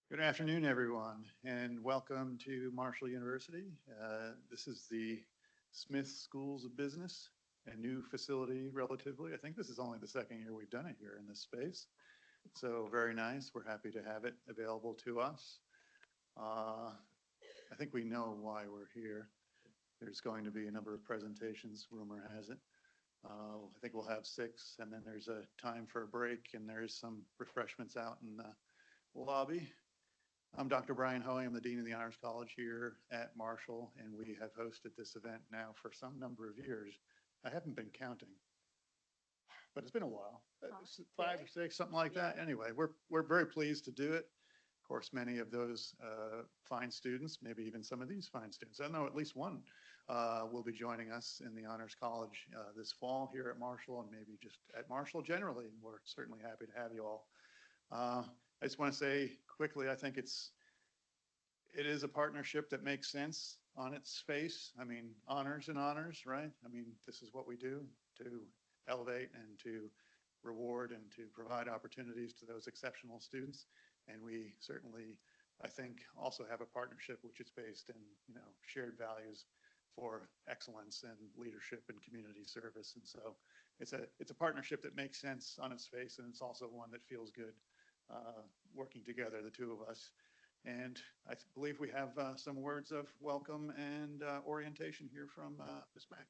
Good afternoon, everyone, and welcome to Marshall University. This is the Smith Schools of Business, a new facility relatively. I think this is only the second year we've done it here in this space. So very nice. We're happy to have it available to us. I think we know why we're here. There's going to be a number of presentations, rumor has it. I think we'll have 6, and then there's a time for a break, and there's some refreshments out in the lobby. I'm Dr. Brian Hoey. I'm the Dean of the Honors College here at Marshall, and we have hosted this event now for some number of years. I haven't been counting, but it's been a while, 5 or 6, something like that. Anyway, we're very pleased to do it. Of course, many of those fine students, maybe even some of these fine students, I know at least one will be joining us in the Honors College this fall here at Marshall, and maybe just at Marshall generally. We're certainly happy to have you all. I just want to say quickly, I think it is a partnership that makes sense on its face. I mean, honors and honors, right? I mean, this is what we do to elevate and to reward and to provide opportunities to those exceptional students. And we certainly, I think, also have a partnership which is based in, shared values for excellence and leadership and community service. And so it's a partnership that makes sense on its face, and it's also one that feels good. Working together, the two of us. And I believe we have some words of welcome and orientation here from Ms. Mack.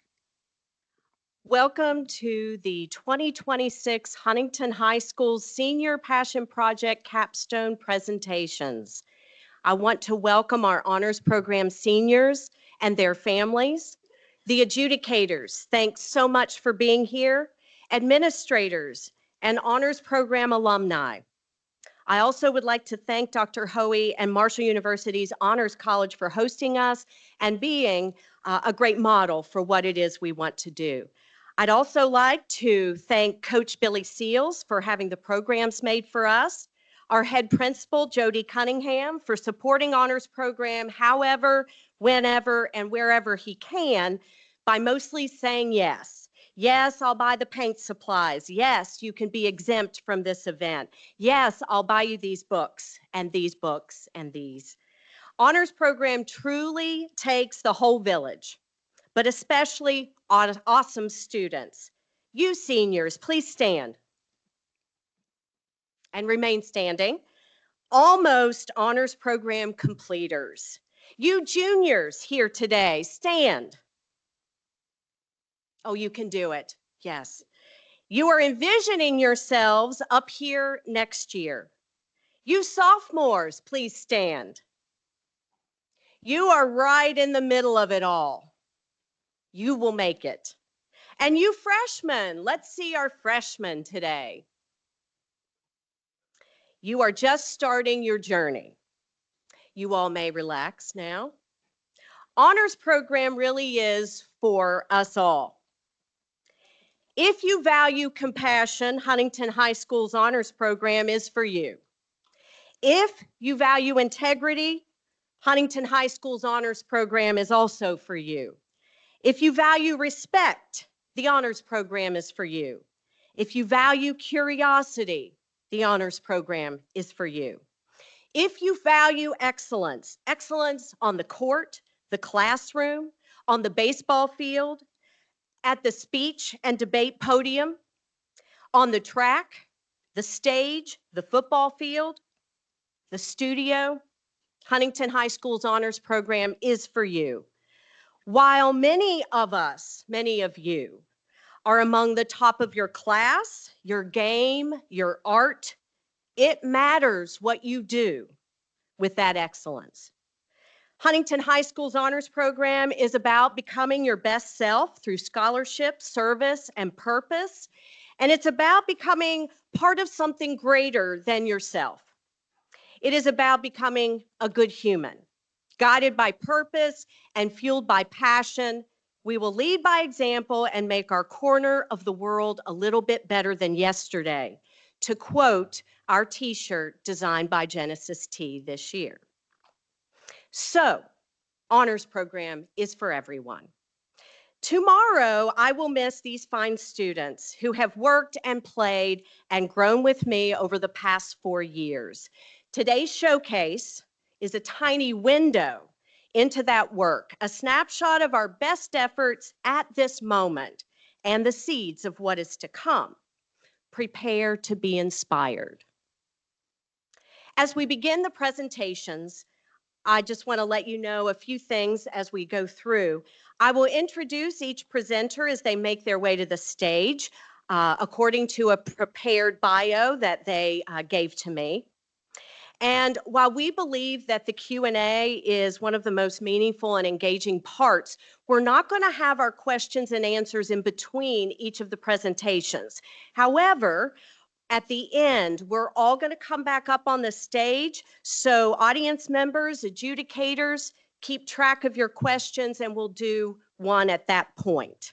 Welcome to the 2026 Huntington High School Senior Passion Project Capstone presentations. I want to welcome our Honors Program seniors and their families, the adjudicators, thanks so much for being here, administrators, and Honors Program alumni. I also would like to thank Dr. Hoey and Marshall University's Honors College for hosting us and being a great model for what it is we want to do. I'd also like to thank Coach Billy Seals for having the programs made for us, our head principal, Jody Cunningham, for supporting Honors Program however, whenever, and wherever he can by mostly saying yes. Yes, I'll buy the paint supplies. Yes, you can be exempt from this event. Yes, I'll buy you these books and these books and these. Honors Program truly takes the whole village, but especially awesome students. You seniors, please stand and remain standing. Almost Honors Program completers. You juniors here today, stand. Oh, you can do it. Yes. You are envisioning yourselves up here next year. You sophomores, please stand. You are right in the middle of it all. You will make it. And you freshmen, let's see our freshmen today. You are just starting your journey. You all may relax now. Honors Program really is for us all. If you value compassion, Huntington High School's Honors Program is for you. If you value integrity, Huntington High School's Honors Program is also for you. If you value respect, the Honors Program is for you. If you value curiosity, the Honors Program is for you. If you value excellence, excellence on the court, the classroom, on the baseball field, at the speech and debate podium, on the track, the stage, the football field, the studio, Huntington High School's Honors Program is for you. While many of us, many of you, are among the top of your class, your game, your art, it matters what you do with that excellence. Huntington High School's Honors Program is about becoming your best self through scholarship, service, and purpose. And it's about becoming part of something greater than yourself. It is about becoming a good human, guided by purpose and fueled by passion. We will lead by example and make our corner of the world a little bit better than yesterday, to quote our t-shirt designed by Genesis T this year. So, Honors Program is for everyone. Tomorrow, I will miss these fine students who have worked and played and grown with me over the past 4 years. Today's showcase is a tiny window into that work, a snapshot of our best efforts at this moment and the seeds of what is to come. Prepare to be inspired. As we begin the presentations, I just want to let you know a few things as we go through. I will introduce each presenter as they make their way to the stage, according to a prepared bio that they gave to me. And while we believe that the Q&A is one of the most meaningful and engaging parts, we're not going to have our questions and answers in between each of the presentations. However, at the end, we're all going to come back up on the stage. So audience members, adjudicators, keep track of your questions and we'll do one at that point.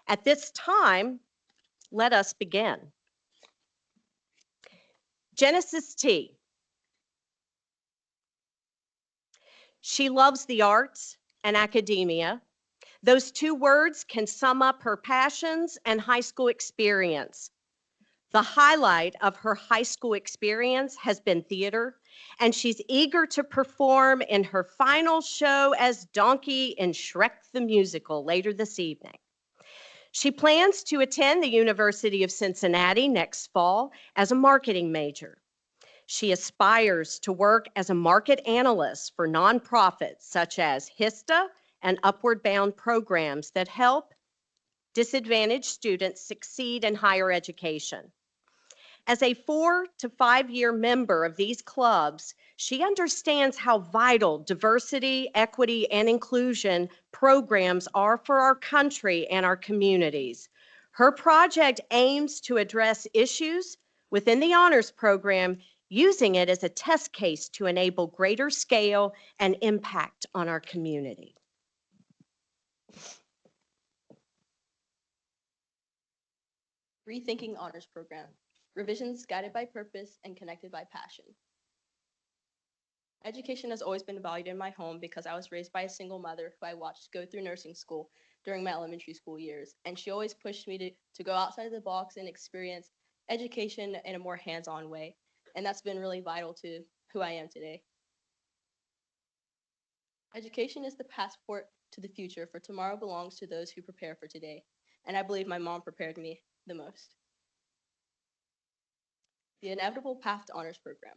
At this time, let us begin. Genesis T. She loves the arts and academia. Those two words can sum up her passions and high school experience. The highlight of her high school experience has been theater, and she's eager to perform in her final show as Donkey in Shrek the Musical later this evening. She plans to attend the University of Cincinnati next fall as a marketing major. She aspires to work as a market analyst for nonprofits such as HISTA and Upward Bound programs that help disadvantaged students succeed in higher education. As a 4 to 5 year member of these clubs, she understands how vital diversity, equity, and inclusion programs are for our country and our communities. Her project aims to address issues within the honors program, using it as a test case to enable greater scale and impact on our community. Rethinking Honors Program. Revisions guided by purpose and connected by passion. Education has always been valued in my home because I was raised by a single mother who I watched go through nursing school during my elementary school years. And she always pushed me to go outside of the box and experience education in a more hands-on way. And that's been really vital to who I am today. Education is the passport to the future, for tomorrow belongs to those who prepare for today. And I believe my mom prepared me the most. The inevitable path to honors program.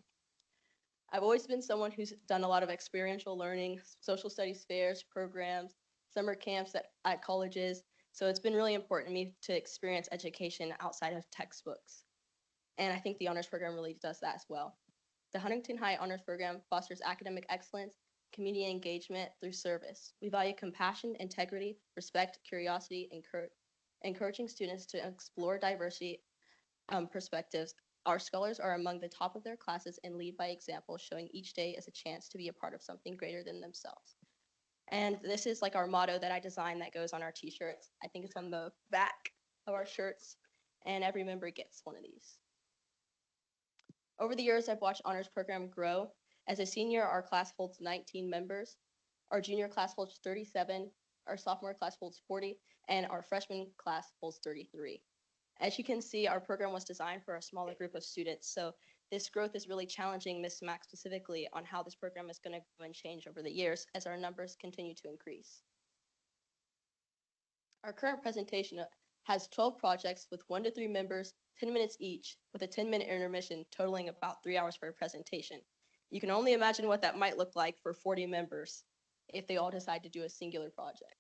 I've always been someone who's done a lot of experiential learning, social studies fairs, programs, summer camps at colleges. So it's been really important to me to experience education outside of textbooks. And I think the honors program really does that as well. The Huntington High Honors Program fosters academic excellence, community engagement through service. We value compassion, integrity, respect, curiosity, encouraging students to explore diversity perspectives. Our scholars are among the top of their classes and lead by example, showing each day as a chance to be a part of something greater than themselves. And this is like our motto that I designed that goes on our t-shirts. I think it's on the back of our shirts, and every member gets one of these. Over the years, I've watched honors program grow. As a senior, our class holds 19 members. Our junior class holds 37, our sophomore class holds 40, and our freshman class holds 33. As you can see, our program was designed for a smaller group of students, so this growth is really challenging Ms. Mack specifically on how this program is going to go and change over the years as our numbers continue to increase. Our current presentation has 12 projects with 1 to 3 members, 10 minutes each, with a 10-minute intermission totaling about 3 hours for a presentation. You can only imagine what that might look like for 40 members if they all decide to do a singular project.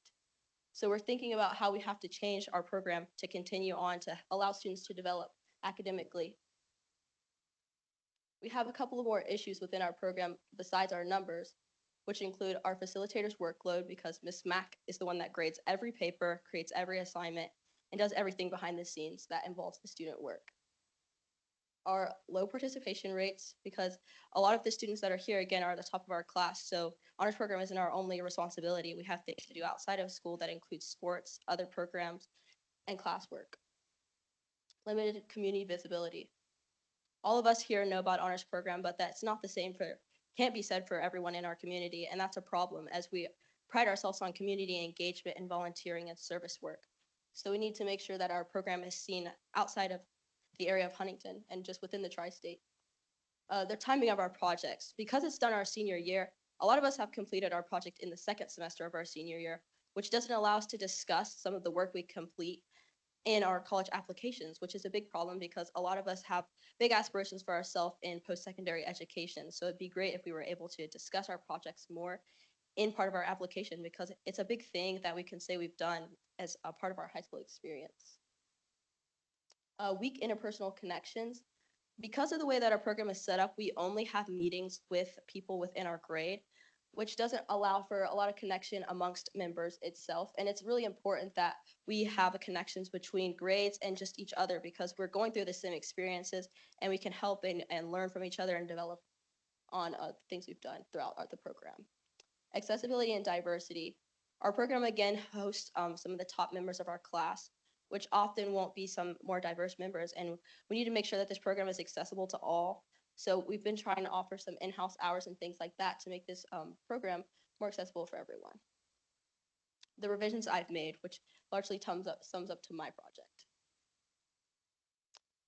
So we're thinking about how we have to change our program to continue on to allow students to develop academically. We have a couple of more issues within our program besides our numbers, which include our facilitator's workload, because Ms. Mack is the one that grades every paper, creates every assignment, and does everything behind the scenes that involves the student work. Our low participation rates, because a lot of the students that are here, again, are at the top of our class, so honors program isn't our only responsibility. We have things to do outside of school that includes sports, other programs, and classwork. Limited community visibility. All of us here know about honors program, but that's not the same can't be said for everyone in our community, and that's a problem as we pride ourselves on community engagement and volunteering and service work. So we need to make sure that our program is seen outside of the area of Huntington and just within the tri-state. The timing of our projects. Because it's done our senior year, a lot of us have completed our project in the second semester of our senior year, which doesn't allow us to discuss some of the work we complete in our college applications, which is a big problem because a lot of us have big aspirations for ourselves in post-secondary education. So it'd be great if we were able to discuss our projects more in part of our application because it's a big thing that we can say we've done as a part of our high school experience. Weak interpersonal connections. Because of the way that our program is set up, we only have meetings with people within our grade, which doesn't allow for a lot of connection amongst members itself. And it's really important that we have connections between grades and just each other because we're going through the same experiences and we can help and learn from each other and develop on things we've done throughout the program. Accessibility and diversity. Our program again hosts some of the top members of our class, which often won't be some more diverse members. And we need to make sure that this program is accessible to all. So we've been trying to offer some in-house hours and things like that to make this program more accessible for everyone. The revisions I've made, which largely sums up to my project.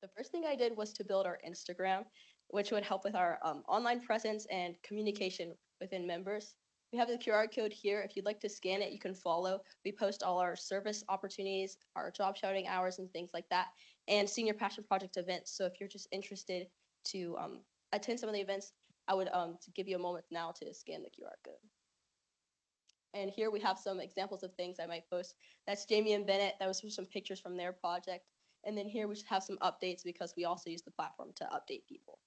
The first thing I did was to build our Instagram, which would help with our online presence and communication within members. We have the QR code here. If you'd like to scan it, you can follow. We post all our service opportunities, our job shouting hours and things like that, and senior passion project events. So if you're just interested to attend some of the events, I would give you a moment now to scan the QR code. And here we have some examples of things I might post. That's Jamie and Bennett. That was some pictures from their project. And then here we have some updates because we also use the platform to update people.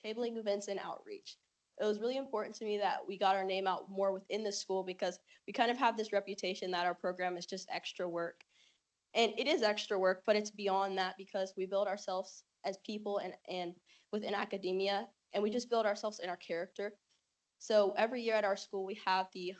Tabling events and outreach. It was really important to me that we got our name out more within the school because we kind of have this reputation that our program is just extra work. And it is extra work, but it's beyond that because we build ourselves as people and within academia, and we just build ourselves in our character. So every year at our school, we have the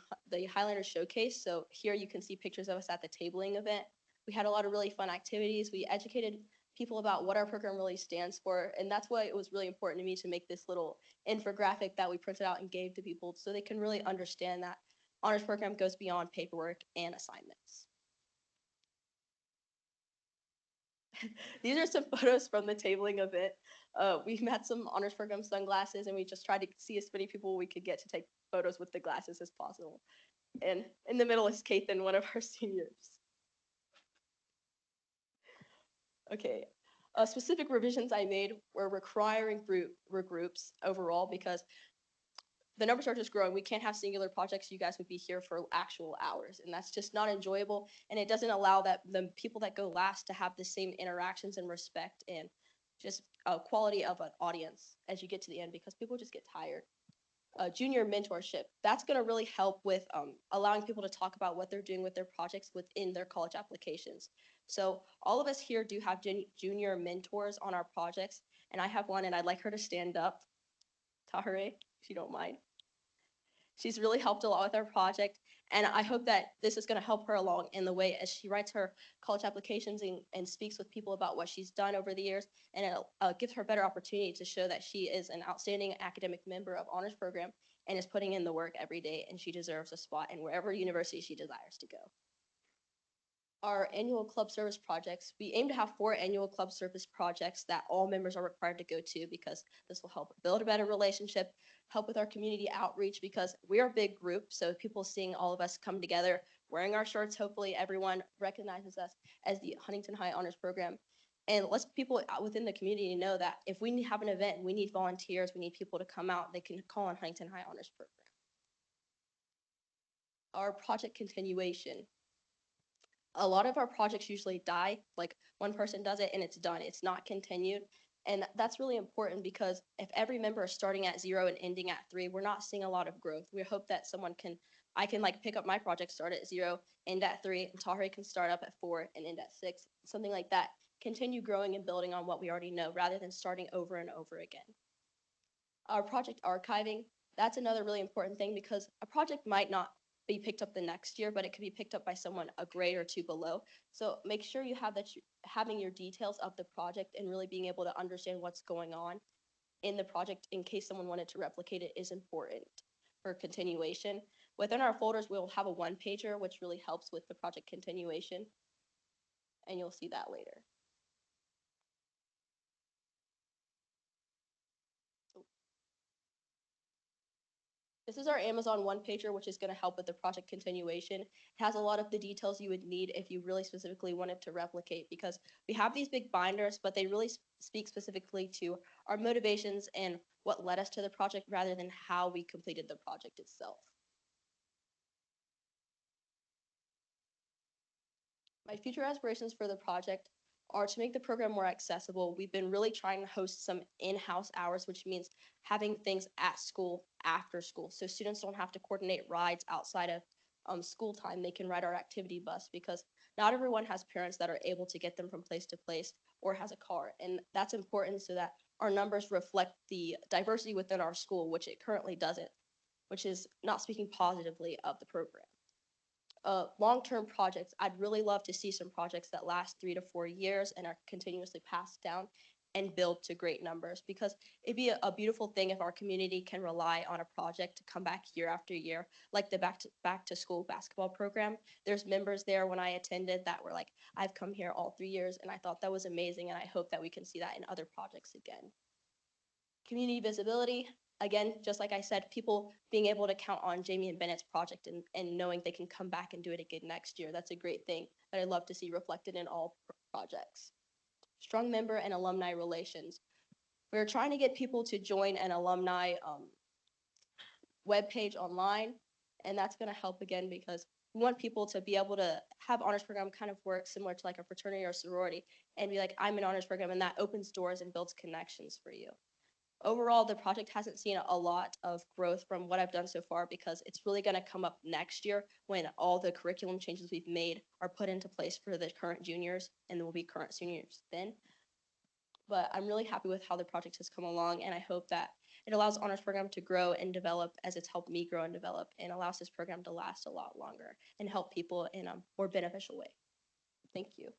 Highlander Showcase. So here you can see pictures of us at the tabling event. We had a lot of really fun activities. We educated people about what our program really stands for. And that's why it was really important to me to make this little infographic that we printed out and gave to people so they can really understand that honors program goes beyond paperwork and assignments. These are some photos from the tabling event. We had some honors program sunglasses and we just tried to see as many people we could get to take photos with the glasses as possible. And in the middle is Kathan, one of our seniors. Okay, specific revisions I made were requiring groups overall because the numbers are just growing. We can't have singular projects. You guys would be here for actual hours, and that's just not enjoyable. And it doesn't allow the people that go last to have the same interactions and respect and just quality of an audience as you get to the end because people just get tired. Junior mentorship. That's going to really help with allowing people to talk about what they're doing with their projects within their college applications. So all of us here do have junior mentors on our projects, and I have one, and I'd like her to stand up. Tahare, if you don't mind. She's really helped a lot with our project, and I hope that this is going to help her along in the way as she writes her college applications and speaks with people about what she's done over the years, and it gives her a better opportunity to show that she is an outstanding academic member of honors program and is putting in the work every day, and she deserves a spot in wherever university she desires to go. Our annual club service projects, we aim to have 4 annual club service projects that all members are required to go to because this will help build a better relationship, help with our community outreach because we're a big group. So people seeing all of us come together, wearing our shirts, hopefully everyone recognizes us as the Huntington High Honors Program. And lets people within the community know that if we have an event, we need volunteers, we need people to come out, they can call on Huntington High Honors Program. Our project continuation. A lot of our projects usually die, like one person does it and it's done, it's not continued. And that's really important because if every member is starting at 0 and ending at 3, we're not seeing a lot of growth. We hope that I can like pick up my project, start at 0, end at 3, and Tahari can start up at 4 and end at 6, something like that. Continue growing and building on what we already know rather than starting over and over again. Our project archiving, that's another really important thing because a project might not be picked up the next year, but it could be picked up by someone a grade or 2 below. So make sure you have that having your details of the project and really being able to understand what's going on in the project in case someone wanted to replicate it is important for continuation. Within our folders, we'll have a 1-pager, which really helps with the project continuation. And you'll see that later. This is our Amazon one-pager, which is going to help with the project continuation. It has a lot of the details you would need if you really specifically wanted to replicate, because we have these big binders, but they really speak specifically to our motivations and what led us to the project rather than how we completed the project itself. My future aspirations for the project are to make the program more accessible. We've been really trying to host some in-house hours, which means having things at school after school. So students don't have to coordinate rides outside of school time. They can ride our activity bus because not everyone has parents that are able to get them from place to place or has a car. And that's important so that our numbers reflect the diversity within our school, which it currently doesn't, which is not speaking positively of the program. Long-term projects, I'd really love to see some projects that last 3 to 4 years and are continuously passed down and build to great numbers, because it'd be a beautiful thing if our community can rely on a project to come back year after year, like the back to school basketball program. There's members there when I attended that were like, I've come here all 3 years, and I thought that was amazing, and I hope that we can see that in other projects again. Community visibility, again, just like I said, people being able to count on Jamie and Bennett's project and knowing they can come back and do it again next year. That's a great thing that I'd love to see reflected in all projects. Strong member and alumni relations. We're trying to get people to join an alumni webpage online, and that's going to help again because we want people to be able to have honors program kind of work similar to like a fraternity or sorority and be like, I'm an honors program, and that opens doors and builds connections for you. Overall, the project hasn't seen a lot of growth from what I've done so far because it's really going to come up next year when all the curriculum changes we've made are put into place for the current juniors, and there will be current seniors then. But I'm really happy with how the project has come along, and I hope that it allows honors program to grow and develop as it's helped me grow and develop, and allows this program to last a lot longer and help people in a more beneficial way. Thank you.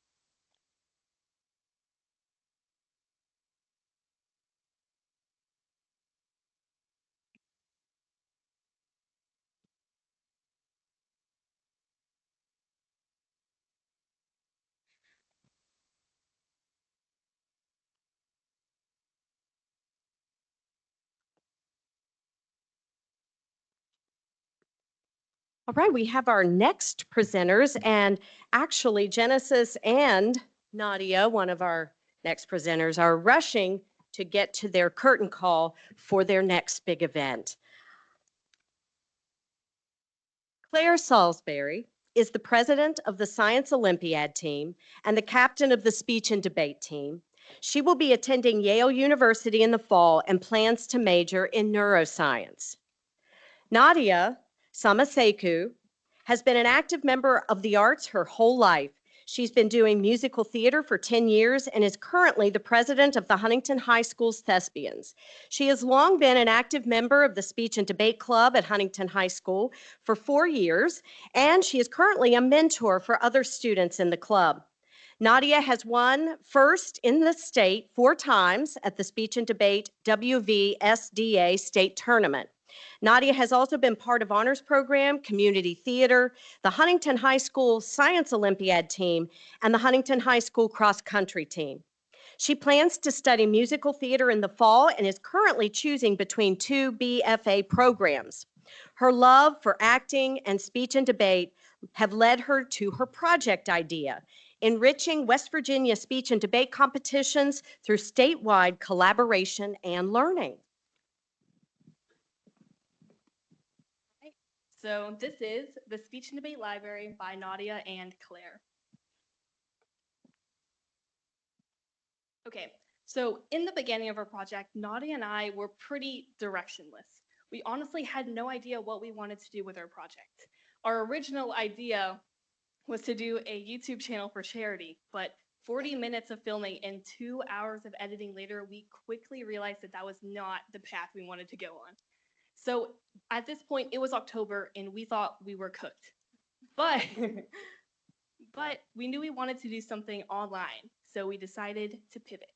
All right, we have our next presenters, and actually Genesis and Nadia, one of our next presenters, are rushing to get to their curtain call for their next big event. Claire Salisbury is the president of the Science Olympiad team and the captain of the speech and debate team. She will be attending Yale University in the fall and plans to major in neuroscience. Nadia Samaseku has been an active member of the arts her whole life. She's been doing musical theater for 10 years and is currently the president of the Huntington High School's Thespians. She has long been an active member of the Speech and Debate Club at Huntington High School for 4 years, and she is currently a mentor for other students in the club. Nadia has won first in the state 4 times at the Speech and Debate WVSDA state tournament. Nadia has also been part of honors program, community theater, the Huntington High School Science Olympiad team, and the Huntington High School cross country team. She plans to study musical theater in the fall and is currently choosing between 2 BFA programs. Her love for acting and speech and debate have led her to her project idea, enriching West Virginia speech and debate competitions through statewide collaboration and learning. So this is the Speech and Debate Library by Nadia and Claire. Okay, so in the beginning of our project, Nadia and I were pretty directionless. We honestly had no idea what we wanted to do with our project. Our original idea was to do a YouTube channel for charity, but 40 minutes of filming and 2 hours of editing later, we quickly realized that that was not the path we wanted to go on. So at this point, it was October, and we thought we were cooked. But, but we knew we wanted to do something online, so we decided to pivot.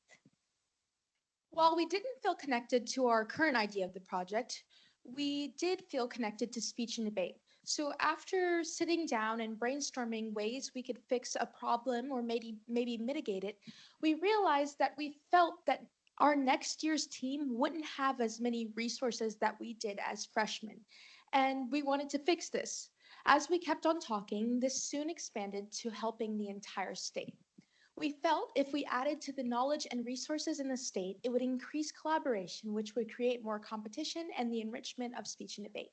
While we didn't feel connected to our current idea of the project, we did feel connected to speech and debate. So after sitting down and brainstorming ways we could fix a problem or maybe mitigate it, we realized that we felt that our next year's team wouldn't have as many resources that we did as freshmen. and we wanted to fix this. As we kept on talking, this soon expanded to helping the entire state. We felt if we added to the knowledge and resources in the state, it would increase collaboration, which would create more competition and the enrichment of speech and debate.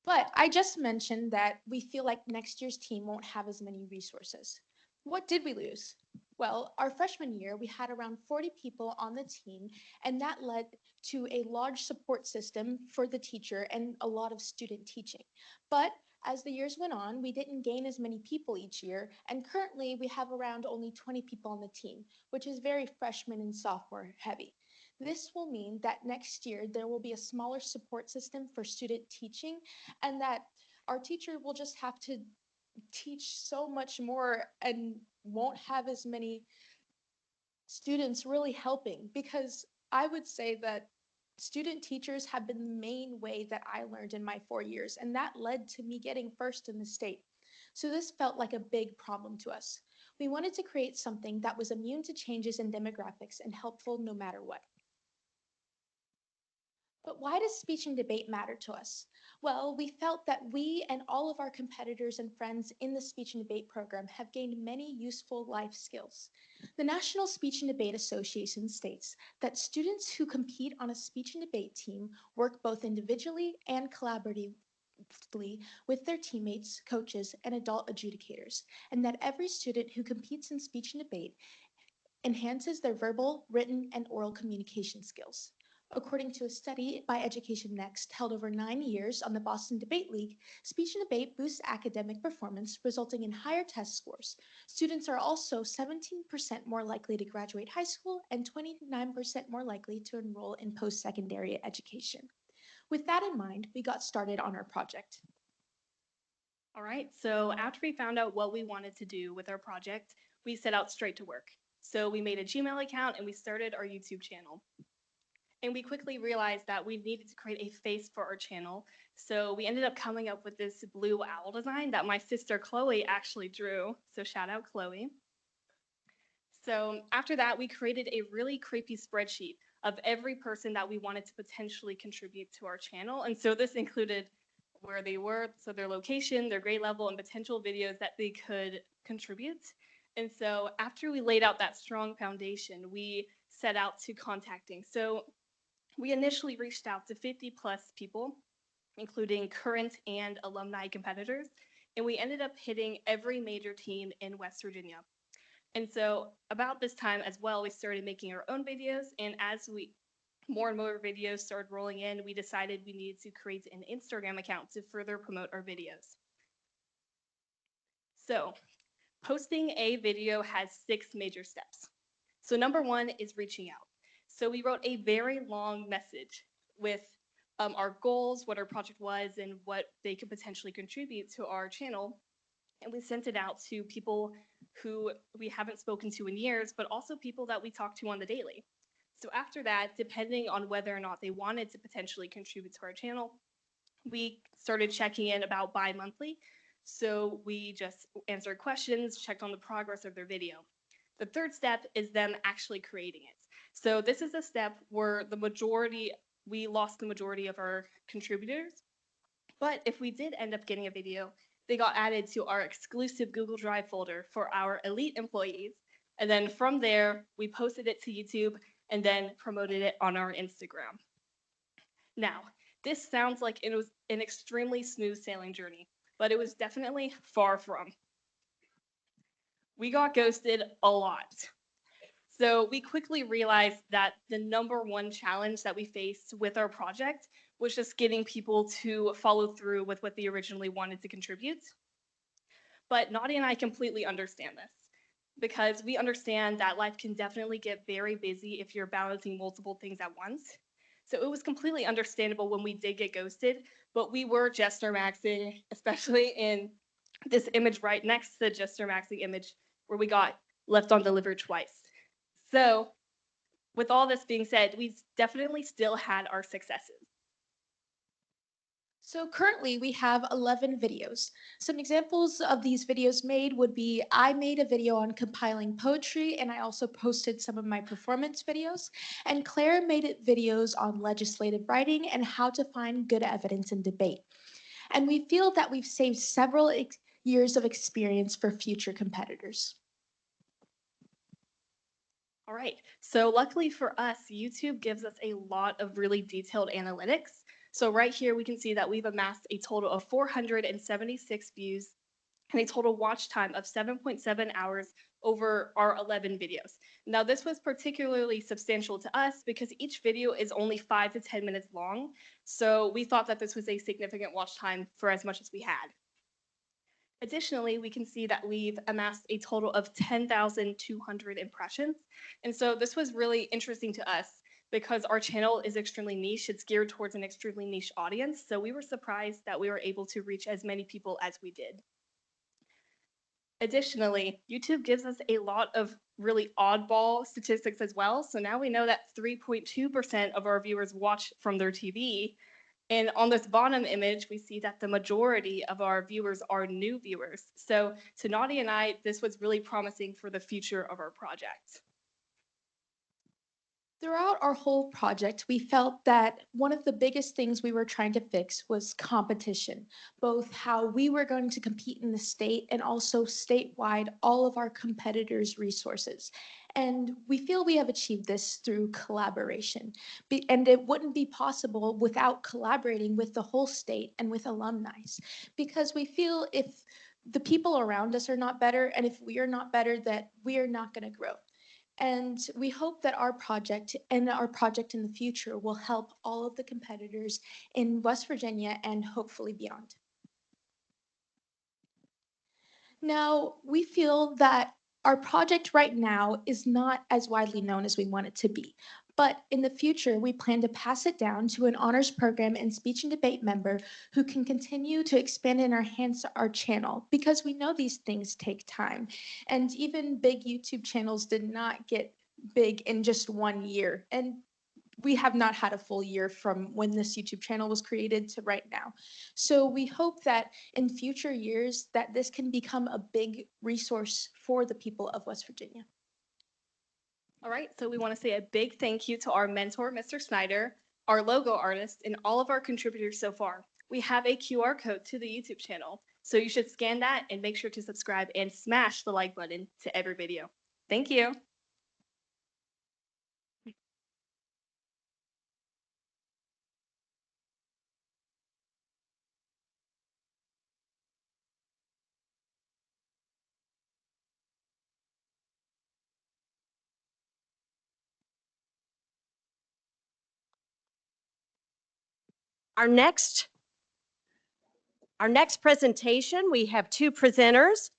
But I just mentioned that we feel like next year's team won't have as many resources. What did we lose? Well, our freshman year, we had around 40 people on the team, and that led to a large support system for the teacher and a lot of student teaching. But as the years went on, we didn't gain as many people each year, and currently we have around only 20 people on the team, which is very freshman and sophomore heavy. This will mean that next year there will be a smaller support system for student teaching, and that our teacher will just have to teach so much more and won't have as many students really helping, because I would say that student teachers have been the main way that I learned in my 4 years, and that led to me getting first in the state. So this felt like a big problem to us. We wanted to create something that was immune to changes in demographics and helpful no matter what. But why does speech and debate matter to us? Well, we felt that we and all of our competitors and friends in the speech and debate program have gained many useful life skills. The National Speech and Debate Association states that students who compete on a speech and debate team work both individually and collaboratively with their teammates, coaches, and adult adjudicators, and that every student who competes in speech and debate enhances their verbal, written, and oral communication skills. According to a study by Education Next held over 9 years on the Boston Debate League, speech and debate boosts academic performance, resulting in higher test scores. Students are also 17% more likely to graduate high school and 29% more likely to enroll in post-secondary education. With that in mind, we got started on our project. All right, so after we found out what we wanted to do with our project, we set out straight to work. So we made a Gmail account and we started our YouTube channel. And we quickly realized that we needed to create a face for our channel. So we ended up coming up with this blue owl design that my sister Chloe actually drew. So shout out Chloe. So after that, we created a really creepy spreadsheet of every person that we wanted to potentially contribute to our channel. And so this included where they were, so their location, their grade level, and potential videos that they could contribute. And so after we laid out that strong foundation, we set out to contacting. So we initially reached out to 50 plus people, including current and alumni competitors, and we ended up hitting every major team in West Virginia. And so about this time as well, we started making our own videos, and as more and more videos started rolling in, we decided we needed to create an Instagram account to further promote our videos. So posting a video has 6 major steps. So number 1 is reaching out. So we wrote a very long message with our goals, what our project was, and what they could potentially contribute to our channel. And we sent it out to people who we haven't spoken to in years, but also people that we talk to on the daily. So after that, depending on whether or not they wanted to potentially contribute to our channel, we started checking in about bi-monthly. So we just answered questions, checked on the progress of their video. The third step is them actually creating it. So this is a step where we lost the majority of our contributors. But if we did end up getting a video, they got added to our exclusive Google Drive folder for our elite employees. And then from there, we posted it to YouTube and then promoted it on our Instagram. Now, this sounds like it was an extremely smooth sailing journey, but it was definitely far from. We got ghosted a lot. So we quickly realized that the number 1 challenge that we faced with our project was just getting people to follow through with what they originally wanted to contribute. But Nadia and I completely understand this, because we understand that life can definitely get very busy if you're balancing multiple things at once. So it was completely understandable when we did get ghosted, but we were gesture maxing, especially in this image right next to the gesture maxing image where we got left undelivered twice. So with all this being said, we definitely still had our successes. So currently we have 11 videos. Some examples of these videos made would be I made a video on compiling poetry and I also posted some of my performance videos. And Claire made it videos on legislative writing and how to find good evidence in debate. And we feel that we've saved several years of experience for future competitors. All right, so luckily for us, YouTube gives us a lot of really detailed analytics. So right here, we can see that we've amassed a total of 476 views and a total watch time of 7.7 hours over our 11 videos. Now, this was particularly substantial to us because each video is only 5 to 10 minutes long. So we thought that this was a significant watch time for as much as we had. Additionally, we can see that we've amassed a total of 10,200 impressions. And so this was really interesting to us because our channel is extremely niche. It's geared towards an extremely niche audience. So we were surprised that we were able to reach as many people as we did. Additionally, YouTube gives us a lot of really oddball statistics as well. So now we know that 3.2% of our viewers watch from their TV. And on this bottom image, we see that the majority of our viewers are new viewers. So to Nadia and I, this was really promising for the future of our project. Throughout our whole project, we felt that one of the biggest things we were trying to fix was competition, both how we were going to compete in the state and also statewide, all of our competitors' resources. And we feel we have achieved this through collaboration. And it wouldn't be possible without collaborating with the whole state and with alumni, because we feel if the people around us are not better and if we are not better, that we are not going to grow. And we hope that our project and our project in the future will help all of the competitors in West Virginia and hopefully beyond. Now, we feel that our project right now is not as widely known as we want it to be. But in the future, we plan to pass it down to an honors program and speech and debate member who can continue to expand and enhance our channel, because we know these things take time. And even big YouTube channels did not get big in just 1 year. And we have not had a full year from when this YouTube channel was created to right now. So we hope that in future years that this can become a big resource for the people of West Virginia. All right, so we want to say a big thank you to our mentor, Mr. Snyder, our logo artist, and all of our contributors so far. We have a QR code to the YouTube channel, so you should scan that and make sure to subscribe and smash the like button to every video. Thank you. Our next presentation, we have two presenters.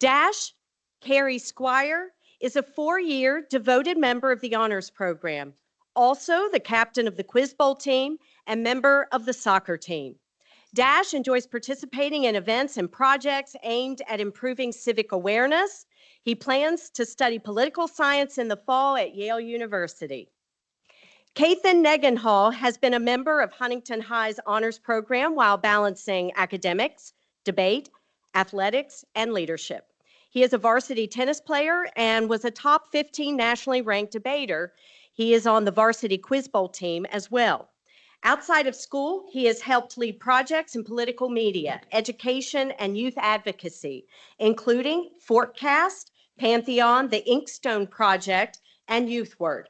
Dash Carrie Squire is a 4-year devoted member of the honors program, also the captain of the Quiz Bowl team and member of the soccer team. Dash enjoys participating in events and projects aimed at improving civic awareness. He plans to study political science in the fall at Yale University. Kathan Negenhall has been a member of Huntington High's honors program while balancing academics, debate, athletics, and leadership. He is a varsity tennis player and was a top 15 nationally ranked debater. He is on the varsity Quiz Bowl team as well. Outside of school, he has helped lead projects in political media, education, and youth advocacy, including Forecast, Pantheon, the Inkstone Project, and YouthWord.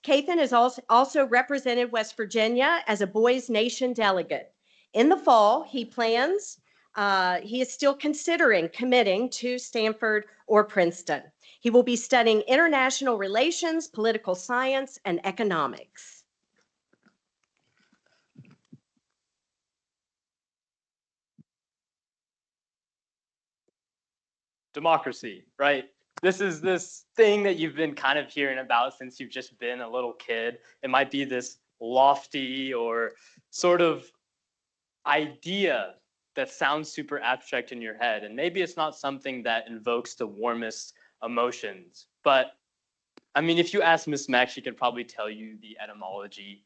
Kathan has also represented West Virginia as a Boys Nation delegate. In the fall, he is still considering committing to Stanford or Princeton. He will be studying international relations, political science, and economics. Democracy, right? This is this thing that you've been kind of hearing about since you've just been a little kid. It might be this lofty or sort of idea that sounds super abstract in your head. And maybe it's not something that invokes the warmest emotions. But I mean, if you ask Miss Mack, she could probably tell you the etymology.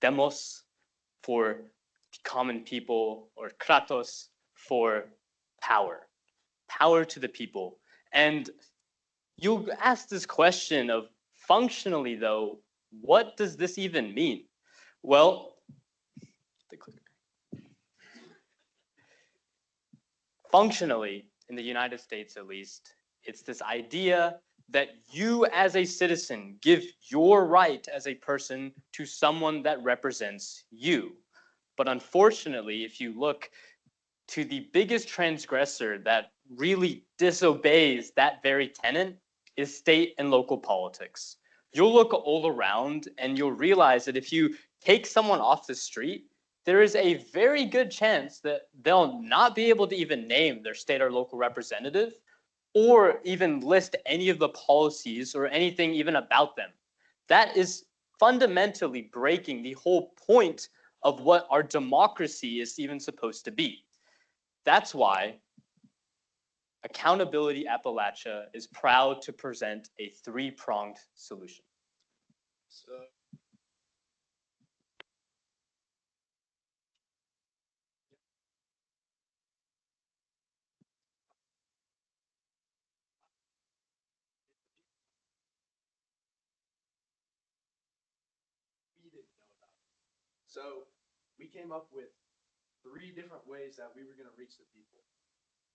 Demos for common people, or kratos, for power, power to the people. And you'll ask this question of, functionally though, what does this even mean? Well, the clicker. Functionally, in the United States at least, it's this idea that you as a citizen give your right as a person to someone that represents you. But unfortunately, if you look to the biggest transgressor that really disobeys that very tenet, is state and local politics. You'll look all around and you'll realize that if you take someone off the street, there is a very good chance that they'll not be able to even name their state or local representative, or even list any of the policies or anything even about them. That is fundamentally breaking the whole point of what our democracy is even supposed to be. That's why Accountability Appalachia is proud to present a three-pronged solution. So we came up with 3 different ways that we were going to reach the people.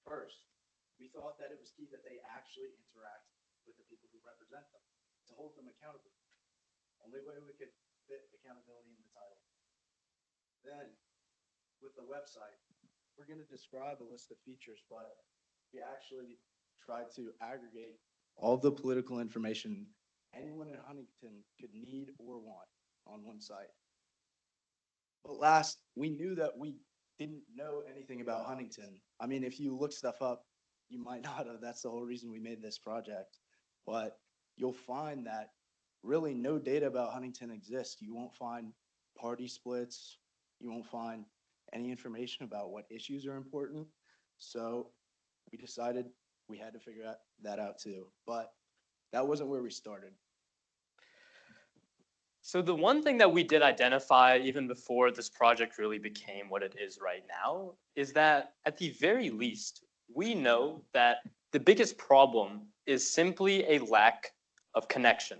First, we thought that it was key that they actually interact with the people who represent them to hold them accountable. Only way we could fit accountability in the title. Then, with the website, we're going to describe a list of features, but we actually tried to aggregate all the political information anyone in Huntington could need or want on one site. But last, we knew that we didn't know anything about Huntington. I mean, if you look stuff up, you might not have. That's the whole reason we made this project. But you'll find that really no data about Huntington exists. You won't find party splits. You won't find any information about what issues are important. So we decided we had to figure that out too. But that wasn't where we started. So the one thing that we did identify even before this project really became what it is right now is that at the very least, we know that the biggest problem is simply a lack of connection.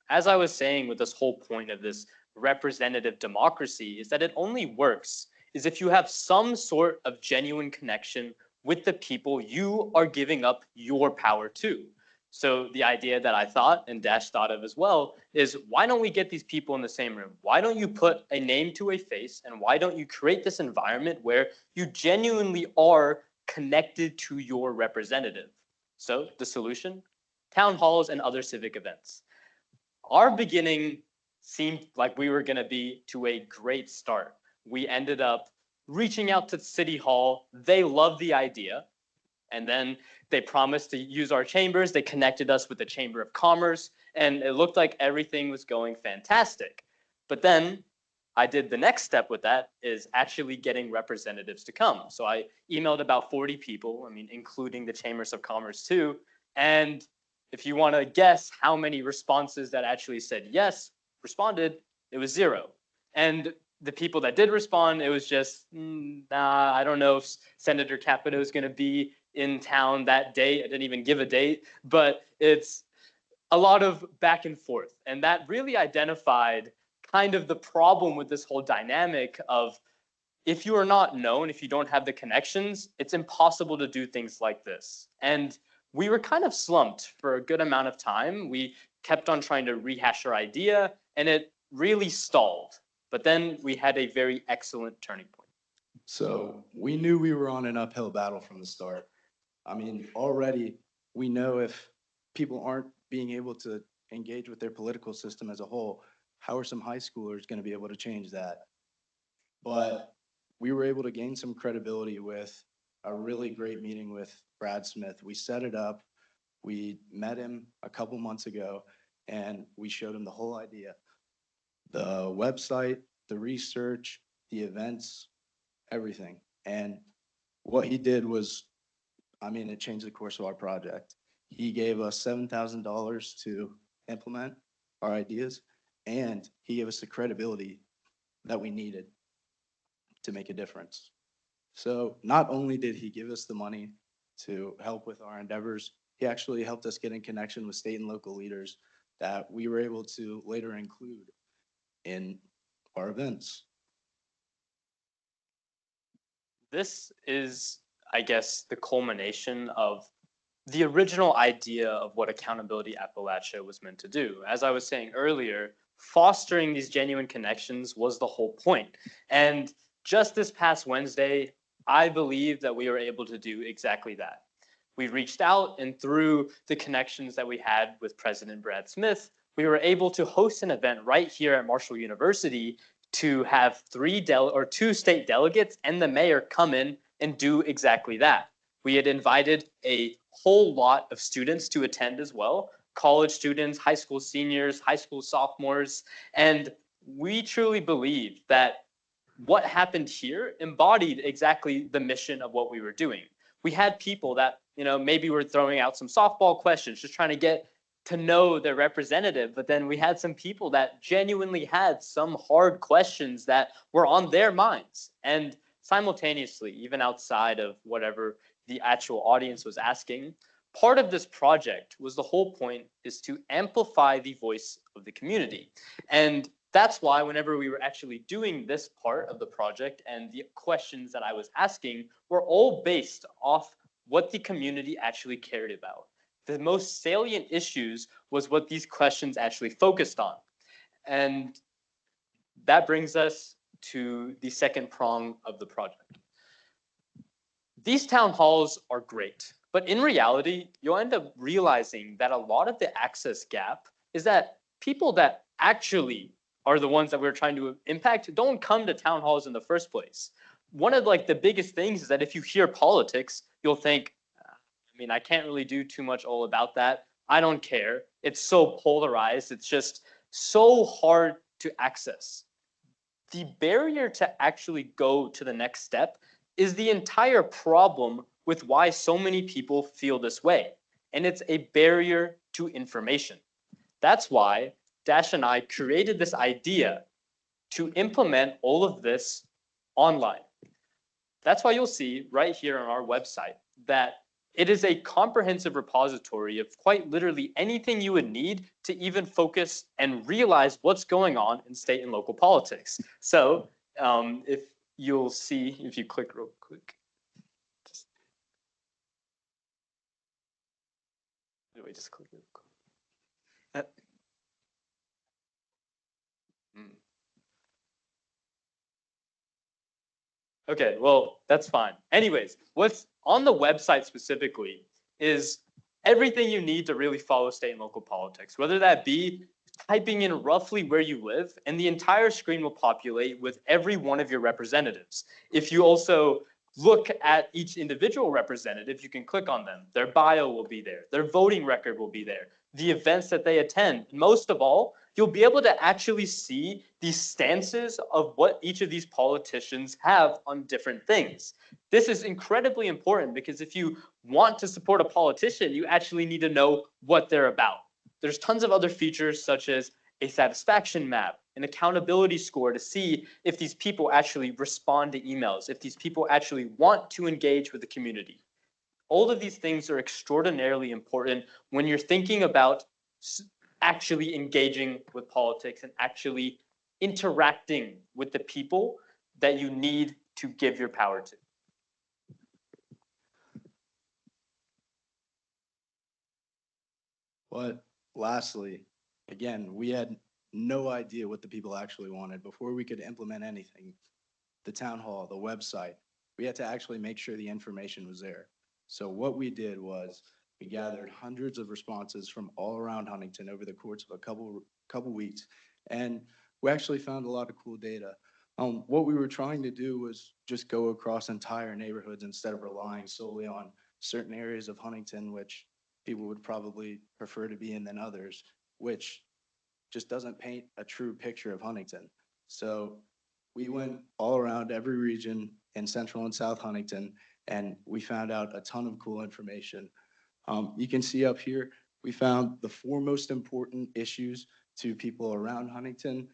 As I was saying with this whole point of this representative democracy is that it only works is if you have some sort of genuine connection with the people you are giving up your power to. So the idea that I thought and Dash thought of as well is, why don't we get these people in the same room? Why don't you put a name to a face, and why don't you create this environment where you genuinely are connected to your representative? So the solution, town halls and other civic events. Our beginning seemed like we were going to be to a great start. We ended up reaching out to City Hall. They loved the idea. And then they promised to use our chambers. They connected us with the Chamber of Commerce, and it looked like everything was going fantastic. But then I did the next step with that, is actually getting representatives to come. So I emailed about 40 people, I mean, including the Chambers of Commerce too. And if you want to guess how many responses that actually said yes, responded, it was 0. And the people that did respond, it was just, nah, I don't know if Senator Capito is going to be in town that day. I didn't even give a date, but it's a lot of back and forth. And that really identified kind of the problem with this whole dynamic of, if you are not known, if you don't have the connections, it's impossible to do things like this. And we were kind of slumped for a good amount of time. We kept on trying to rehash our idea, and it really stalled. But then we had a very excellent turning point. So we knew we were on an uphill battle from the start. I mean, already we know if people aren't being able to engage with their political system as a whole, how are some high schoolers going to be able to change that? But we were able to gain some credibility with a really great meeting with Brad Smith. We set it up. We met him a couple months ago, and we showed him the whole idea. The website, the research, the events, everything. And what he did was, I mean, it changed the course of our project. He gave us $7,000 to implement our ideas, and he gave us the credibility that we needed to make a difference. So not only did he give us the money to help with our endeavors, he actually helped us get in connection with state and local leaders that we were able to later include in our events. This is, I guess, the culmination of the original idea of what Accountability Appalachia was meant to do. As I was saying earlier, fostering these genuine connections was the whole point. And just this past Wednesday, I believe that we were able to do exactly that. We reached out, and through the connections that we had with President Brad Smith, we were able to host an event right here at Marshall University to have two state delegates and the mayor come in and do exactly that. We had invited a whole lot of students to attend as well, college students, high school seniors, high school sophomores, and we truly believe that what happened here embodied exactly the mission of what we were doing. We had people that, maybe were throwing out some softball questions, just trying to get to know their representative, but then we had some people that genuinely had some hard questions that were on their minds. And simultaneously, even outside of whatever the actual audience was asking, part of this project was the whole point is to amplify the voice of the community. And that's why whenever we were actually doing this part of the project and the questions that I was asking were all based off what the community actually cared about. The most salient issues was what these questions actually focused on. And that brings us to the second prong of the project. These town halls are great, but in reality, you'll end up realizing that a lot of the access gap is that people that actually are the ones that we're trying to impact don't come to town halls in the first place. One of the biggest things is that if you hear politics, you'll think, I can't really do too much all about that. I don't care. It's so polarized. It's just so hard to access. The barrier to actually go to the next step is the entire problem with why so many people feel this way. And it's a barrier to information. That's why Dash and I created this idea to implement all of this online. That's why you'll see right here on our website that it is a comprehensive repository of quite literally anything you would need to even focus and realize what's going on in state and local politics. So if you'll see, if you click real quick. Anyway, just click real quick. Okay, well, that's fine. Anyways, what's on the website specifically is everything you need to really follow state and local politics, whether that be typing in roughly where you live, and the entire screen will populate with every one of your representatives. If you also look at each individual representative, you can click on them. Their bio will be there. Their voting record will be there. The events that they attend. Most of all, you'll be able to actually see the stances of what each of these politicians have on different things. This is incredibly important because if you want to support a politician, you actually need to know what they're about. There's tons of other features such as a satisfaction map, an accountability score to see if these people actually respond to emails, if these people actually want to engage with the community. All of these things are extraordinarily important when you're thinking about actually engaging with politics and actually interacting with the people that you need to give your power to. But lastly, again, we had no idea what the people actually wanted. Before we could implement anything, the town hall, the website, we had to actually make sure the information was there. So what we did was we gathered hundreds of responses from all around Huntington over the course of a couple weeks, and we actually found a lot of cool data. What we were trying to do was just go across entire neighborhoods instead of relying solely on certain areas of Huntington, which people would probably prefer to be in than others, which just doesn't paint a true picture of Huntington. So we went all around every region in Central and South Huntington, and we found out a ton of cool information. You can see up here, we found the 4 most important issues to people around Huntington.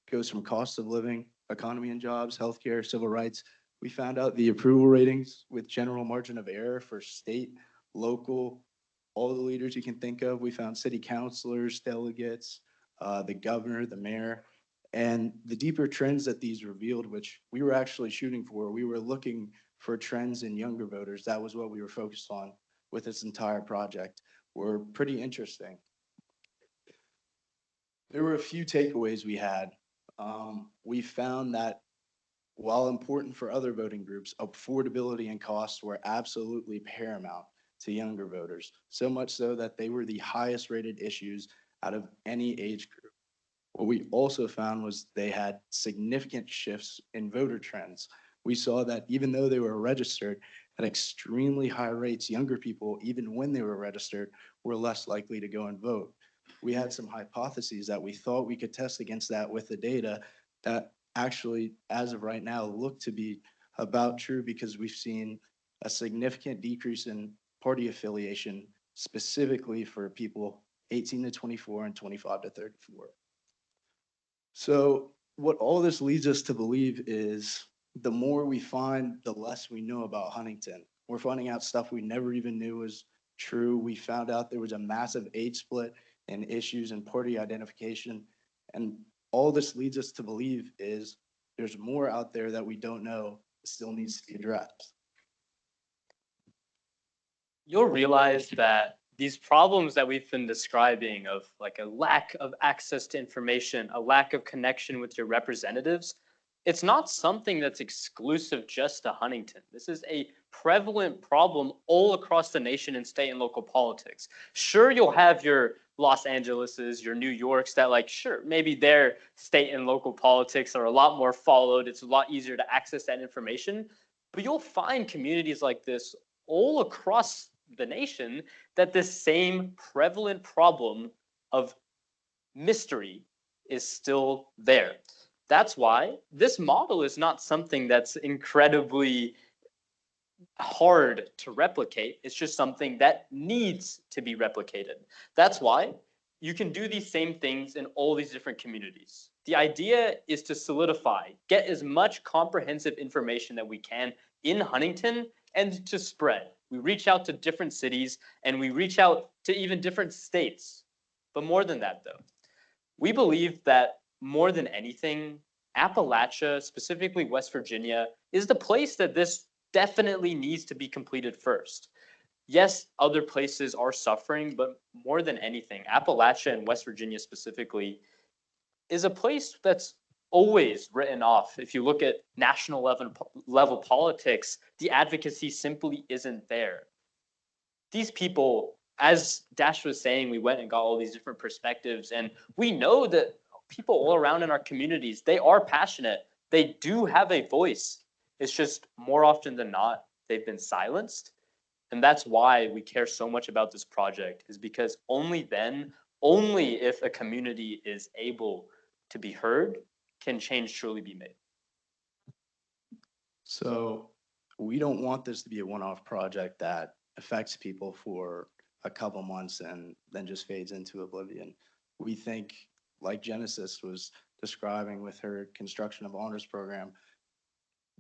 It goes from cost of living, economy and jobs, healthcare, civil rights. We found out the approval ratings with general margin of error for state, local, all the leaders you can think of. We found city councilors, delegates, the governor, the mayor, and the deeper trends that these revealed, which we were actually shooting for. We were looking for trends in younger voters. That was what we were focused on with this entire project. Were pretty interesting. There were a few takeaways we had. We found that while important for other voting groups, affordability and costs were absolutely paramount to younger voters, so much so that they were the highest rated issues out of any age group. What we also found was they had significant shifts in voter trends. We saw that even though they were registered at extremely high rates, younger people, even when they were registered, were less likely to go and vote. We had some hypotheses that we thought we could test against that with the data that actually, as of right now, look to be about true because we've seen a significant decrease in party affiliation, specifically for people 18 to 24 and 25 to 34. So what all this leads us to believe is the more we find, the less we know about Huntington. We're finding out stuff we never even knew was true. We found out there was a massive age split and issues in party identification. And all this leads us to believe is there's more out there that we don't know still needs to be addressed. You'll realize that these problems that we've been describing of like a lack of access to information, a lack of connection with your representatives, it's not something that's exclusive just to Huntington. This is a prevalent problem all across the nation in state and local politics. Sure, you'll have your Los Angeleses, your New Yorks that like, sure, maybe their state and local politics are a lot more followed. It's a lot easier to access that information. But you'll find communities like this all across the nation that this same prevalent problem of mystery is still there. That's why this model is not something that's incredibly hard to replicate. It's just something that needs to be replicated. That's why you can do these same things in all these different communities. The idea is to solidify, get as much comprehensive information that we can in Huntington and to spread. We reach out to different cities and we reach out to even different states. But more than that, though, we believe that more than anything, Appalachia, specifically West Virginia, is the place that this definitely needs to be completed first. Yes, other places are suffering, but more than anything, Appalachia and West Virginia specifically is a place that's always written off. If you look at national level politics, the advocacy simply isn't there. These people, as Dash was saying, we went and got all these different perspectives, and we know that people all around in our communities, they are passionate. They do have a voice. It's just more often than not, they've been silenced. And that's why we care so much about this project, is because only then, only if a community is able to be heard, can change truly be made. So we don't want this to be a one-off project that affects people for a couple months and then just fades into oblivion. We think, like Genesis was describing with her construction of honors program,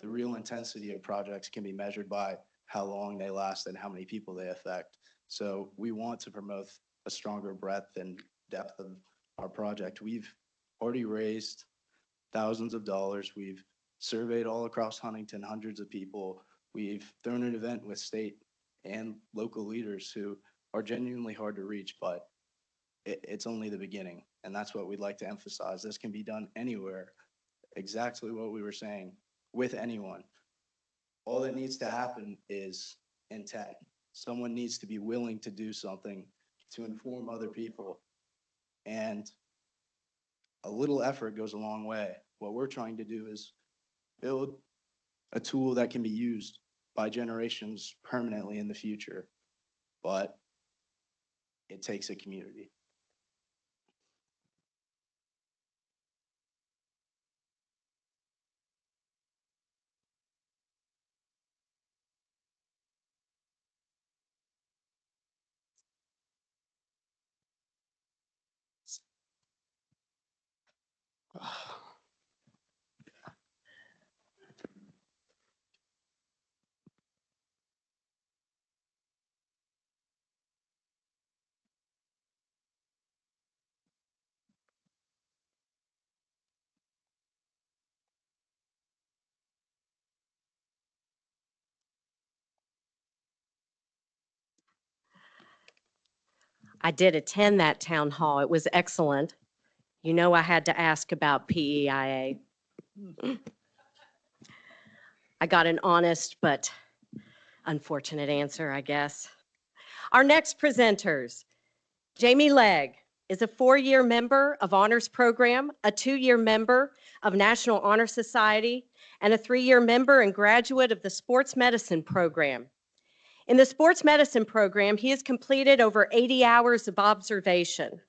the real intensity of projects can be measured by how long they last and how many people they affect. So we want to promote a stronger breadth and depth of our project. We've already raised thousands of dollars. We've surveyed all across Huntington, hundreds of people. We've thrown an event with state and local leaders who are genuinely hard to reach, but it's only the beginning. And that's what we'd like to emphasize. This can be done anywhere. Exactly what we were saying, with anyone. All that needs to happen is intent. Someone needs to be willing to do something to inform other people. And a little effort goes a long way. What we're trying to do is build a tool that can be used by generations permanently in the future, but it takes a community. I did attend that town hall. It was excellent. You know, I had to ask about PEIA. I got an honest but unfortunate answer, I guess. Our next presenters, Jamie Legg is a 4-year member of Honors Program, a 2-year member of National Honor Society, and a 3-year member and graduate of the Sports Medicine Program. In the Sports Medicine Program, he has completed over 80 hours of observation.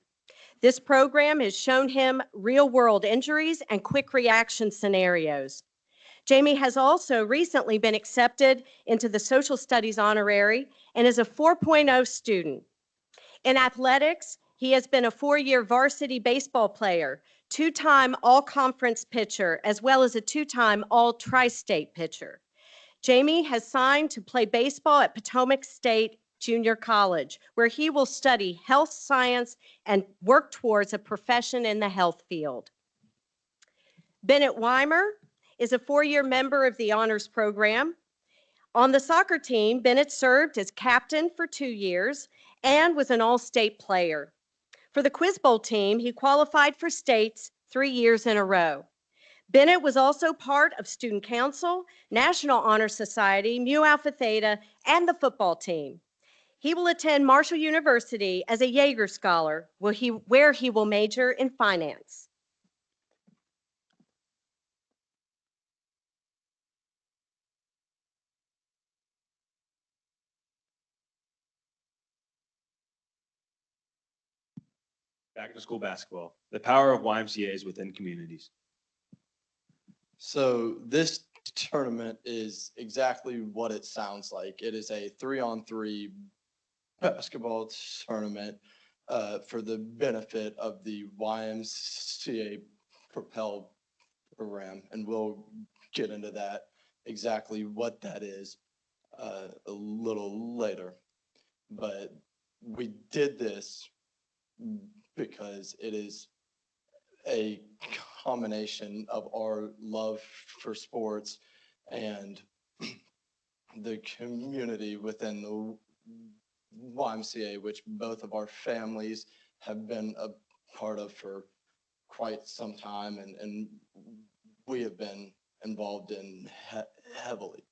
This program has shown him real-world injuries and quick reaction scenarios. Jamie has also recently been accepted into the Social Studies Honorary and is a 4.0 student. In athletics, he has been a 4-year varsity baseball player, 2-time all-conference pitcher, as well as a 2-time all-tri-state pitcher. Jamie has signed to play baseball at Potomac State Junior College, where he will study health science and work towards a profession in the health field. Bennett Weimer is a 4-year member of the Honors Program. On the soccer team, Bennett served as captain for 2 years and was an all-state player. For the Quiz Bowl team, he qualified for states 3 years in a row. Bennett was also part of Student Council, National Honor Society, Mu Alpha Theta, and the football team. He will attend Marshall University as a Jaeger Scholar, where he will major in finance. Back to school basketball, the power of YMCA's within communities. So this tournament is exactly what it sounds like. It is a 3-on-3 basketball tournament for the benefit of the YMCA Propel program, and we'll get into that, exactly what that is a little later. But we did this because it is a combination of our love for sports and the community within the YMCA, which both of our families have been a part of for quite some time, and we have been involved in heavily.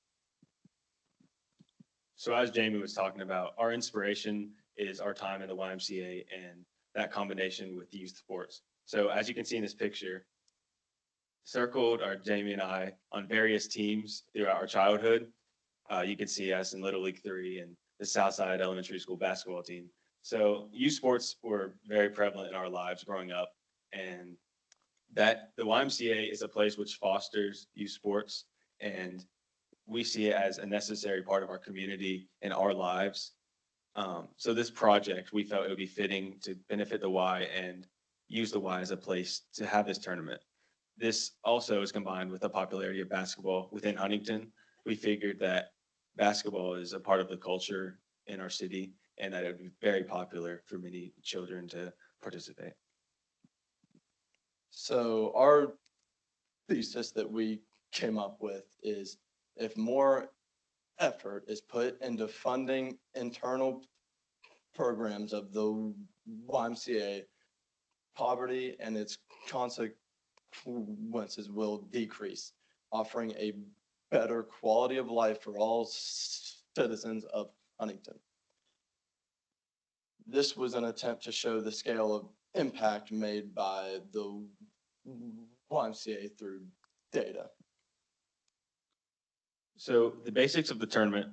So as Jamie was talking about, our inspiration is our time in the YMCA and that combination with youth sports. So as you can see in this picture, circled are Jamie and I on various teams throughout our childhood. You can see us in Little League 3 and the Southside Elementary School basketball team. So youth sports were very prevalent in our lives growing up, and that the YMCA is a place which fosters youth sports, and we see it as a necessary part of our community and our lives. So this project, we felt it would be fitting to benefit the Y and use the Y as a place to have this tournament. This also is combined with the popularity of basketball within Huntington. We figured that basketball is a part of the culture in our city and that it would be very popular for many children to participate. So our thesis that we came up with is, if more effort is put into funding internal programs of the YMCA, poverty and its consequences will decrease, offering a better quality of life for all citizens of Huntington. This was an attempt to show the scale of impact made by the YMCA through data. So the basics of the tournament,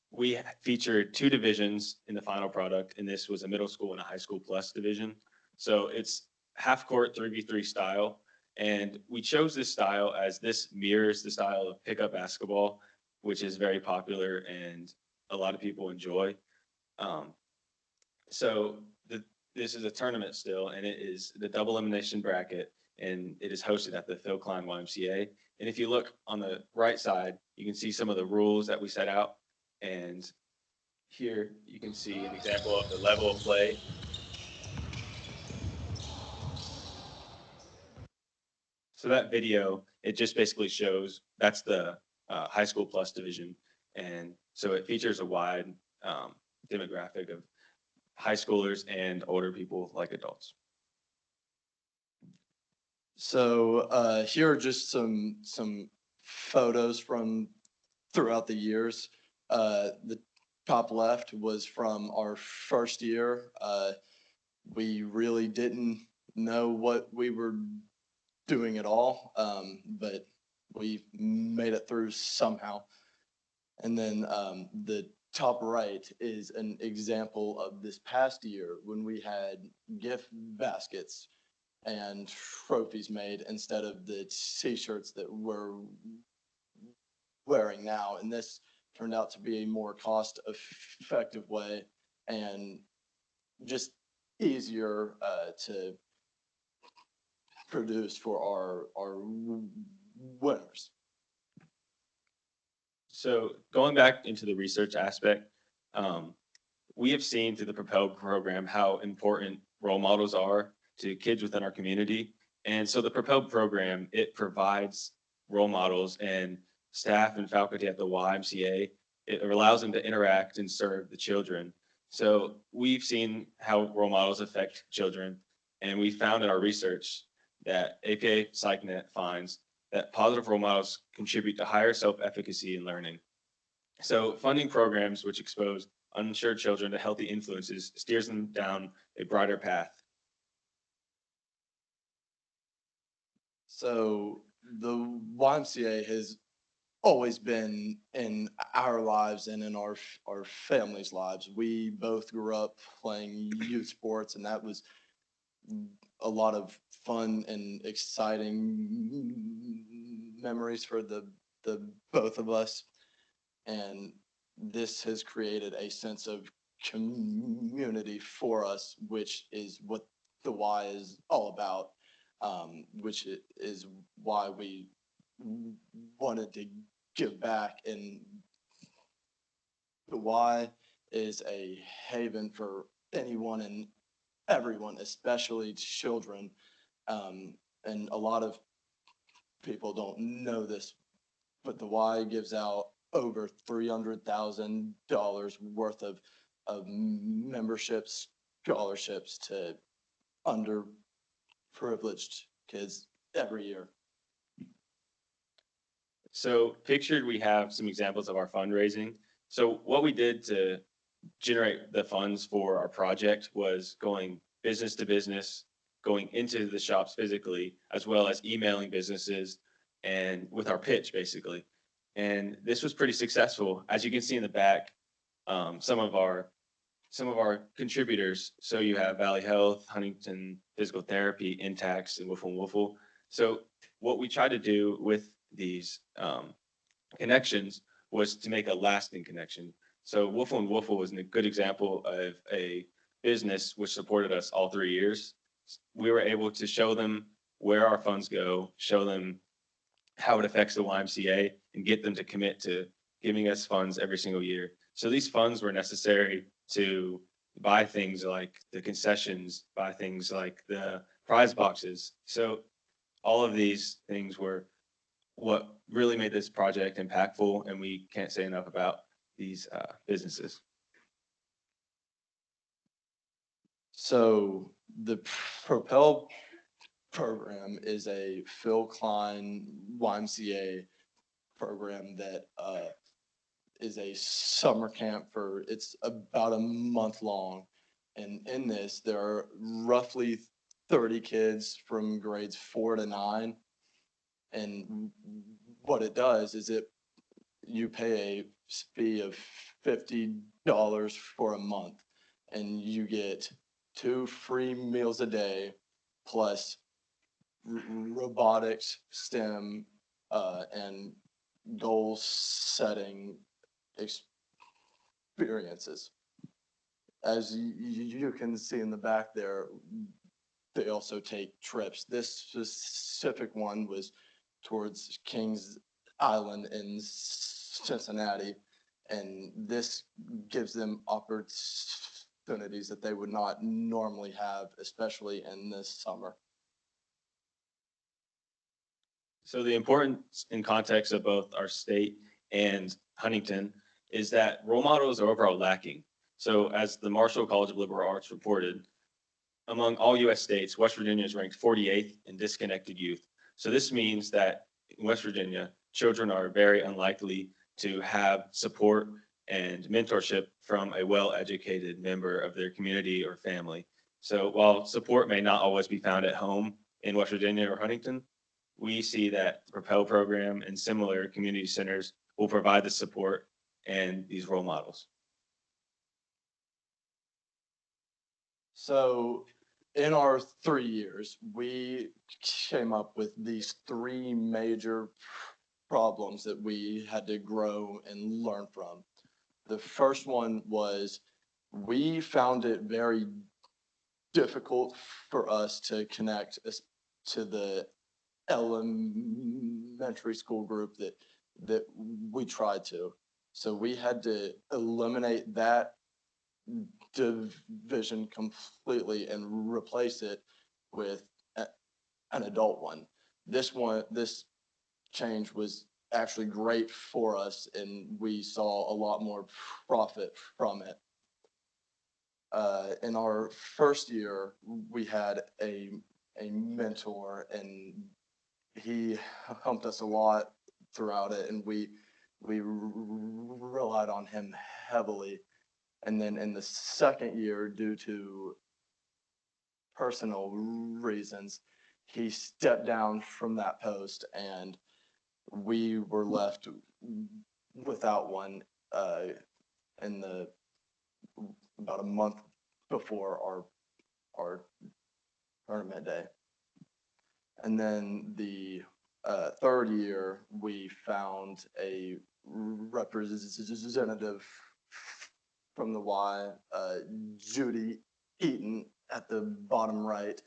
we featured 2 divisions in the final product, and this was a middle school and a high school plus division. So it's half court 3v3 style. And we chose this style as this mirrors the style of pickup basketball, which is very popular and a lot of people enjoy. This is a tournament still, and it is the double elimination bracket, and it is hosted at the Phil Klein YMCA. And if you look on the right side, you can see some of the rules that we set out. And here you can see an example of the level of play. So that video, it just basically shows, that's the high school plus division. And so it features a wide demographic of high schoolers and older people like adults. So here are just some photos from throughout the years. The top left was from our first year. We really didn't know what we were doing at all, but we made it through somehow. And then the top right is an example of this past year when we had gift baskets and trophies made instead of the t-shirts that we're wearing now. And this turned out to be a more cost effective way and just easier to produce for our winners. So going back into the research aspect, we have seen through the Propel program how important role models are to kids within our community. And so the Propel program, it provides role models and staff and faculty at the YMCA. It allows them to interact and serve the children. So we've seen how role models affect children. And we found in our research that APA PsychNet finds that positive role models contribute to higher self-efficacy in learning. So funding programs which expose uninsured children to healthy influences steers them down a brighter path. So the YMCA has always been in our lives and in our families' lives. We both grew up playing youth sports, and that was a lot of fun and exciting memories for the both of us. And this has created a sense of community for us, which is what the Y is all about, which is why we wanted to give back. And the Y is a haven for anyone and everyone, especially children. And a lot of people don't know this, but the Y gives out over $300,000 worth of memberships, scholarships to underprivileged kids every year. So pictured, we have some examples of our fundraising. So what we did to generate the funds for our project was going business to business, going into the shops physically, as well as emailing businesses and with our pitch basically. And this was pretty successful. As you can see in the back, some of our contributors. So you have Valley Health, Huntington Physical Therapy, Intax, and Wiffle and Wiffle. So what we tried to do with these connections was to make a lasting connection. So Wiffle and Wiffle was a good example of a business which supported us all 3 years. We were able to show them where our funds go, show them how it affects the YMCA, and get them to commit to giving us funds every single year. So these funds were necessary to buy things like the concessions, buy things like the prize boxes. So all of these things were what really made this project impactful, and we can't say enough about these businesses. So the Propel program is a Phil Klein YMCA program that is a summer camp it's about a month long. And in this, there are roughly 30 kids from grades 4 to 9. And what it does is you pay a fee of $50 for a month, and you get 2 free meals a day, plus robotics, STEM, and goal setting experiences. As you can see in the back there, they also take trips. This specific one was towards Kings Island in Cincinnati, and this gives them opportunities that they would not normally have, especially in this summer. So the importance in context of both our state and Huntington is that role models are overall lacking. So as the Marshall College of Liberal Arts reported, among all U.S. states, West Virginia is ranked 48th in disconnected youth. So this means that in West Virginia, children are very unlikely to have support and mentorship from a well-educated member of their community or family. So while support may not always be found at home in West Virginia or Huntington, we see that the Propel program and similar community centers will provide the support and these role models. So in our 3 years, we came up with these three major problems that we had to grow and learn from. The first one was we found it very difficult for us to connect to the elementary school group that we tried to. So we had to eliminate that division completely and replace it with an adult one. This change was actually great for us, and we saw a lot more profit from it. In our first year, we had a mentor, and he helped us a lot throughout it, and we relied on him heavily. And then in the second year, due to personal reasons, he stepped down from that post, and we were left without one in the about a month before our tournament day. And then the third year, we found a representative from the Y, Judy Eaton at the bottom right,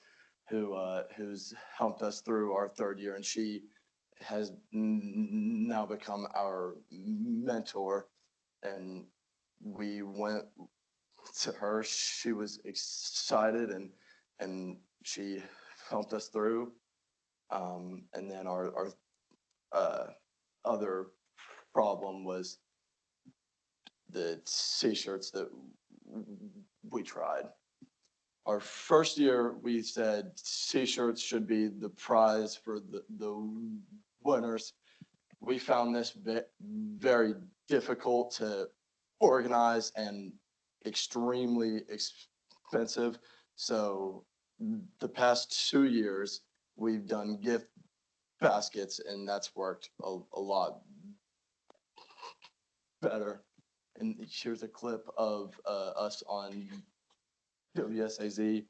who's helped us through our third year, and she has now become our mentor. And we went to her. She was excited, and she helped us through. And then our other problem was the t-shirts that we tried. Our first year, we said t-shirts should be the prize for the winners. We found this very difficult to organize and extremely expensive. So the past 2 years, we've done gift baskets, and that's worked a lot better. And here's a clip of us on WSAZ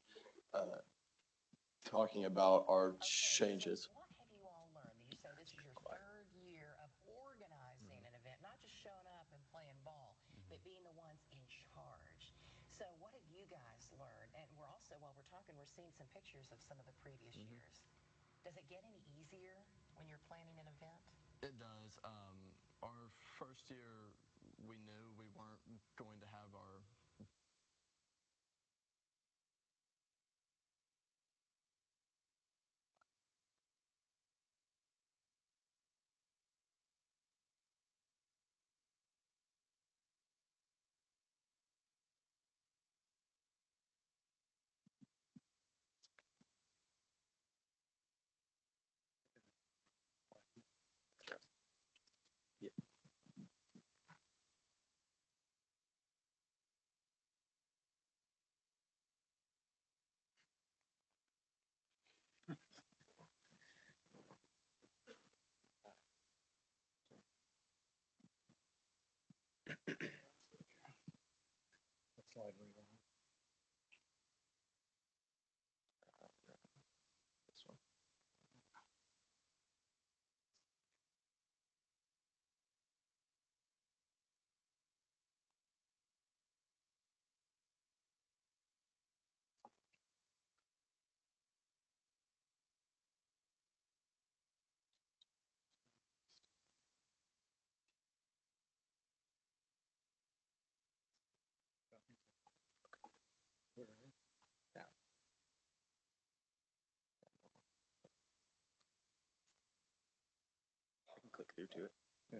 talking about our changes. What have you all learned? You say this is your third year of organizing an event, not just showing up and playing ball, but being the ones in charge. So what have you guys learned? And we're also, while we're talking, we're seeing some pictures of some of the previous years. Does it get any easier when you're planning an event? It does. Our first year, we knew we weren't going to have our Slide we on. This one. Down. I can click through to it. Yeah.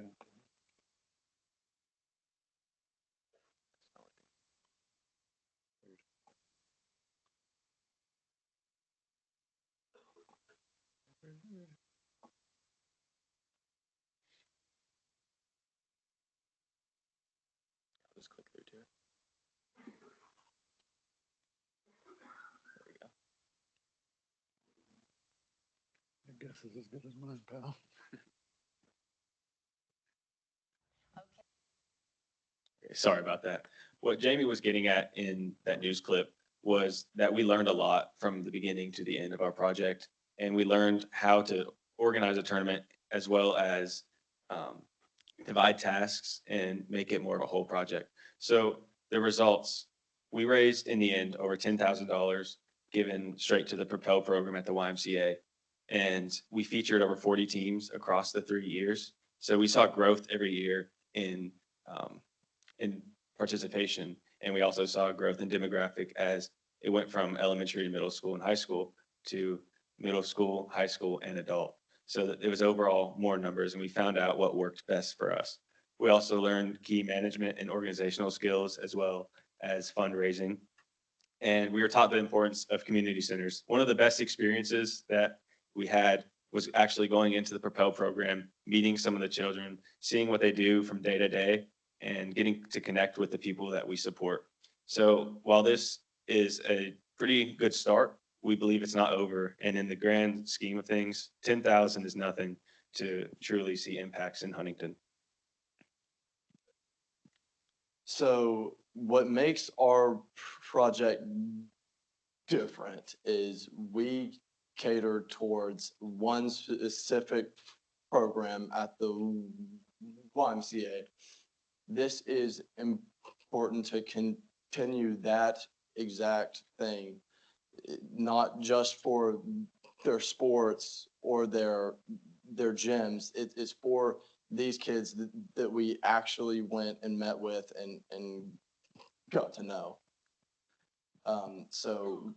Just click through to it. There we go. I guess is as good as mine, pal. Sorry about that. What Jamie was getting at in that news clip was that we learned a lot from the beginning to the end of our project. And we learned how to organize a tournament as well as divide tasks and make it more of a whole project. So the results, we raised in the end over $10,000 given straight to the Propel program at the YMCA. And we featured over 40 teams across the 3 years. So we saw growth every year in participation. And we also saw growth in demographic as it went from elementary to middle school and high school to middle school, high school, and adult. So that it was overall more numbers, and we found out what worked best for us. We also learned key management and organizational skills as well as fundraising. And we were taught the importance of community centers. One of the best experiences that we had was actually going into the Propel program, meeting some of the children, seeing what they do from day to day, and getting to connect with the people that we support. So while this is a pretty good start, we believe it's not over. And in the grand scheme of things, 10,000 is nothing to truly see impacts in Huntington. So what makes our project different is we cater towards one specific program at the YMCA. This is important to continue that exact thing, not just for their sports or their gyms. It's for these kids that we actually went and met with and got to know. So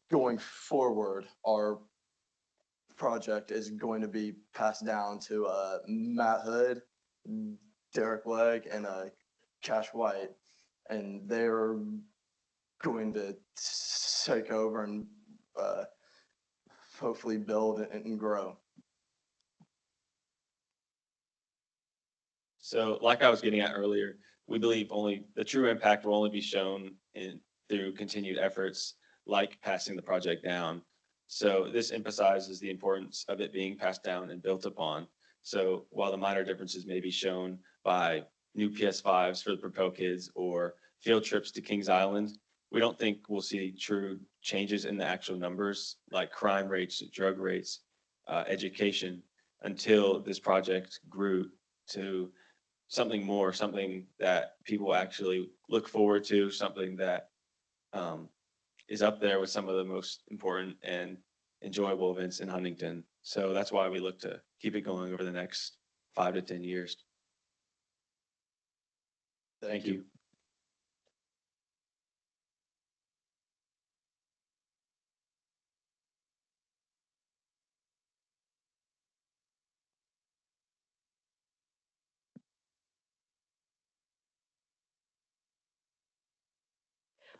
going forward, our project is going to be passed down to Matt Hood, Derek Legg, and Cash White, and they're going to take over and hopefully build and grow. So like I was getting at earlier, we believe only the true impact will only be shown through continued efforts like passing the project down. So this emphasizes the importance of it being passed down and built upon. So while the minor differences may be shown by new PS5s for the Propel kids or field trips to Kings Island, we don't think we'll see true changes in the actual numbers like crime rates, drug rates, education until this project grew to something more, something that people actually look forward to, something that is up there with some of the most important and enjoyable events in Huntington. So that's why we look to keep it going over the next 5 to 10 years. Thank you.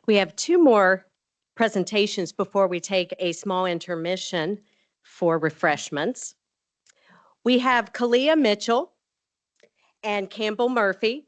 We have 2 more presentations before we take a small intermission for refreshments. We have Kalia Mitchell and Campbell Murphy.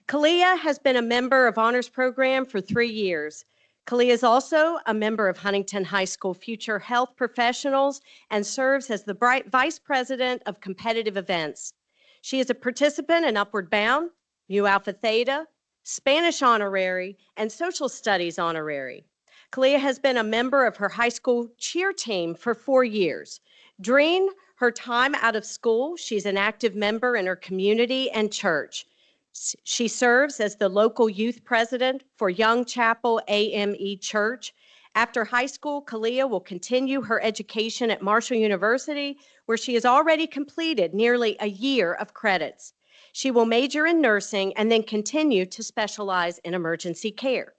Kalia has been a member of Honors Program for 3 years. Kalia is also a member of Huntington High School Future Health Professionals and serves as the Vice President of Competitive Events. She is a participant in Upward Bound, Mu Alpha Theta, Spanish Honorary, and Social Studies Honorary. Kalia has been a member of her high school cheer team for 4 years. During her time out of school, she's an active member in her community and church. She serves as the local youth president for Young Chapel AME Church. After high school, Kalia will continue her education at Marshall University, where she has already completed nearly a year of credits. She will major in nursing and then continue to specialize in emergency care.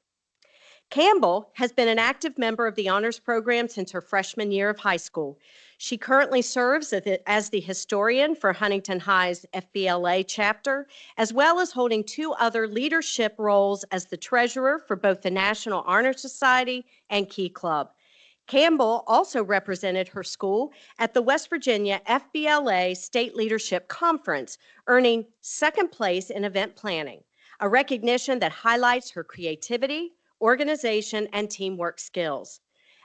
Campbell has been an active member of the Honors Program since her freshman year of high school. She currently serves as the historian for Huntington High's FBLA chapter, as well as holding 2 other leadership roles as the treasurer for both the National Honor Society and Key Club. Campbell also represented her school at the West Virginia FBLA State Leadership Conference, earning second place in event planning, a recognition that highlights her creativity, organization, and teamwork skills.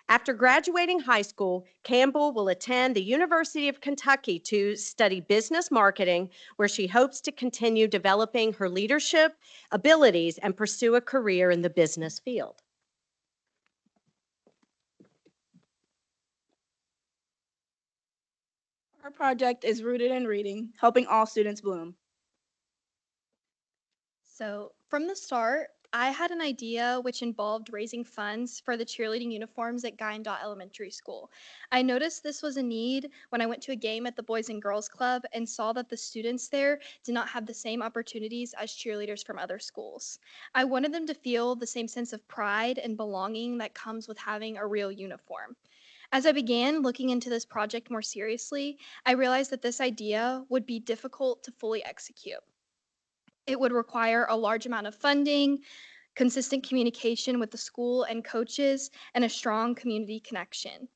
After graduating high school, Campbell will attend the University of Kentucky to study business marketing, where she hopes to continue developing her leadership abilities and pursue a career in the business field. Our project is rooted in reading, helping all students bloom. So from the start, I had an idea which involved raising funds for the cheerleading uniforms at Guy and Dot Elementary School. I noticed this was a need when I went to a game at the Boys and Girls Club and saw that the students there did not have the same opportunities as cheerleaders from other schools. I wanted them to feel the same sense of pride and belonging that comes with having a real uniform. As I began looking into this project more seriously, I realized that this idea would be difficult to fully execute. It would require a large amount of funding, consistent communication with the school and coaches, and a strong community connection.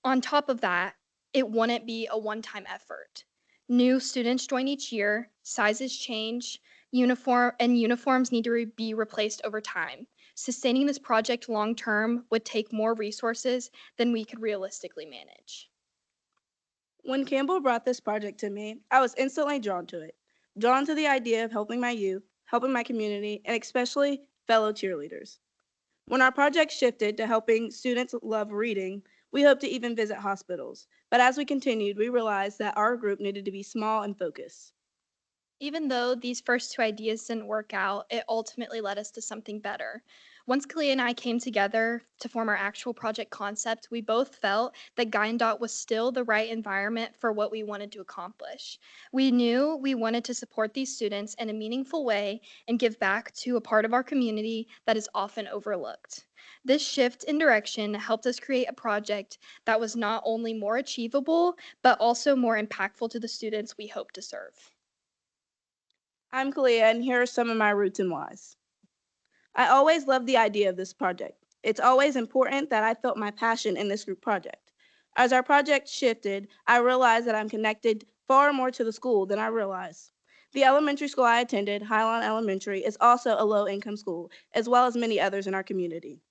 On top of that, it wouldn't be a one-time effort. New students join each year, sizes change, uniforms need to be replaced over time. Sustaining this project long-term would take more resources than we could realistically manage. When Campbell brought this project to me, I was instantly drawn to it, drawn to the idea of helping my youth, helping my community, and especially fellow cheerleaders. When our project shifted to helping students love reading, we hoped to even visit hospitals. But as we continued, we realized that our group needed to be small and focused. Even though these first two ideas didn't work out, it ultimately led us to something better. Once Kalia and I came together to form our actual project concept, we both felt that Guy and Dot was still the right environment for what we wanted to accomplish. We knew we wanted to support these students in a meaningful way and give back to a part of our community that is often overlooked. This shift in direction helped us create a project that was not only more achievable, but also more impactful to the students we hope to serve. I'm Kalia, and here are some of my roots and whys. I always loved the idea of this project. It's always important that I felt my passion in this group project. As our project shifted, I realized that I'm connected far more to the school than I realized. The elementary school I attended, Highline Elementary, is also a low-income school, as well as many others in our community.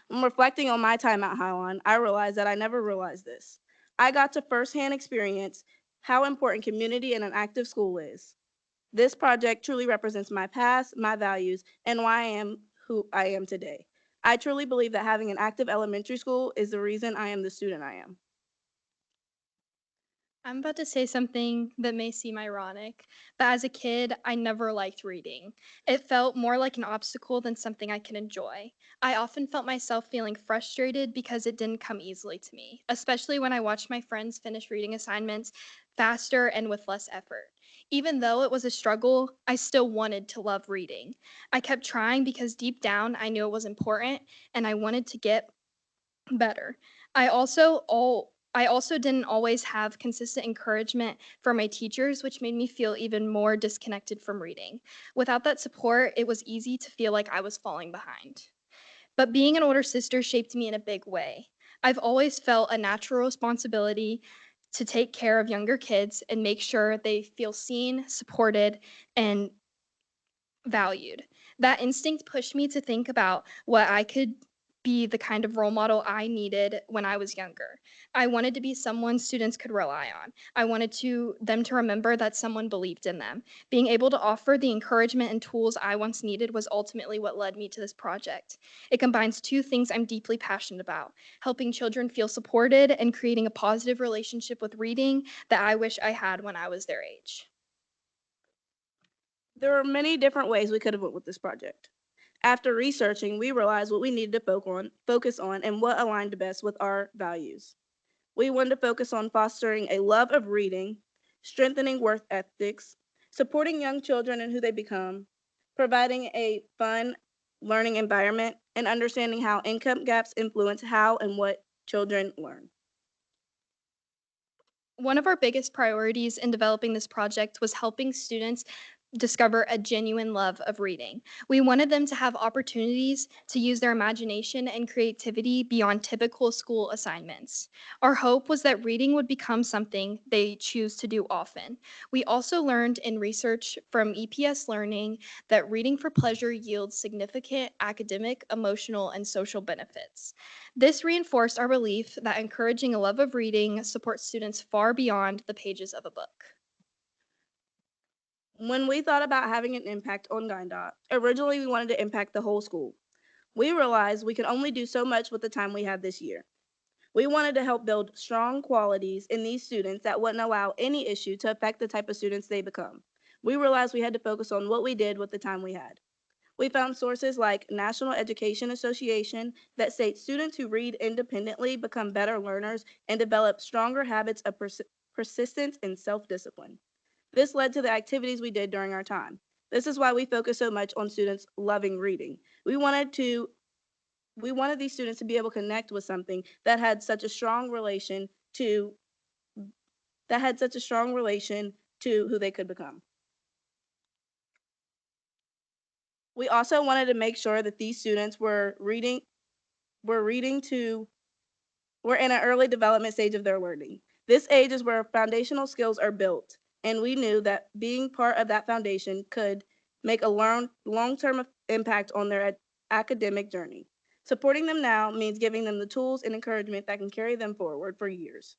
When reflecting on my time at Highline, I realized that I never realized this. I got to firsthand experience how important community and an active school is. This project truly represents my past, my values, and why I am who I am today. I truly believe that having an active elementary school is the reason I am the student I am. I'm about to say something that may seem ironic, but as a kid, I never liked reading. It felt more like an obstacle than something I could enjoy. I often felt myself feeling frustrated because it didn't come easily to me, especially when I watched my friends finish reading assignments faster and with less effort. Even though it was a struggle, I still wanted to love reading. I kept trying because deep down I knew it was important and I wanted to get better. I also didn't always have consistent encouragement from my teachers, which made me feel even more disconnected from reading. Without that support, it was easy to feel like I was falling behind. But being an older sister shaped me in a big way. I've always felt a natural responsibility to take care of younger kids and make sure they feel seen, supported, and valued. That instinct pushed me to think about what I could be the kind of role model I needed when I was younger. I wanted to be someone students could rely on. I wanted them to remember that someone believed in them. Being able to offer the encouragement and tools I once needed was ultimately what led me to this project. It combines two things I'm deeply passionate about: helping children feel supported and creating a positive relationship with reading that I wish I had when I was their age. There are many different ways we could have went with this project. After researching, we realized what we needed to focus on and what aligned best with our values. We wanted to focus on fostering a love of reading, strengthening work ethics, supporting young children and who they become, providing a fun learning environment, and understanding how income gaps influence how and what children learn. One of our biggest priorities in developing this project was helping students discover a genuine love of reading. We wanted them to have opportunities to use their imagination and creativity beyond typical school assignments. Our hope was that reading would become something they choose to do often. We also learned in research from EPS Learning that reading for pleasure yields significant academic, emotional, and social benefits. This reinforced our belief that encouraging a love of reading supports students far beyond the pages of a book. When we thought about having an impact on Guyandot, originally we wanted to impact the whole school. We realized we could only do so much with the time we had this year. We wanted to help build strong qualities in these students that wouldn't allow any issue to affect the type of students they become. We realized we had to focus on what we did with the time we had. We found sources like National Education Association that state students who read independently become better learners and develop stronger habits of persistence and self-discipline. This led to the activities we did during our time. This is why we focus so much on students loving reading. We wanted these students to be able to connect with something that had such a strong relation to who they could become. We also wanted to make sure that these students were in an early development stage of their learning. This age is where foundational skills are built, and we knew that being part of that foundation could make a long-term impact on their academic journey. Supporting them now means giving them the tools and encouragement that can carry them forward for years.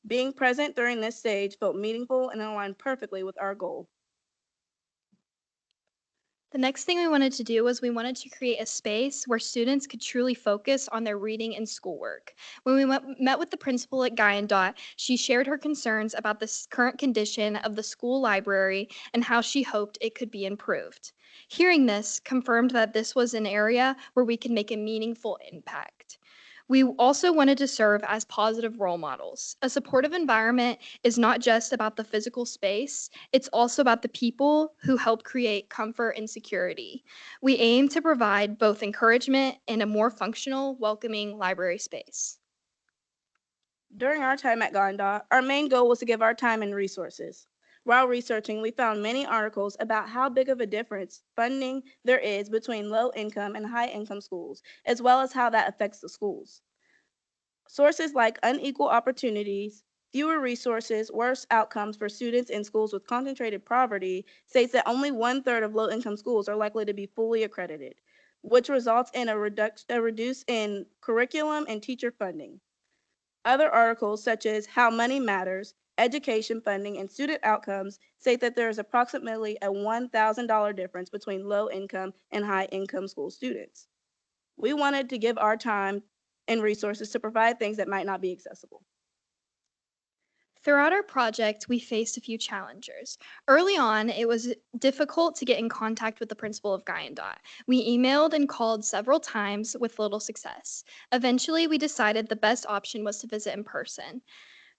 Being present during this stage felt meaningful and aligned perfectly with our goal. The next thing we wanted to do was we wanted to create a space where students could truly focus on their reading and schoolwork. When we met with the principal at Guyandot, she shared her concerns about the current condition of the school library and how she hoped it could be improved. Hearing this confirmed that this was an area where we could make a meaningful impact. We also wanted to serve as positive role models. A supportive environment is not just about the physical space, it's also about the people who help create comfort and security. We aim to provide both encouragement and a more functional, welcoming library space. During our time at Guyandot, our main goal was to give our time and resources. While researching, we found many articles about how big of a difference funding there is between low-income and high-income schools, as well as how that affects the schools. Sources like unequal opportunities, fewer resources, worse outcomes for students in schools with concentrated poverty states that only 1/3 of low-income schools are likely to be fully accredited, which results in a reduce in curriculum and teacher funding. Other articles, such as How Money Matters, Education Funding, and Student Outcomes, state that there is approximately a $1,000 difference between low-income and high-income school students. We wanted to give our time and resources to provide things that might not be accessible. Throughout our project, we faced a few challenges. Early on, it was difficult to get in contact with the principal of Guyandot. We emailed and called several times with little success. Eventually, we decided the best option was to visit in person.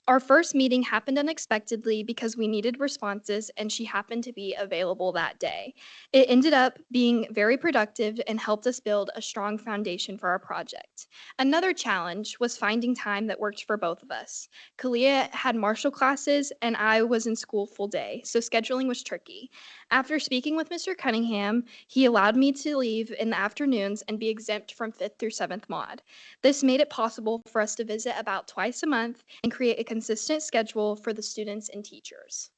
Our first meeting happened unexpectedly because we needed responses and she happened to be available that day. It ended up being very productive and helped us build a strong foundation for our project. Another challenge was finding time that worked for both of us. Kalia had martial classes and I was in school full day, so scheduling was tricky. After speaking with Mr. Cunningham, he allowed me to leave in the afternoons and be exempt from 5th through 7th mod. This made it possible for us to visit about twice a month and create a consistent schedule for the students and teachers.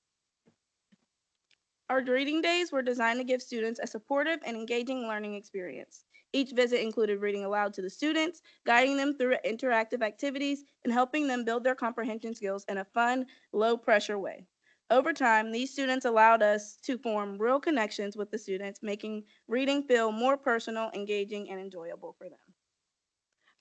Our reading days were designed to give students a supportive and engaging learning experience. Each visit included reading aloud to the students, guiding them through interactive activities, and helping them build their comprehension skills in a fun, low-pressure way. Over time, these students allowed us to form real connections with the students, making reading feel more personal, engaging, and enjoyable for them.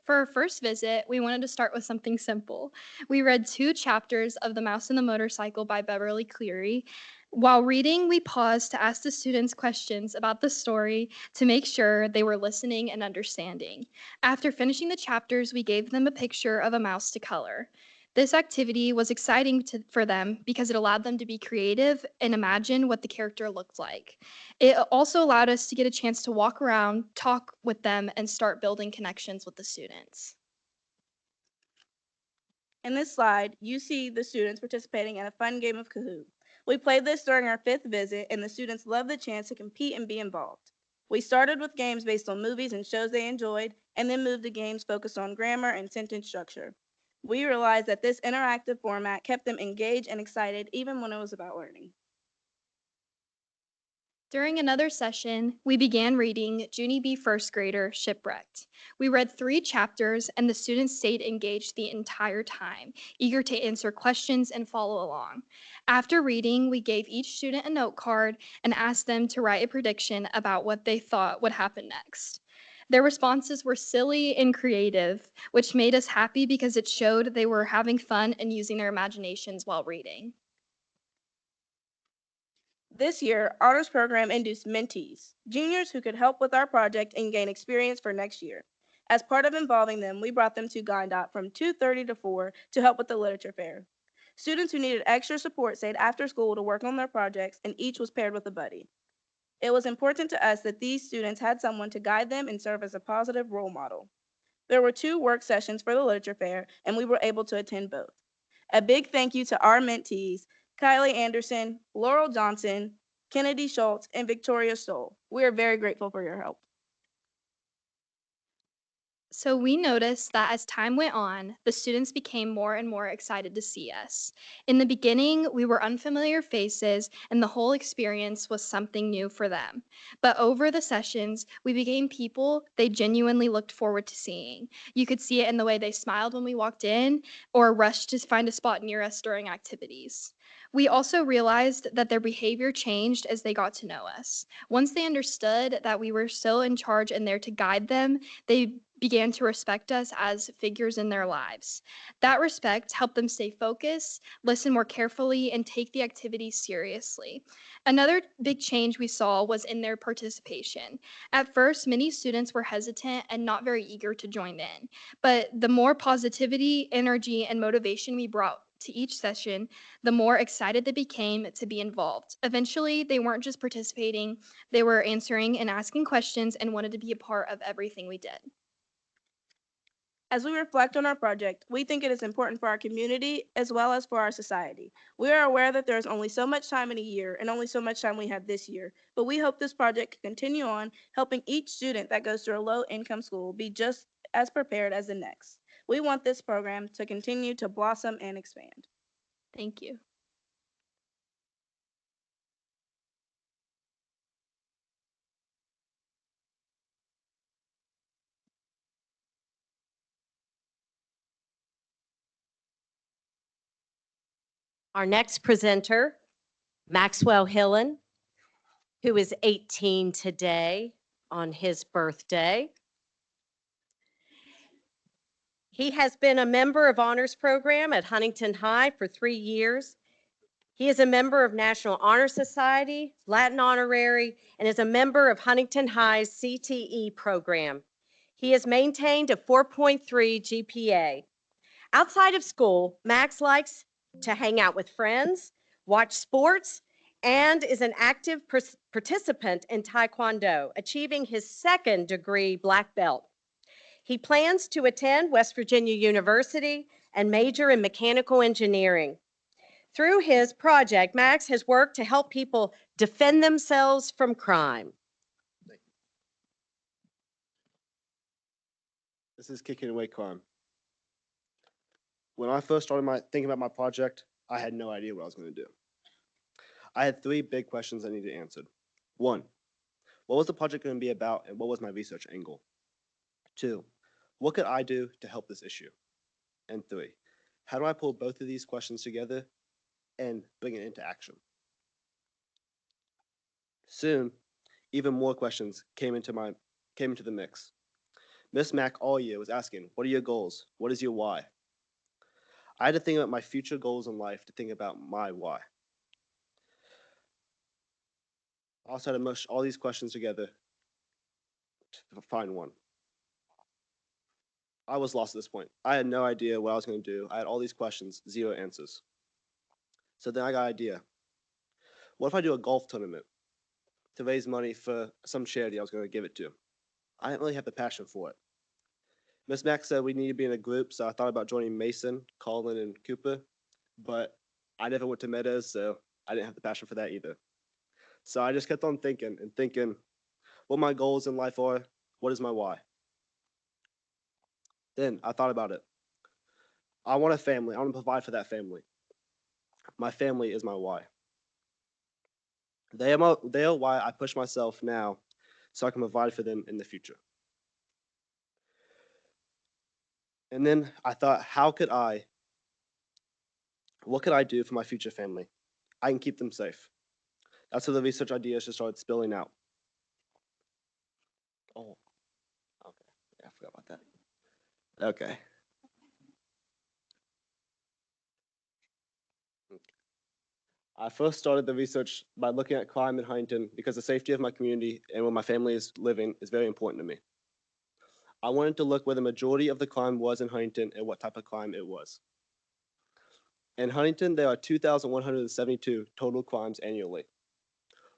For our first visit, we wanted to start with something simple. We read 2 chapters of The Mouse and the Motorcycle by Beverly Cleary. While reading, we paused to ask the students questions about the story to make sure they were listening and understanding. After finishing the chapters, we gave them a picture of a mouse to color. This activity was exciting for them because it allowed them to be creative and imagine what the character looked like. It also allowed us to get a chance to walk around, talk with them, and start building connections with the students. In this slide, you see the students participating in a fun game of Kahoot. We played this during our 5th visit, and the students loved the chance to compete and be involved. We started with games based on movies and shows they enjoyed, and then moved to games focused on grammar and sentence structure. We realized that this interactive format kept them engaged and excited even when it was about learning. During another session, we began reading Junie B. First Grader Shipwrecked. We read 3 chapters, and the students stayed engaged the entire time, eager to answer questions and follow along. After reading, we gave each student a note card and asked them to write a prediction about what they thought would happen next. Their responses were silly and creative, which made us happy because it showed they were having fun and using their imaginations while reading. This year, Honors Program induced mentees, juniors who could help with our project and gain experience for next year. As part of involving them, we brought them to Dot from 2:30 to 4 to help with the literature fair. Students who needed extra support stayed after school to work on their projects, and each was paired with a buddy. It was important to us that these students had someone to guide them and serve as a positive role model. There were 2 work sessions for the literature fair, and we were able to attend both. A big thank you to our mentees, Kylie Anderson, Laurel Johnson, Kennedy Schultz, and Victoria Stoll. We are very grateful for your help. So we noticed that as time went on, the students became more and more excited to see us. In the beginning, we were unfamiliar faces, and the whole experience was something new for them. But over the sessions, we became people they genuinely looked forward to seeing. You could see it in the way they smiled when we walked in or rushed to find a spot near us during activities. We also realized that their behavior changed as they got to know us. Once they understood that we were still in charge and there to guide them, they began to respect us as figures in their lives. That respect helped them stay focused, listen more carefully, and take the activities seriously. Another big change we saw was in their participation. At first, many students were hesitant and not very eager to join in, but the more positivity, energy, and motivation we brought to each session, the more excited they became to be involved. Eventually, they weren't just participating, they were answering and asking questions and wanted to be a part of everything we did. As we reflect on our project, we think it is important for our community as well as for our society. We are aware that there is only so much time in a year and only so much time we have this year, but we hope this project can continue on, helping each student that goes to a low-income school be just as prepared as the next. We want this program to continue to blossom and expand. Thank you. Our next presenter, Maxwell Hillen, who is 18 today on his birthday. He has been a member of Honors Program at Huntington High for 3 years. He is a member of National Honor Society, Latin Honorary, and is a member of Huntington High's CTE program. He has maintained a 4.3 GPA. Outside of school, Max likes to hang out with friends, watch sports, and is an active participant in Taekwondo, achieving his 2nd degree black belt. He plans to attend West Virginia University and major in mechanical engineering. Through his project, Max has worked to help people defend themselves from crime. This is kicking away crime. When I first started thinking about my project, I had no idea what I was going to do. I had 3 big questions I needed answered. 1, what was the project going to be about and what was my research angle? 2, what could I do to help this issue? And 3, how do I pull both of these questions together and bring it into action? Soon, even more questions came into the mix. Miss Mack all year was asking, what are your goals? What is your why? I had to think about my future goals in life to think about my why. I also had to mush all these questions together to find one. I was lost at this point. I had no idea what I was going to do. I had all these questions, 0 answers. So then I got an idea. What if I do a golf tournament to raise money for some charity I was going to give it to? I didn't really have the passion for it. Miss Mack said we need to be in a group, so I thought about joining Mason, Colin, and Cooper, but I never went to Meadows, so I didn't have the passion for that either. So I just kept on thinking and thinking what my goals in life are, what is my why. Then I thought about it. I want a family. I want to provide for that family. My family is my why. They are why I push myself now so I can provide for them in the future. And then I thought, what could I do for my future family? I can keep them safe. That's where the research ideas just started spilling out. Oh, okay. Yeah, I forgot about that. Okay. I first started the research by looking at crime in Huntington because the safety of my community and where my family is living is very important to me. I wanted to look where the majority of the crime was in Huntington and what type of crime it was. In Huntington, there are 2,172 total crimes annually,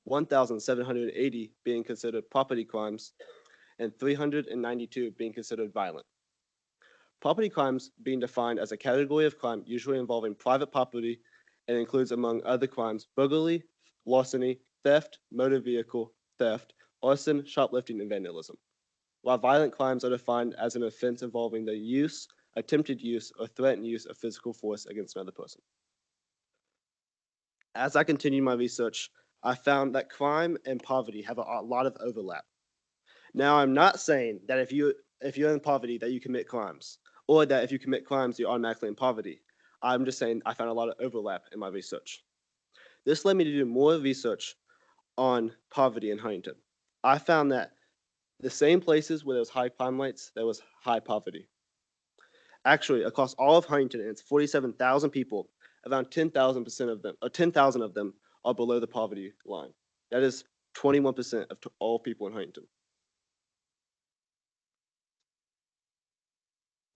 1,780 being considered property crimes, and 392 being considered violent. Property crimes being defined as a category of crime usually involving private property and includes, among other crimes, burglary, larceny, theft, motor vehicle theft, arson, shoplifting, and vandalism. While violent crimes are defined as an offense involving the use, attempted use, or threatened use of physical force against another person. As I continued my research, I found that crime and poverty have a lot of overlap. Now, I'm not saying that if you're in poverty that you commit crimes, or that if you commit crimes you're automatically in poverty. I'm just saying I found a lot of overlap in my research. This led me to do more research on poverty in Huntington. I found that the same places where there was high crime rates, there was high poverty. Actually, across all of Huntington, and it's 47,000 people, around 10,000% of them, or 10,000 of them, are below the poverty line. That is 21% of all people in Huntington.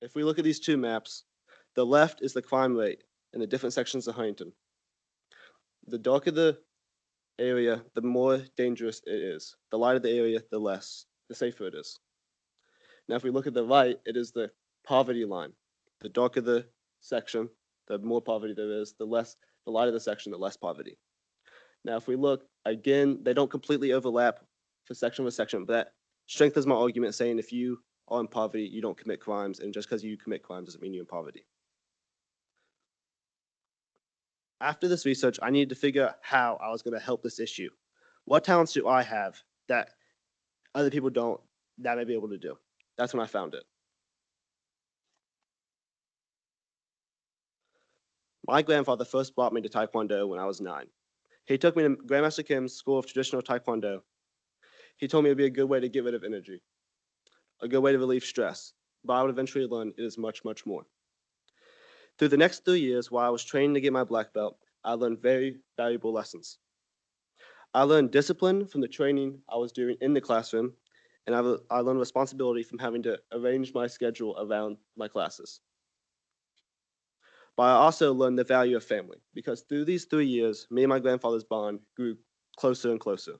If we look at these two maps, the left is the crime rate in the different sections of Huntington. The darker the area, the more dangerous it is. The lighter the area, the safer it is. Now, if we look at the right, it is the poverty line. The darker the section, the more poverty there is, the lighter the section, the less poverty. Now, if we look, again, they don't completely overlap for section, but that strengthens my argument saying if you are in poverty, you don't commit crimes, and just because you commit crimes doesn't mean you're in poverty. After this research, I needed to figure out how I was going to help this issue. What talents do I have that other people don't, that I may be able to do? That's when I found it. My grandfather first brought me to Taekwondo when I was 9. He took me to Grandmaster Kim's School of Traditional Taekwondo. He told me it would be a good way to get rid of energy, a good way to relieve stress, but I would eventually learn it is much, much more. Through the next 3 years, while I was training to get my black belt, I learned very valuable lessons. I learned discipline from the training I was doing in the classroom, and I learned responsibility from having to arrange my schedule around my classes. But I also learned the value of family, because through these 3 years, me and my grandfather's bond grew closer and closer.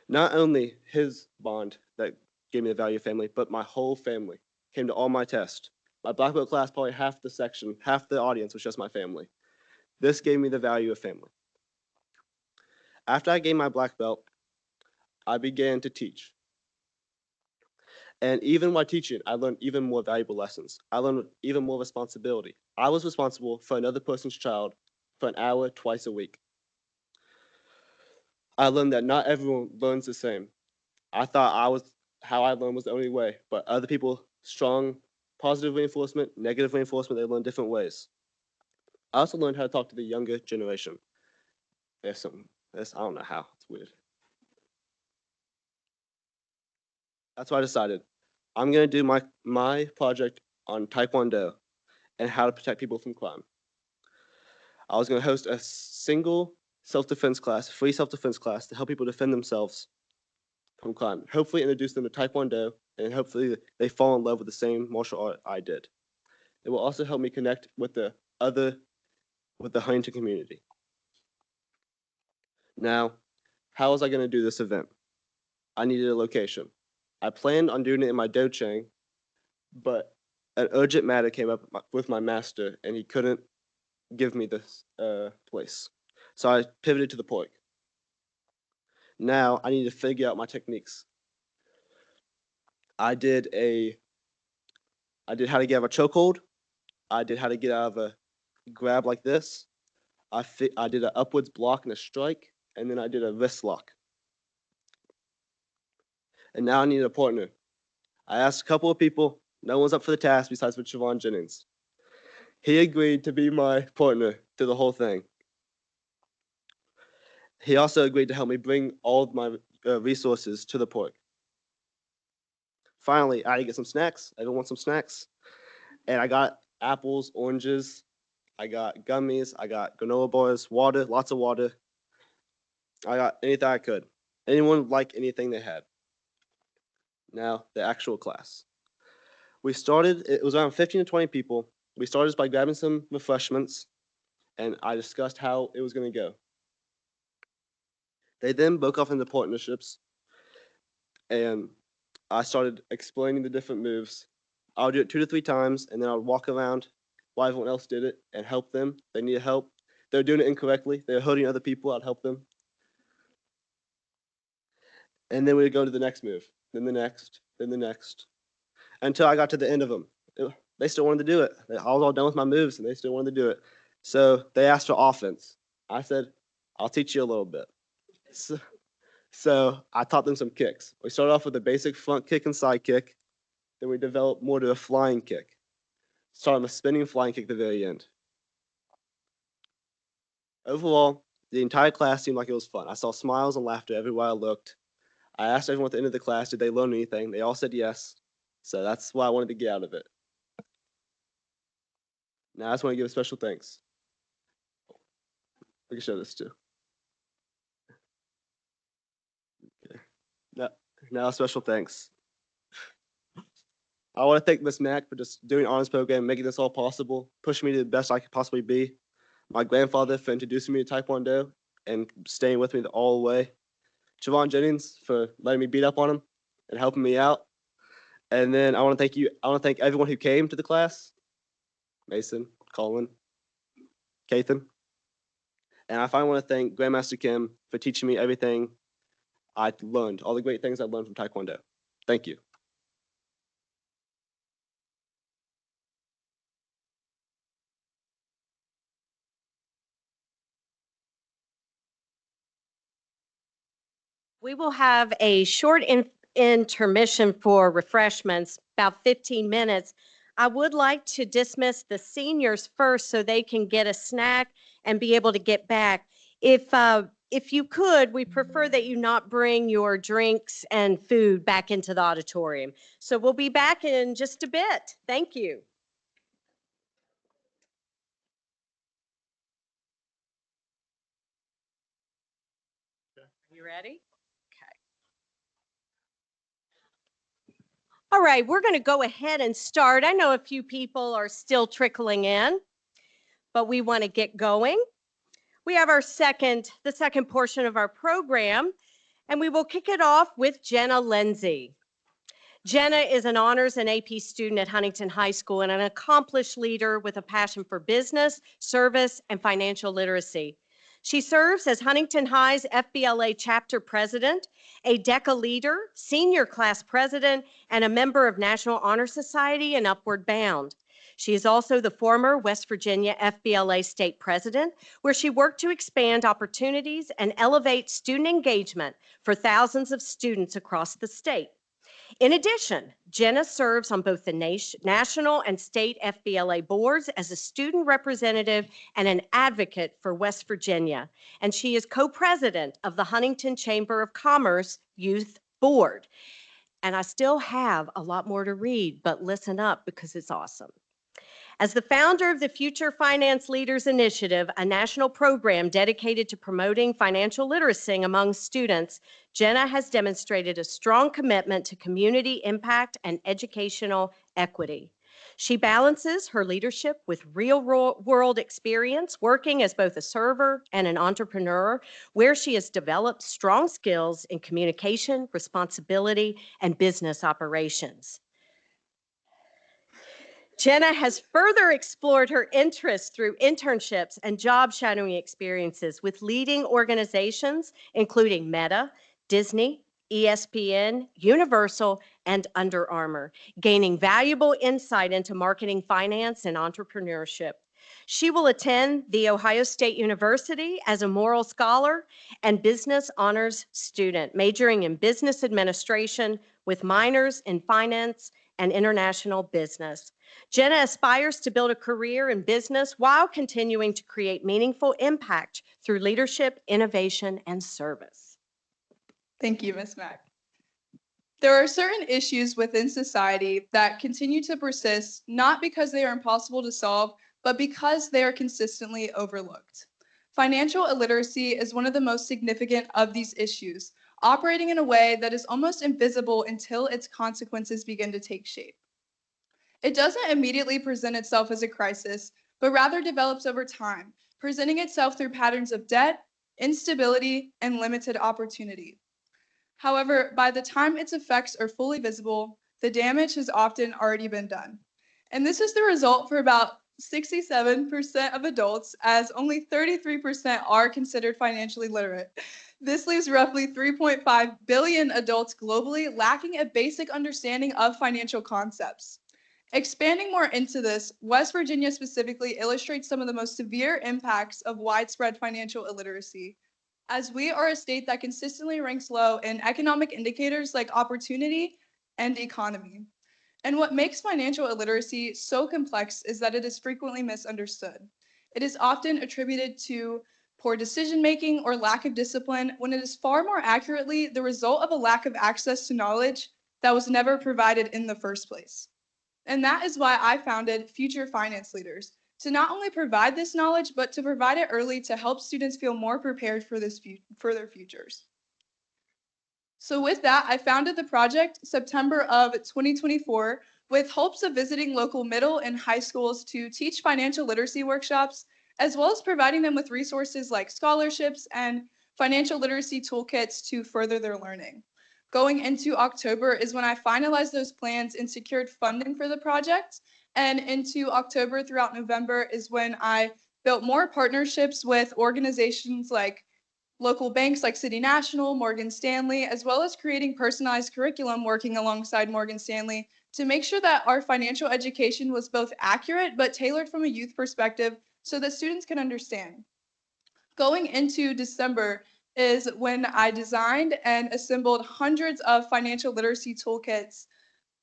Not only his bond that gave me the value of family, but my whole family came to all my tests. My black belt class, probably half the section, half the audience was just my family. This gave me the value of family. After I gained my black belt, I began to teach. And even while teaching, I learned even more valuable lessons. I learned even more responsibility. I was responsible for another person's child for an hour twice a week. I learned that not everyone learns the same. I thought how I learned was the only way, but other people, strong positive reinforcement, negative reinforcement, they learn different ways. I also learned how to talk to the younger generation. I don't know how, it's weird. That's why I decided I'm going to do my project on Taekwondo and how to protect people from crime. I was going to host a single self-defense class, free self-defense class to help people defend themselves from crime. Hopefully introduce them to Taekwondo, and hopefully they fall in love with the same martial art I did. It will also help me connect with the Huntington community. Now, how was I going to do this event? I needed a location. I planned on doing it in my dochang, but an urgent matter came up with my master, and he couldn't give me this place. So I pivoted to the pork. Now I need to figure out my techniques. I did how to get out of a chokehold. I did how to get out of a grab like this. I did an upwards block and a strike, and then I did a wrist lock. And now I need a partner. I asked a couple of people. No one's up for the task besides for Javon Jennings. He agreed to be my partner through the whole thing. He also agreed to help me bring all of my resources to the pork. Finally, I had to get some snacks. Everyone wants some snacks. And I got apples, oranges, I got gummies, I got granola bars, water, lots of water. I got anything I could. Anyone like anything they had. Now, the actual class. We started, it was around 15 to 20 people. We started by grabbing some refreshments, and I discussed how it was going to go. They then broke off into partnerships, and I started explaining the different moves. I would do it 2 to 3 times, and then I would walk around while everyone else did it and help them. They needed help. They were doing it incorrectly. They were hurting other people. I'd help them. And then we would go to the next move, then the next, then the next, until I got to the end of them. They still wanted to do it. I was all done with my moves, and they still wanted to do it. So they asked for offense. I said, I'll teach you a little bit. So I taught them some kicks. We started off with a basic front kick and side kick. Then we developed more to a flying kick. Started with a spinning flying kick at the very end. Overall, the entire class seemed like it was fun. I saw smiles and laughter everywhere I looked. I asked everyone at the end of the class, did they learn anything? They all said yes. So that's what I wanted to get out of it. Now I just want to give a special thanks. I can show this too. Okay. Now a special thanks. I want to thank Ms. Mack for just doing the honors program, making this all possible, pushing me to the best I could possibly be. My grandfather for introducing me to Taekwondo and staying with me all the way. Javon Jennings for letting me beat up on him and helping me out. And then I want to thank you. I want to thank everyone who came to the class. Mason, Colin, Kathan. And I finally want to thank Grandmaster Kim for teaching me everything I learned, all the great things I learned from Taekwondo. Thank you. We will have a short intermission for refreshments, about 15 minutes. I would like to dismiss the seniors first so they can get a snack and be able to get back. If you could, we prefer that you not bring your drinks and food back into the auditorium. So we'll be back in just a bit. Thank you. You ready? All right, we're going to go ahead and start. I know a few people are still trickling in, but we want to get going. We have the second portion of our program, and we will kick it off with Jenna Lindsay. Jenna is an honors and AP student at Huntington High School and an accomplished leader with a passion for business, service, and financial literacy. She serves as Huntington High's FBLA chapter president, a DECA leader, senior class president, and a member of National Honor Society and Upward Bound. She is also the former West Virginia FBLA state president, where she worked to expand opportunities and elevate student engagement for thousands of students across the state. In addition, Jenna serves on both the national and state FBLA boards as a student representative and an advocate for West Virginia, and she is co-president of the Huntington Chamber of Commerce Youth Board. And I still have a lot more to read, but listen up because it's awesome. As the founder of the Future Finance Leaders Initiative, a national program dedicated to promoting financial literacy among students, Jenna has demonstrated a strong commitment to community impact and educational equity. She balances her leadership with real-world experience, working as both a server and an entrepreneur, where she has developed strong skills in communication, responsibility, and business operations. Jenna has further explored her interests through internships and job shadowing experiences with leading organizations, including Meta, Disney, ESPN, Universal, and Under Armour, gaining valuable insight into marketing, finance, and entrepreneurship. She will attend The Ohio State University as a moral scholar and business honors student, majoring in business administration with minors in finance and international business. Jenna aspires to build a career in business while continuing to create meaningful impact through leadership, innovation, and service. Thank you, Ms. Mack. There are certain issues within society that continue to persist, not because they are impossible to solve, but because they are consistently overlooked. Financial illiteracy is one of the most significant of these issues, operating in a way that is almost invisible until its consequences begin to take shape. It doesn't immediately present itself as a crisis, but rather develops over time, presenting itself through patterns of debt, instability, and limited opportunity. However, by the time its effects are fully visible, the damage has often already been done. And this is the result for about 67% of adults, as only 33% are considered financially literate. This leaves roughly 3.5 billion adults globally lacking a basic understanding of financial concepts. Expanding more into this, West Virginia specifically illustrates some of the most severe impacts of widespread financial illiteracy, as we are a state that consistently ranks low in economic indicators like opportunity and economy. And what makes financial illiteracy so complex is that it is frequently misunderstood. It is often attributed to poor decision-making or lack of discipline, when it is far more accurately the result of a lack of access to knowledge that was never provided in the first place. And that is why I founded Future Finance Leaders, to not only provide this knowledge, but to provide it early to help students feel more prepared for their futures. So with that, I founded the project September of 2024 with hopes of visiting local middle and high schools to teach financial literacy workshops, as well as providing them with resources like scholarships and financial literacy toolkits to further their learning. Going into October is when I finalized those plans and secured funding for the project. And into October throughout November is when I built more partnerships with organizations like local banks like City National, Morgan Stanley, as well as creating personalized curriculum working alongside Morgan Stanley to make sure that our financial education was both accurate but tailored from a youth perspective so that students can understand. Going into December is when I designed and assembled hundreds of financial literacy toolkits.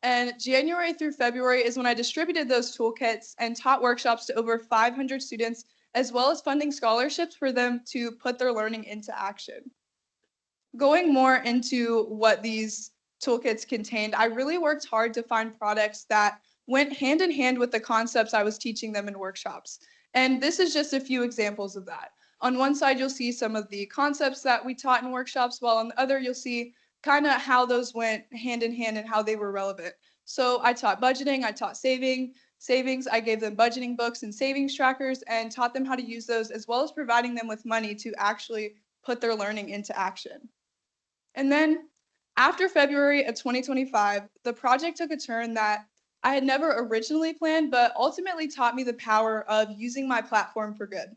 And January through February is when I distributed those toolkits and taught workshops to over 500 students, as well as funding scholarships for them to put their learning into action. Going more into what these toolkits contained, I really worked hard to find products that went hand in hand with the concepts I was teaching them in workshops. And this is just a few examples of that. On one side, you'll see some of the concepts that we taught in workshops, while on the other, you'll see kind of how those went hand in hand and how they were relevant. So I taught budgeting, I taught savings, I gave them budgeting books and savings trackers and taught them how to use those, as well as providing them with money to actually put their learning into action. And then after February of 2025, the project took a turn that I had never originally planned, but ultimately taught me the power of using my platform for good.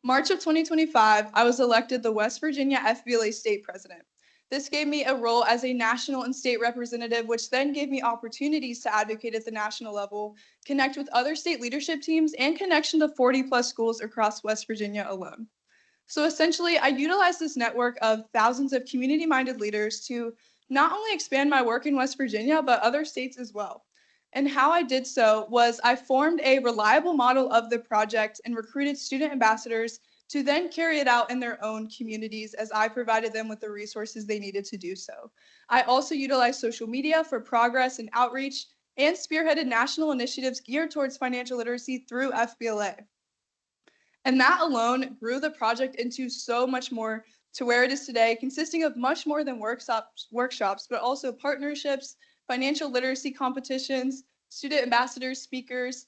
March of 2025, I was elected the West Virginia FBLA state president. This gave me a role as a national and state representative, which then gave me opportunities to advocate at the national level, connect with other state leadership teams, and connection to 40+ schools across West Virginia alone. So essentially, I utilized this network of thousands of community-minded leaders to not only expand my work in West Virginia, but other states as well. And how I did so was I formed a reliable model of the project and recruited student ambassadors to then carry it out in their own communities as I provided them with the resources they needed to do so. I also utilized social media for progress and outreach and spearheaded national initiatives geared towards financial literacy through FBLA. And that alone grew the project into so much more to where it is today, consisting of much more than workshops, but also partnerships, financial literacy competitions, student ambassadors, speakers,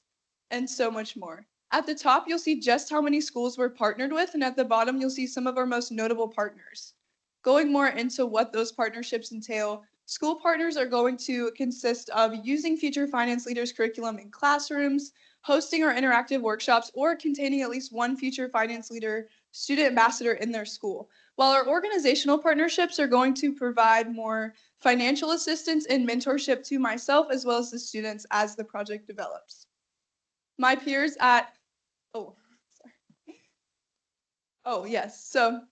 and so much more. At the top, you'll see just how many schools we're partnered with, and at the bottom, you'll see some of our most notable partners. Going more into what those partnerships entail, School partners are going to consist of using Future Finance Leaders curriculum in classrooms, hosting our interactive workshops, or containing at least one Future Finance Leader student ambassador in their school. While our organizational partnerships are going to provide more financial assistance and mentorship to myself as well as the students as the project develops. My peers at, yes. So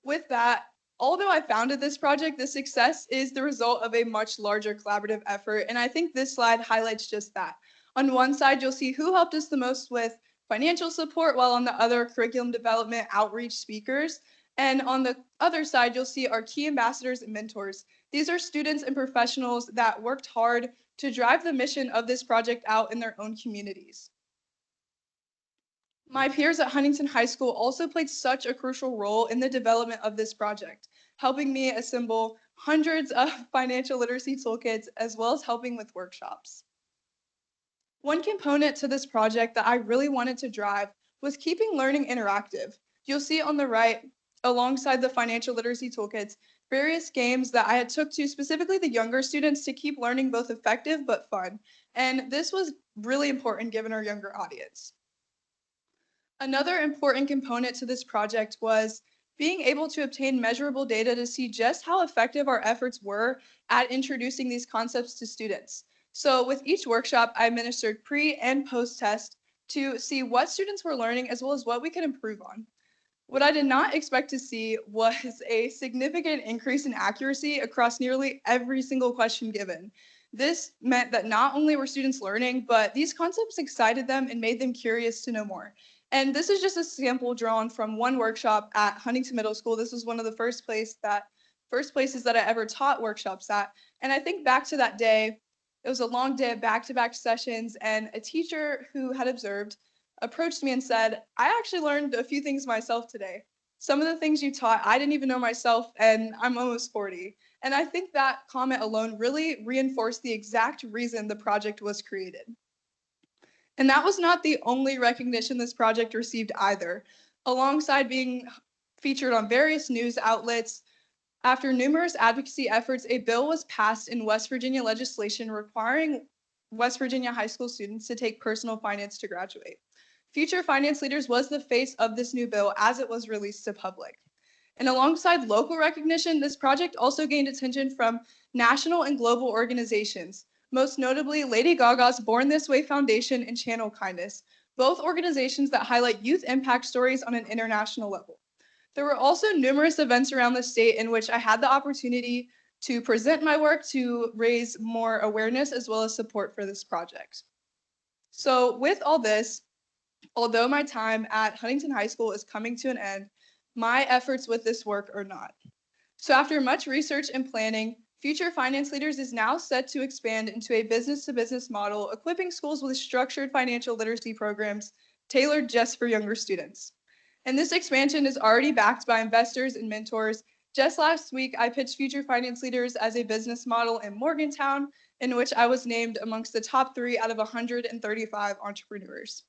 with that, although I founded this project, the success is the result of a much larger collaborative effort. And I think this slide highlights just that. On one side, you'll see who helped us the most with financial support, while on the other, curriculum development, outreach speakers. And on the other side, you'll see our key ambassadors and mentors. These are students and professionals that worked hard to drive the mission of this project out in their own communities. My peers at Huntington High School also played such a crucial role in the development of this project, helping me assemble hundreds of financial literacy toolkits as well as helping with workshops. One component to this project that I really wanted to drive was keeping learning interactive. You'll see on the right, alongside the financial literacy toolkits, various games that I had took to specifically the younger students to keep learning both effective but fun. And this was really important given our younger audience. Another important component to this project was being able to obtain measurable data to see just how effective our efforts were at introducing these concepts to students. So with each workshop, I administered pre and post test to see what students were learning as well as what we could improve on. What I did not expect to see was a significant increase in accuracy across nearly every single question given. This meant that not only were students learning, but these concepts excited them and made them curious to know more. And this is just a sample drawn from one workshop at Huntington Middle School. This was one of the first places that I ever taught workshops at. And I think back to that day, it was a long day of back-to-back sessions, and a teacher who had observed approached me and said, I actually learned a few things myself today. Some of the things you taught, I didn't even know myself, and I'm almost 40. And I think that comment alone really reinforced the exact reason the project was created. And that was not the only recognition this project received either. Alongside being featured on various news outlets, after numerous advocacy efforts, a bill was passed in West Virginia legislation requiring West Virginia high school students to take personal finance to graduate. Future Finance Leaders was the face of this new bill as it was released to public. And alongside local recognition, this project also gained attention from national and global organizations, most notably Lady Gaga's Born This Way Foundation and Channel Kindness, both organizations that highlight youth impact stories on an international level. There were also numerous events around the state in which I had the opportunity to present my work to raise more awareness as well as support for this project. So with all this, although my time at Huntington High School is coming to an end, my efforts with this work are not. So after much research and planning, Future Finance Leaders is now set to expand into a business-to-business model, equipping schools with structured financial literacy programs tailored just for younger students. And this expansion is already backed by investors and mentors. Just last week, I pitched Future Finance Leaders as a business model in Morgantown, in which I was named amongst the top 3 out of 135 entrepreneurs.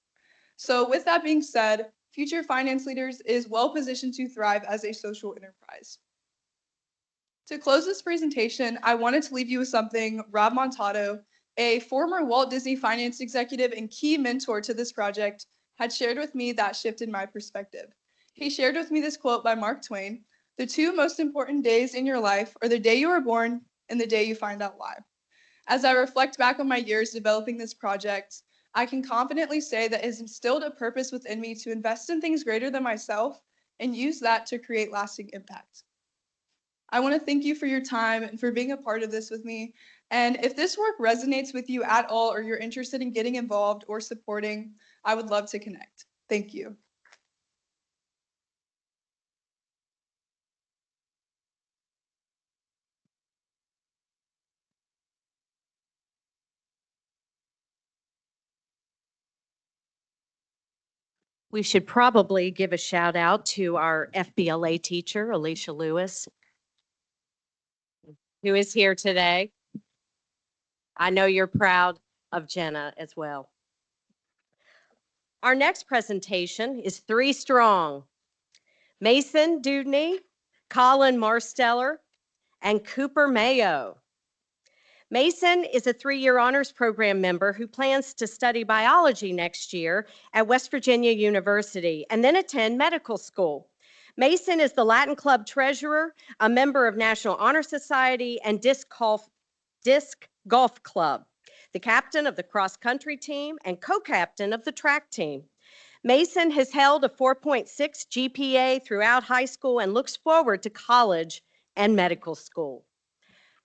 So with that being said, Future Finance Leaders is well positioned to thrive as a social enterprise. To close this presentation, I wanted to leave you with something Rob Montato, a former Walt Disney finance executive and key mentor to this project, had shared with me that shifted my perspective. He shared with me this quote by Mark Twain: "The 2 most important days in your life are the day you were born and the day you find out why." As I reflect back on my years developing this project, I can confidently say that it has instilled a purpose within me to invest in things greater than myself and use that to create lasting impact. I want to thank you for your time and for being a part of this with me. And if this work resonates with you at all, or you're interested in getting involved or supporting, I would love to connect. Thank you. We should probably give a shout out to our FBLA teacher, Alicia Lewis, who is here today. I know you're proud of Jenna as well. Our next presentation is 3 strong. Mason Dudney, Colin Marsteller, and Cooper Mayo. Mason is a 3-year honors program member who plans to study biology next year at West Virginia University and then attend medical school. Mason is the Latin Club treasurer, a member of National Honor Society and Disc Golf Club, the captain of the cross country team and co-captain of the track team. Mason has held a 4.6 GPA throughout high school and looks forward to college and medical school.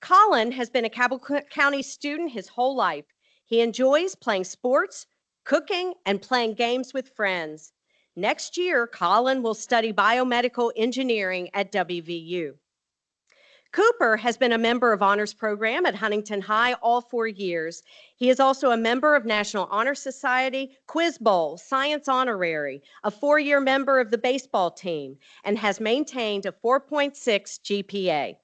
Colin has been a Cabell County student his whole life. He enjoys playing sports, cooking, and playing games with friends. Next year, Colin will study biomedical engineering at WVU. Cooper has been a member of Honors Program at Huntington High all 4 years. He is also a member of National Honor Society, Quiz Bowl, Science Honorary, a 4-year member of the baseball team, and has maintained a 4.6 GPA.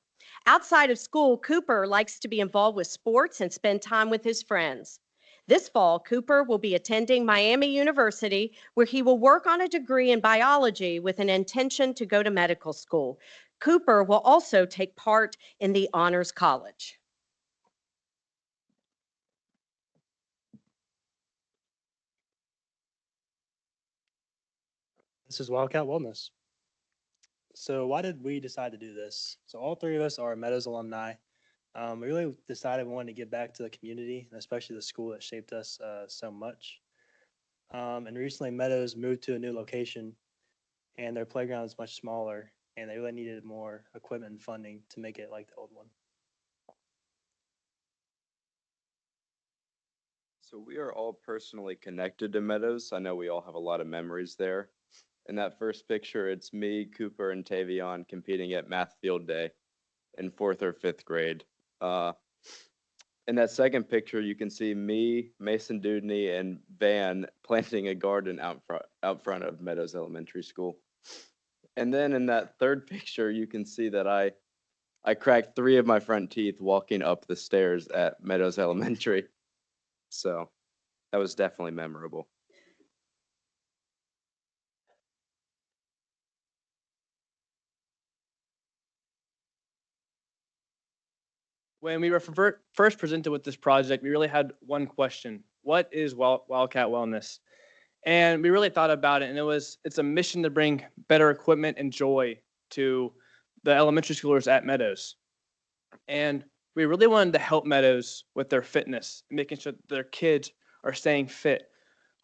Outside of school, Cooper likes to be involved with sports and spend time with his friends. This fall, Cooper will be attending Miami University, where he will work on a degree in biology with an intention to go to medical school. Cooper will also take part in the Honors College. This is Wildcat Wellness. So why did we decide to do this? So all 3 of us are Meadows alumni. We really decided we wanted to give back to the community, and especially the school that shaped us so much. And recently Meadows moved to a new location, and their playground is much smaller, and they really needed more equipment and funding to make it like the old one. So we are all personally connected to Meadows. I know we all have a lot of memories there. In that first picture, it's me, Cooper, and Tavion competing at Math Field Day in 4th or 5th grade. In that second picture, you can see me, Mason Dudney, and Van planting a garden out front of Meadows Elementary School. And then in that third picture, you can see that I cracked 3 of my front teeth walking up the stairs at Meadows Elementary. So that was definitely memorable. When we were first presented with this project, we really had one question: what is Wildcat Wellness? And we really thought about it, and it's a mission to bring better equipment and joy to the elementary schoolers at Meadows. And we really wanted to help Meadows with their fitness, making sure that their kids are staying fit.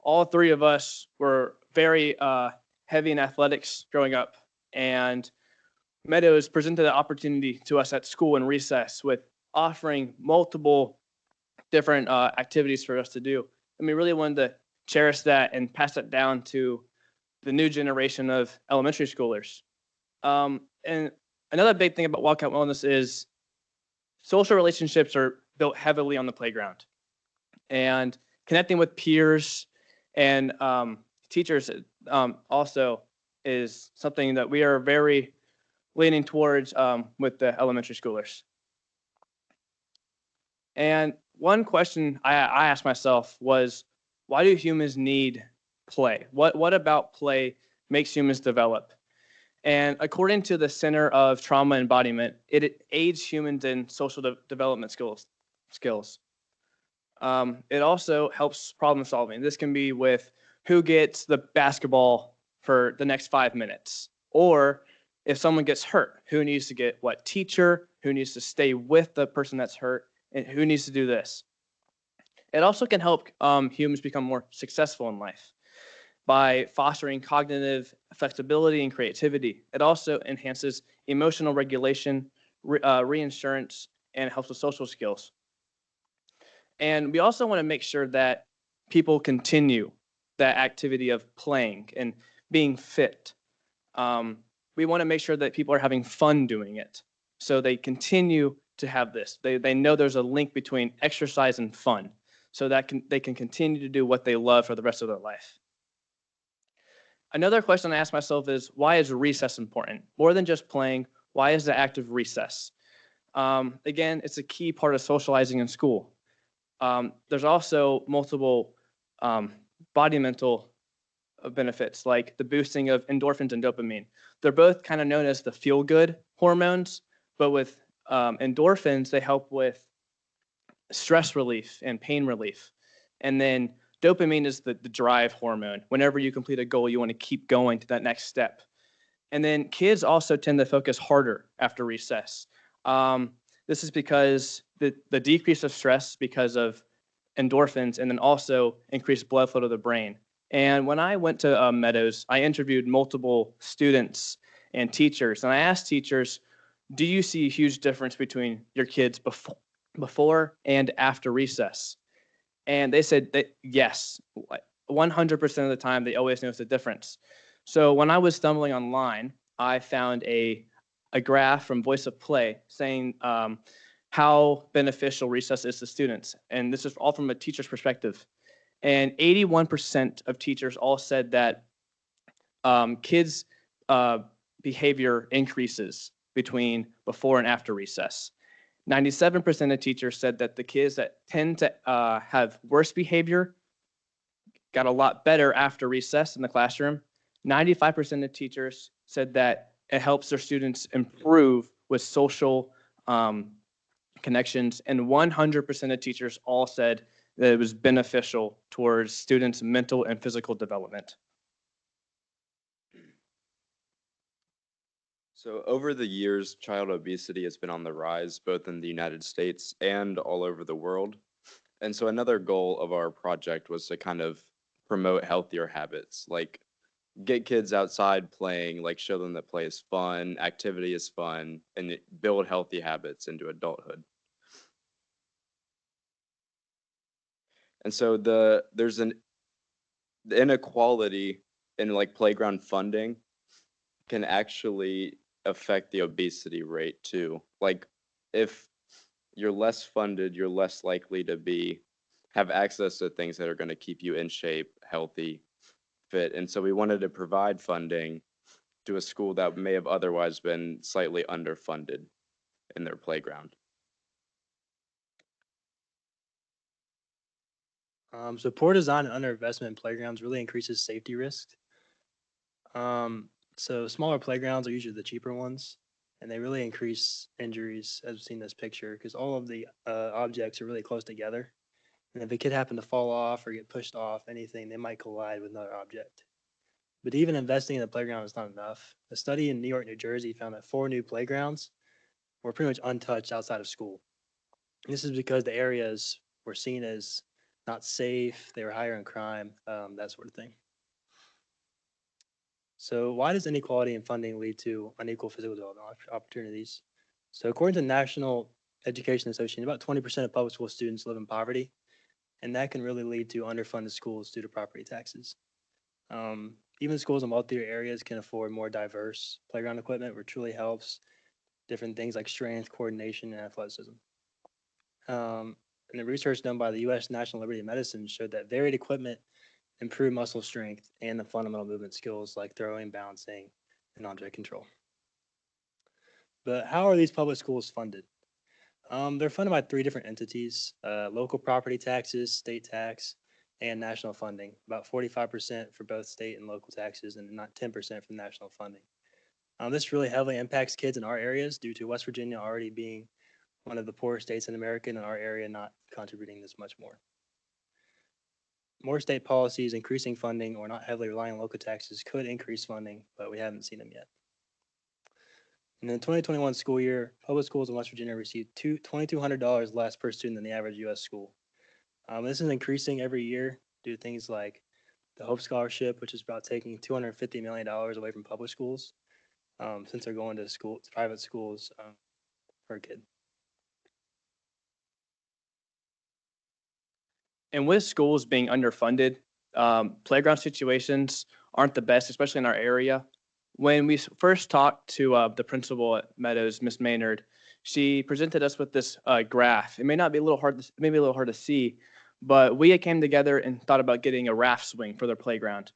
All 3 of us were very heavy in athletics growing up, and Meadows presented the opportunity to us at school in recess with offering multiple different activities for us to do. And we really wanted to cherish that and pass that down to the new generation of elementary schoolers. And another big thing about Wildcat Wellness is social relationships are built heavily on the playground. And connecting with peers and teachers also is something that we are very leaning towards with the elementary schoolers. And one question I asked myself was, why do humans need play? What about play makes humans develop? And according to the Center of Trauma Embodiment, it aids humans in social development skills. It also helps problem solving. This can be with who gets the basketball for the next 5 minutes, or if someone gets hurt, who needs to get what teacher, who needs to stay with the person that's hurt, and who needs to do this. It also can help humans become more successful in life by fostering cognitive flexibility and creativity. It also enhances emotional regulation, reinsurance, and helps with social skills. And we also want to make sure that people continue that activity of playing and being fit. We want to make sure that people are having fun doing it, so they continue to have this. They know there's a link between exercise and fun, so that they can continue to do what they love for the rest of their life. Another question I ask myself is, why is recess important? More than just playing, why is the act of recess? Again, it's a key part of socializing in school. There's also multiple body mental benefits, like the boosting of endorphins and dopamine. They're both kind of known as the feel-good hormones, but with endorphins, they help with stress relief and pain relief. And then dopamine is the drive hormone. Whenever you complete a goal, you want to keep going to that next step. And then kids also tend to focus harder after recess. This is because the decrease of stress because of endorphins, and then also increased blood flow to the brain. And when I went to Meadows, I interviewed multiple students and teachers, and I asked teachers, do you see a huge difference between your kids before and after recess? And they said that yes, 100% of the time, they always notice the difference. So when I was stumbling online, I found a graph from Voice of Play saying how beneficial recess is to students. And this is all from a teacher's perspective. And 81% of teachers all said that kids' behavior increases between before and after recess. 97% of teachers said that the kids that tend to have worse behavior got a lot better after recess in the classroom. 95% of teachers said that it helps their students improve with social connections, and 100% of teachers all said that it was beneficial towards students' mental and physical development. So over the years, child obesity has been on the rise, both in the United States and all over the world. And so another goal of our project was to kind of promote healthier habits, like get kids outside playing, like show them that play is fun, activity is fun, and build healthy habits into adulthood. And so there's the inequality in like playground funding can actually affect the obesity rate too. Like if you're less funded, you're less likely to have access to things that are going to keep you in shape, healthy, fit. And so we wanted to provide funding to a school that may have otherwise been slightly underfunded in their playground. So poor design and underinvestment in playgrounds really increases safety risks. So smaller playgrounds are usually the cheaper ones, and they really increase injuries, as we've seen in this picture, because all of the objects are really close together. And if a kid happened to fall off or get pushed off anything, they might collide with another object. But even investing in the playground is not enough. A study in New York, New Jersey found that 4 new playgrounds were pretty much untouched outside of school. This is because the areas were seen as not safe, they were higher in crime, that sort of thing. So why does inequality in funding lead to unequal physical development opportunities? So according to the National Education Association, about 20% of public school students live in poverty, and that can really lead to underfunded schools due to property taxes. Even schools in wealthier areas can afford more diverse playground equipment, which really helps different things like strength, coordination, and athleticism. And the research done by the U.S. National Liberty of Medicine showed that varied equipment improve muscle strength and the fundamental movement skills like throwing, bouncing, and object control. But how are these public schools funded? They're funded by 3 different entities, local property taxes, state tax, and national funding, about 45% for both state and local taxes and not 10% from national funding. This really heavily impacts kids in our areas due to West Virginia already being one of the poorest states in America and our area not contributing this much more. More state policies increasing funding or not heavily relying on local taxes could increase funding, but we haven't seen them yet. In the 2021 school year, public schools in West Virginia received $2,200 less per student than the average U.S. school. This is increasing every year due to things like the Hope Scholarship, which is about taking $250 million away from public schools since they're going to private schools per kid. And with schools being underfunded, playground situations aren't the best, especially in our area. When we first talked to the principal at Meadows, Miss Maynard, she presented us with this graph. It may be a little hard to see, but we came together and thought about getting a raft swing for their playground.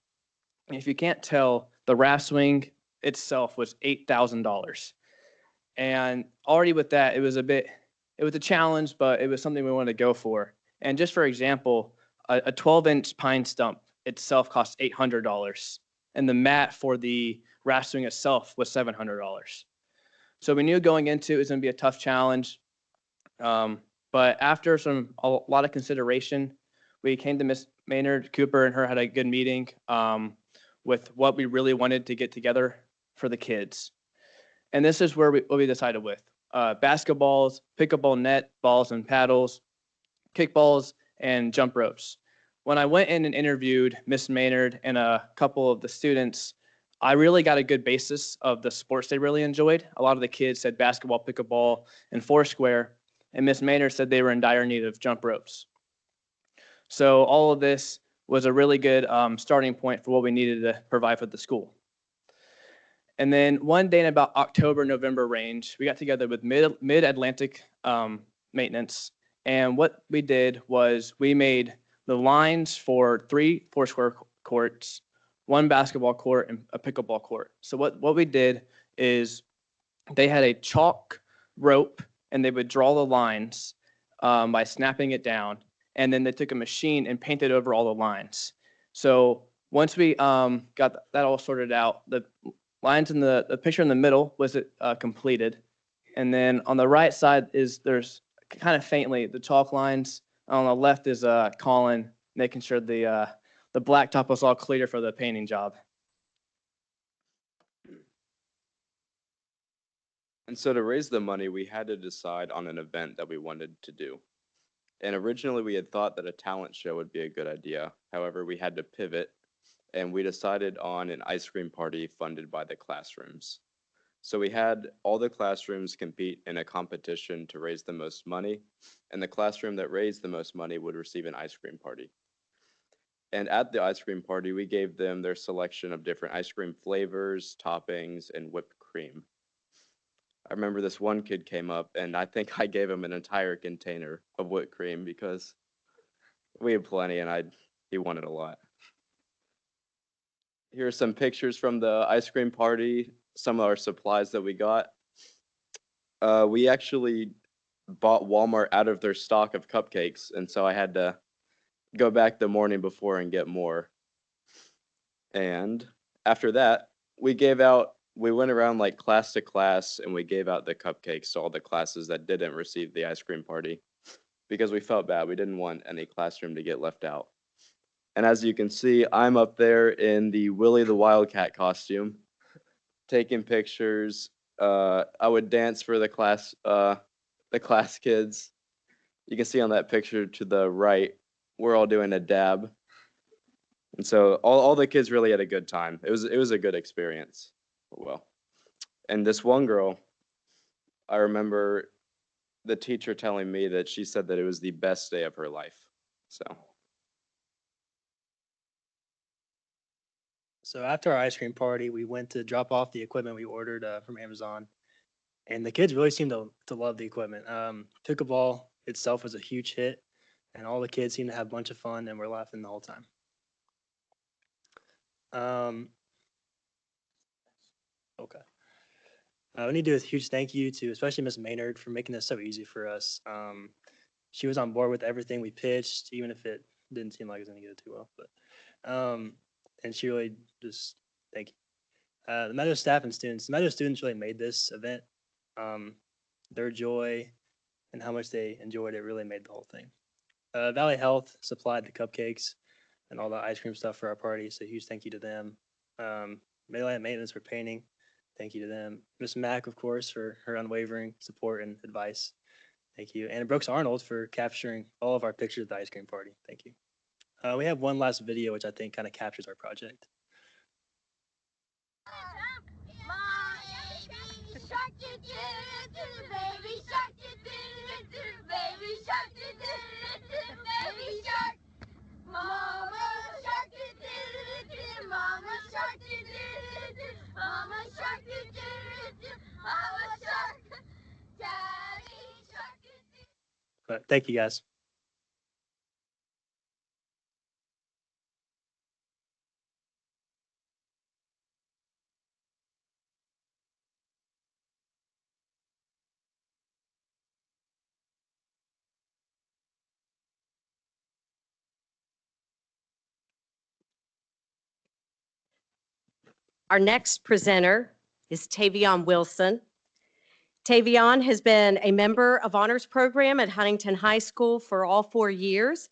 And if you can't tell, the raft swing itself was $8,000. And already with that, it was a challenge, but it was something we wanted to go for. And just for example, a 12-inch pine stump itself costs $800, and the mat for the raft swing itself was $700. So we knew going into it was going to be a tough challenge. But after a lot of consideration, we came to Miss Maynard Cooper and her had a good meeting with what we really wanted to get together for the kids. And this is where what we decided with. Basketballs, pickleball net, balls and paddles, kickballs, and jump ropes. When I went in and interviewed Miss Maynard and a couple of the students, I really got a good basis of the sports they really enjoyed. A lot of the kids said basketball, pickleball, and foursquare, and Miss Maynard said they were in dire need of jump ropes. So all of this was a really good starting point for what we needed to provide for the school. And then one day in about October, November range, we got together with Mid-Atlantic Maintenance, and what we did was we made the lines for 3 foursquare courts, 1 basketball court, and a pickleball court. So what we did is they had a chalk rope, and they would draw the lines by snapping it down, and then they took a machine and painted over all the lines. So once we got that all sorted out, the lines in the picture in the middle was completed, and then on the right side there's kind of faintly the chalk lines. On the left is Colin making sure the blacktop was all clear for the painting job. And so to raise the money, we had to decide on an event that we wanted to do. And originally we had thought that a talent show would be a good idea. However, we had to pivot, and we decided on an ice cream party funded by the classrooms. So we had all the classrooms compete in a competition to raise the most money, and the classroom that raised the most money would receive an ice cream party. And at the ice cream party, we gave them their selection of different ice cream flavors, toppings, and whipped cream. I remember this one kid came up, and I think I gave him an entire container of whipped cream because we had plenty, and he wanted a lot. Here are some pictures from the ice cream party, some of our supplies that we got. We actually bought Walmart out of their stock of cupcakes, and so I had to go back the morning before and get more. And after that, we went around like class to class, and we gave out the cupcakes to all the classes that didn't receive the ice cream party because we felt bad. We didn't want any classroom to get left out. And as you can see, I'm up there in the Willie the Wildcat costume, taking pictures. I would dance for the class kids. You can see on that picture to the right, we're all doing a dab. And so all the kids really had a good time. It was a good experience. Well, and this one girl, I remember the teacher telling me that she said that it was the best day of her life. So after our ice cream party, we went to drop off the equipment we ordered from Amazon, and the kids really seemed to love the equipment. Pickleball itself was a huge hit, and all the kids seemed to have a bunch of fun, and we're laughing the whole time. Okay. We need to do a huge thank you to especially Miss Maynard for making this so easy for us. She was on board with everything we pitched, even if it didn't seem like it was going to go too well. But and she really just thank you. The Meadows staff and students. The Meadows students really made this event. Their joy and how much they enjoyed it really made the whole thing. Valley Health supplied the cupcakes and all the ice cream stuff for our party, so huge thank you to them. Mid-Atlantic Maintenance for painting. Thank you to them. Miss Mack, of course, for her unwavering support and advice. Thank you. And Brooks Arnold for capturing all of our pictures at the ice cream party. Thank you. We have one last video, which I think kind of captures our project. But thank you, guys. Our next presenter is Tavion Wilson. Tavion has been a member of honors program at Huntington High School for all 4 years.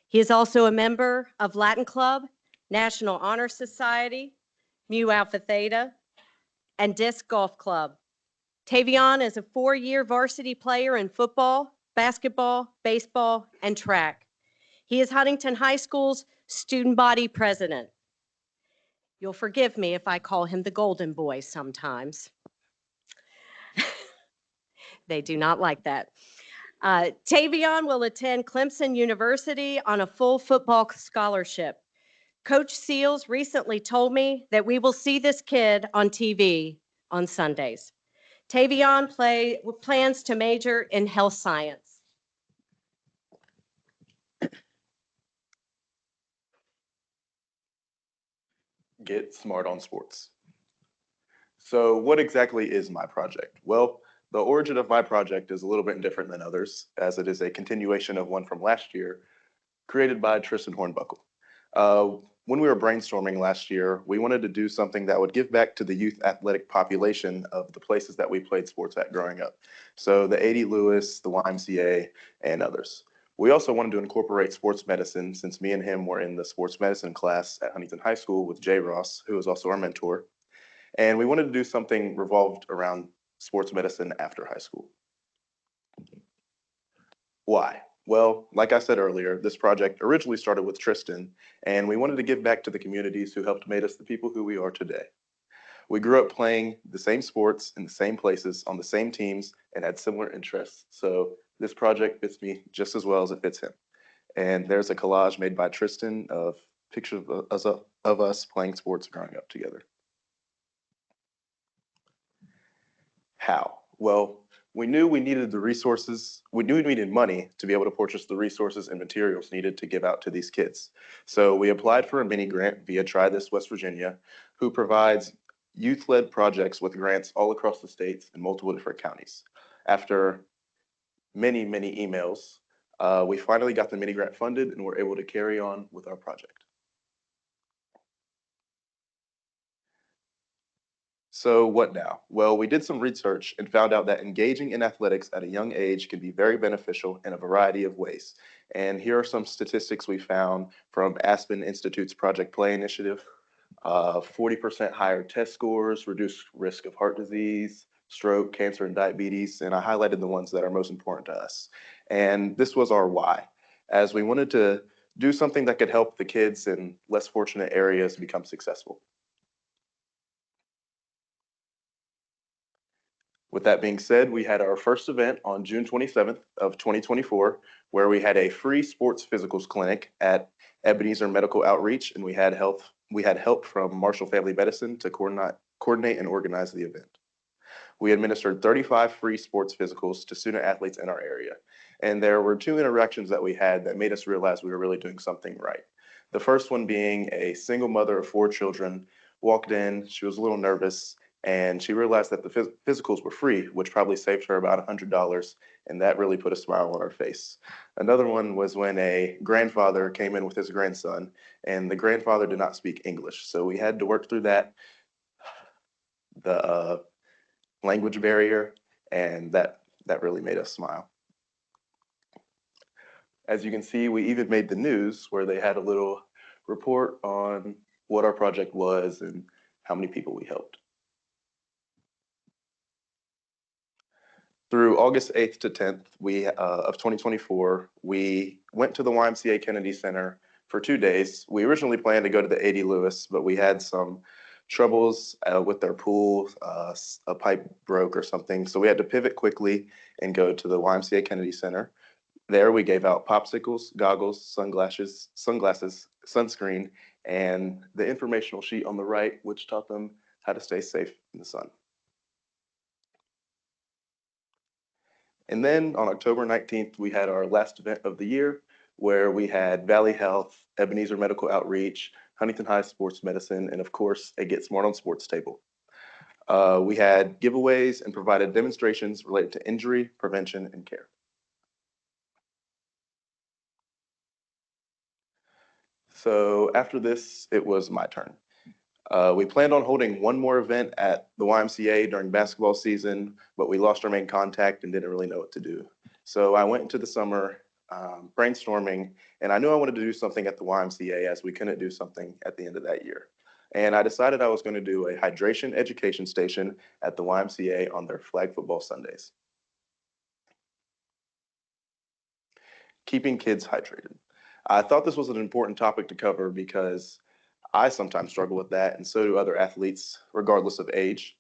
He is also a member of Latin Club, National Honor Society, Mu Alpha Theta, and Disc Golf Club. Tavion is a 4-year varsity player in football, basketball, baseball, and track. He is Huntington High School's student body president. You'll forgive me if I call him the golden boy sometimes. They do not like that. Tavion will attend Clemson University on a full football scholarship. Coach Seals recently told me that we will see this kid on TV on Sundays. Tavion plans to major in health science. Get smart on sports. So what exactly is my project? Well, the origin of my project is a little bit different than others, as it is a continuation of one from last year, created by Tristan Hornbuckle. When we were brainstorming last year, we wanted to do something that would give back to the youth athletic population of the places that we played sports at growing up. So the 80 Lewis, the YMCA, and others. We also wanted to incorporate sports medicine, since me and him were in the sports medicine class at Huntington High School with Jay Ross, who was also our mentor. And we wanted to do something revolved around sports medicine after high school. Why? Well, like I said earlier, this project originally started with Tristan, and we wanted to give back to the communities who helped make us the people who we are today. We grew up playing the same sports in the same places, on the same teams, and had similar interests. So this project fits me just as well as it fits him. And there's a collage made by Tristan of pictures of us playing sports growing up together. How? Well, we knew we needed the resources. We knew we needed money to be able to purchase the resources and materials needed to give out to these kids. So we applied for a mini grant via Try This West Virginia, who provides youth-led projects with grants all across the states in multiple different counties. After many, many emails, we finally got the mini grant funded and were able to carry on with our project. So what now? Well, we did some research and found out that engaging in athletics at a young age can be very beneficial in a variety of ways. And here are some statistics we found from Aspen Institute's Project Play Initiative. 40% higher test scores, reduced risk of heart disease, stroke, cancer, and diabetes. And I highlighted the ones that are most important to us. And this was our why, as we wanted to do something that could help the kids in less fortunate areas become successful. With that being said, we had our first event on June 27th of 2024, where we had a free sports physicals clinic at Ebenezer Medical Outreach, and we had help from Marshall Family Medicine to coordinate and organize the event. We administered 35 free sports physicals to student athletes in our area, and there were 2 interactions that we had that made us realize we were really doing something right. The first one being a single mother of 4 children walked in. She was a little nervous, and she realized that the physicals were free, which probably saved her about $100, and that really put a smile on her face. Another one was when a grandfather came in with his grandson, and the grandfather did not speak English, so we had to work through that, the language barrier, and that really made us smile. As you can see, we even made the news, where they had a little report on what our project was and how many people we helped. Through August 8th to 10th of 2024, we went to the YMCA Kennedy Center for 2 days. We originally planned to go to the 80 Lewis, but we had some troubles with their pool. A pipe broke or something, so we had to pivot quickly and go to the YMCA Kennedy Center. There we gave out popsicles, goggles, sunglasses, sunscreen, and the informational sheet on the right, which taught them how to stay safe in the sun. And then on October 19th, we had our last event of the year, where we had Valley Health, Ebenezer Medical Outreach, Huntington High Sports Medicine, and of course, a Get Smart on Sports table. We had giveaways and provided demonstrations related to injury, prevention, and care. So after this, it was my turn. We planned on holding one more event at the YMCA during basketball season, but we lost our main contact and didn't really know what to do. So I went into the summer brainstorming, and I knew I wanted to do something at the YMCA as we couldn't do something at the end of that year. And I decided I was going to do a hydration education station at the YMCA on their flag football Sundays. Keeping kids hydrated. I thought this was an important topic to cover because I sometimes struggle with that, and so do other athletes, regardless of age.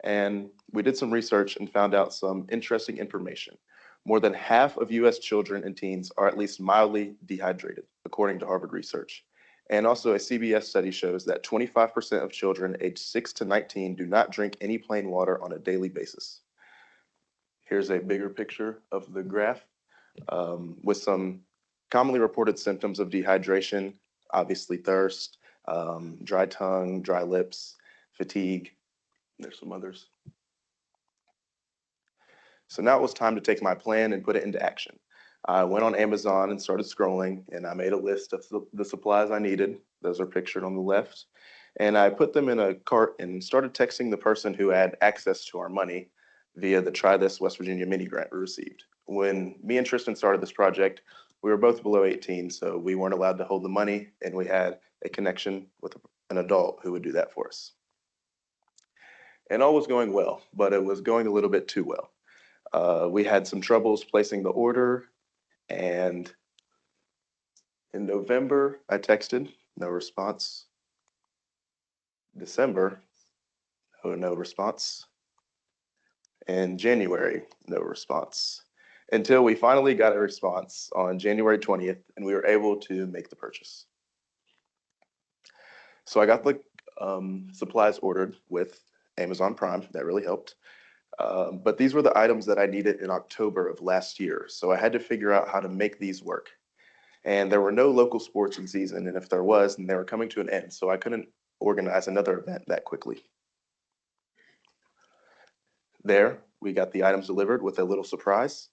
And we did some research and found out some interesting information. More than half of US children and teens are at least mildly dehydrated, according to Harvard research. And also a CBS study shows that 25% of children aged 6 to 19 do not drink any plain water on a daily basis. Here's a bigger picture of the graph with some commonly reported symptoms of dehydration, obviously thirst, dry tongue, dry lips, fatigue. There's some others. So now it was time to take my plan and put it into action. I went on Amazon and started scrolling, and I made a list of the supplies I needed. Those are pictured on the left. And I put them in a cart and started texting the person who had access to our money via the Try This West Virginia mini grant we received. When me and Tristan started this project, we were both below 18, so we weren't allowed to hold the money, and we had a connection with an adult who would do that for us. And all was going well, but it was going a little bit too well. We had some troubles placing the order, and in November, I texted, no response. December, no response. In January, no response. Until we finally got a response on January 20th, and we were able to make the purchase. So I got the supplies ordered with Amazon Prime. That really helped. But these were the items that I needed in October of last year. So I had to figure out how to make these work. And there were no local sports in season. And if there was, then they were coming to an end. So I couldn't organize another event that quickly. There, we got the items delivered with a little surprise.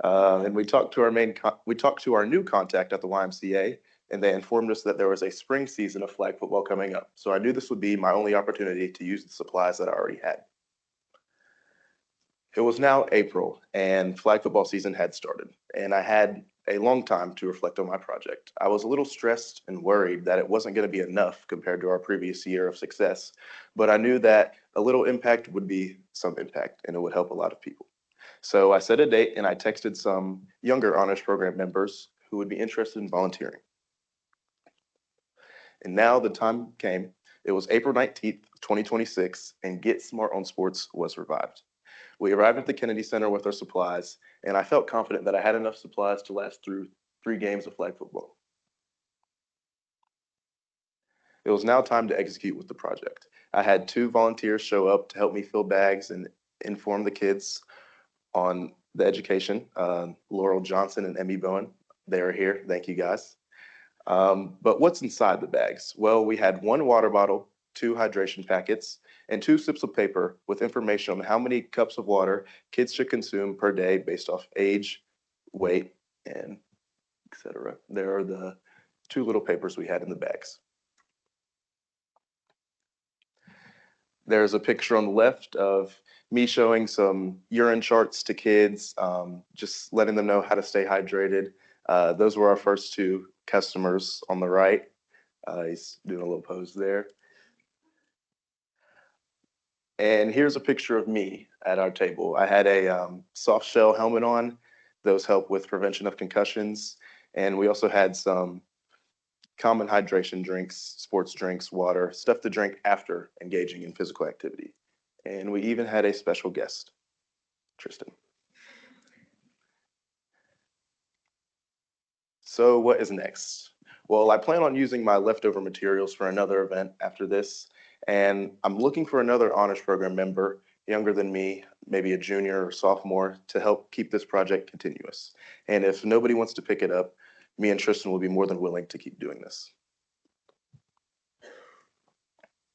And we talked to our new contact at the YMCA, and they informed us that there was a spring season of flag football coming up. So I knew this would be my only opportunity to use the supplies that I already had. It was now April, and flag football season had started, and I had a long time to reflect on my project. I was a little stressed and worried that it wasn't going to be enough compared to our previous year of success, but I knew that a little impact would be some impact, and it would help a lot of people. So I set a date, and I texted some younger honors program members who would be interested in volunteering. And now the time came. It was April 19th, 2026, and Get Smart on Sports was revived. We arrived at the Kennedy Center with our supplies, and I felt confident that I had enough supplies to last through 3 games of flag football. It was now time to execute with the project. I had 2 volunteers show up to help me fill bags and inform the kids on the education, Laurel Johnson and Emmy Bowen. They are here. Thank you, guys. But what's inside the bags? Well, we had 1 water bottle, 2 hydration packets, and 2 slips of paper with information on how many cups of water kids should consume per day based off age, weight, and etc. There are the 2 little papers we had in the bags. There's a picture on the left of me showing some urine charts to kids, just letting them know how to stay hydrated. Those were our first 2 customers on the right. He's doing a little pose there. And here's a picture of me at our table. I had a soft shell helmet on. Those help with prevention of concussions. And we also had some common hydration drinks, sports drinks, water, stuff to drink after engaging in physical activity. And we even had a special guest, Tristan. So what is next? Well, I plan on using my leftover materials for another event after this, and I'm looking for another honors program member, younger than me, maybe a junior or sophomore, to help keep this project continuous. And if nobody wants to pick it up, me and Tristan will be more than willing to keep doing this.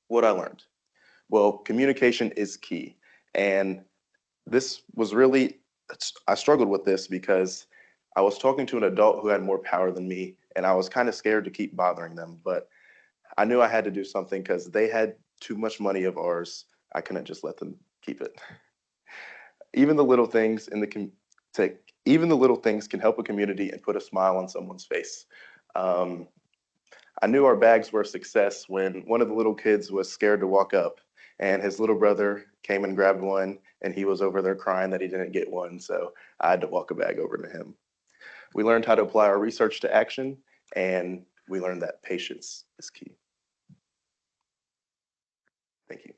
What I learned? Well, communication is key. And this was really, I struggled with this because I was talking to an adult who had more power than me, and I was kind of scared to keep bothering them. But I knew I had to do something because they had too much money of ours. I couldn't just let them keep it. Even the little things in the even the little things can help a community and put a smile on someone's face. I knew our bags were a success when one of the little kids was scared to walk up, and his little brother came and grabbed one, and he was over there crying that he didn't get one, so I had to walk a bag over to him. We learned how to apply our research to action, and we learned that patience is key. Thank you.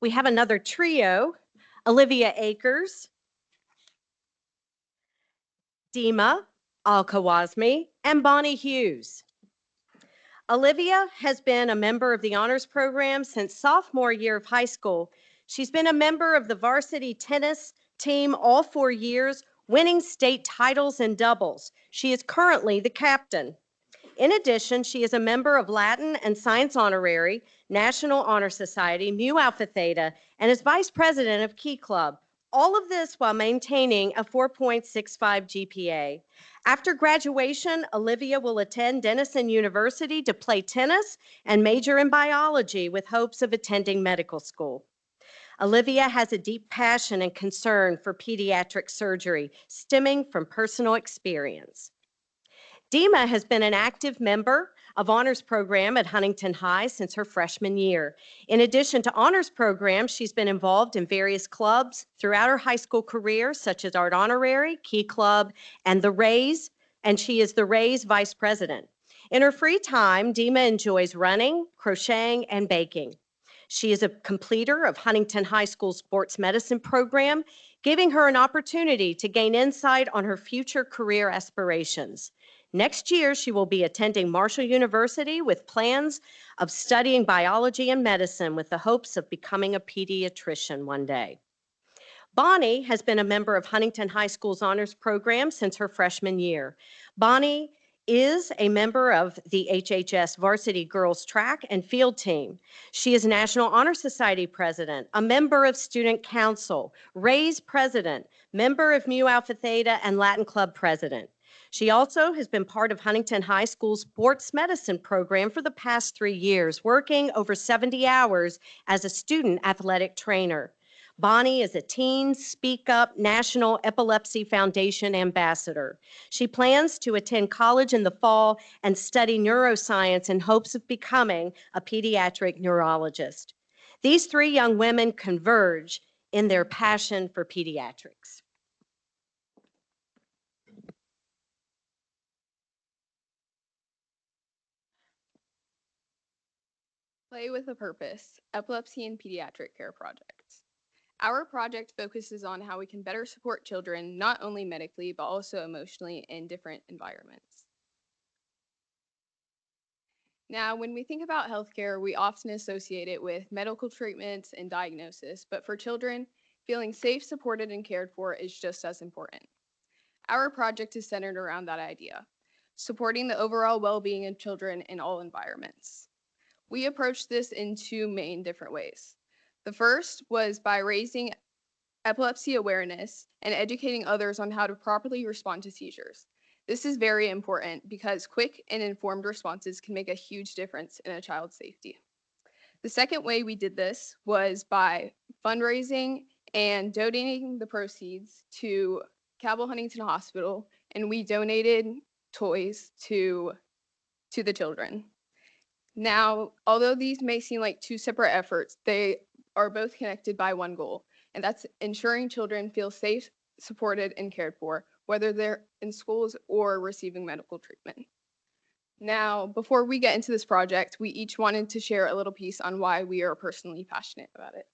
We have another trio, Olivia Akers, Dima Al-Kawazmi, and Bonnie Hughes. Olivia has been a member of the honors program since sophomore year of high school. She's been a member of the varsity tennis team all 4 years, winning state titles in doubles. She is currently the captain. In addition, she is a member of Latin and Science Honorary, National Honor Society, Mu Alpha Theta, and is vice president of Key Club. All of this while maintaining a 4.65 GPA. After graduation, Olivia will attend Denison University to play tennis and major in biology with hopes of attending medical school. Olivia has a deep passion and concern for pediatric surgery, stemming from personal experience. Dima has been an active member of honors program at Huntington High since her freshman year. In addition to honors program, she's been involved in various clubs throughout her high school career, such as Art Honorary, Key Club, and the Rays, and she is the Rays vice president. In her free time, Dima enjoys running, crocheting, and baking. She is a completer of Huntington High School sports medicine program, giving her an opportunity to gain insight on her future career aspirations. Next year, she will be attending Marshall University with plans of studying biology and medicine with the hopes of becoming a pediatrician one day. Bonnie has been a member of Huntington High School's honors program since her freshman year. Bonnie is a member of the HHS varsity girls track and field team. She is National Honor Society president, a member of Student Council, Rays president, member of Mu Alpha Theta, and Latin Club president. She also has been part of Huntington High School's sports medicine program for the past 3 years, working over 70 hours as a student athletic trainer. Bonnie is a Teen Speak Up National Epilepsy Foundation ambassador. She plans to attend college in the fall and study neuroscience in hopes of becoming a pediatric neurologist. These 3 young women converge in their passion for pediatrics. Play with a Purpose, Epilepsy and Pediatric Care Project. Our project focuses on how we can better support children, not only medically, but also emotionally in different environments. Now, when we think about healthcare, we often associate it with medical treatments and diagnosis, but for children, feeling safe, supported, and cared for is just as important. Our project is centered around that idea, supporting the overall well-being of children in all environments. We approached this in 2 main different ways. The first was by raising epilepsy awareness and educating others on how to properly respond to seizures. This is very important because quick and informed responses can make a huge difference in a child's safety. The second way we did this was by fundraising and donating the proceeds to Cabell Huntington Hospital, and we donated toys to the children. Now, although these may seem like 2 separate efforts, they are both connected by one goal, and that's ensuring children feel safe, supported, and cared for, whether they're in schools or receiving medical treatment. Now, before we get into this project, we each wanted to share a little piece on why we are personally passionate about it.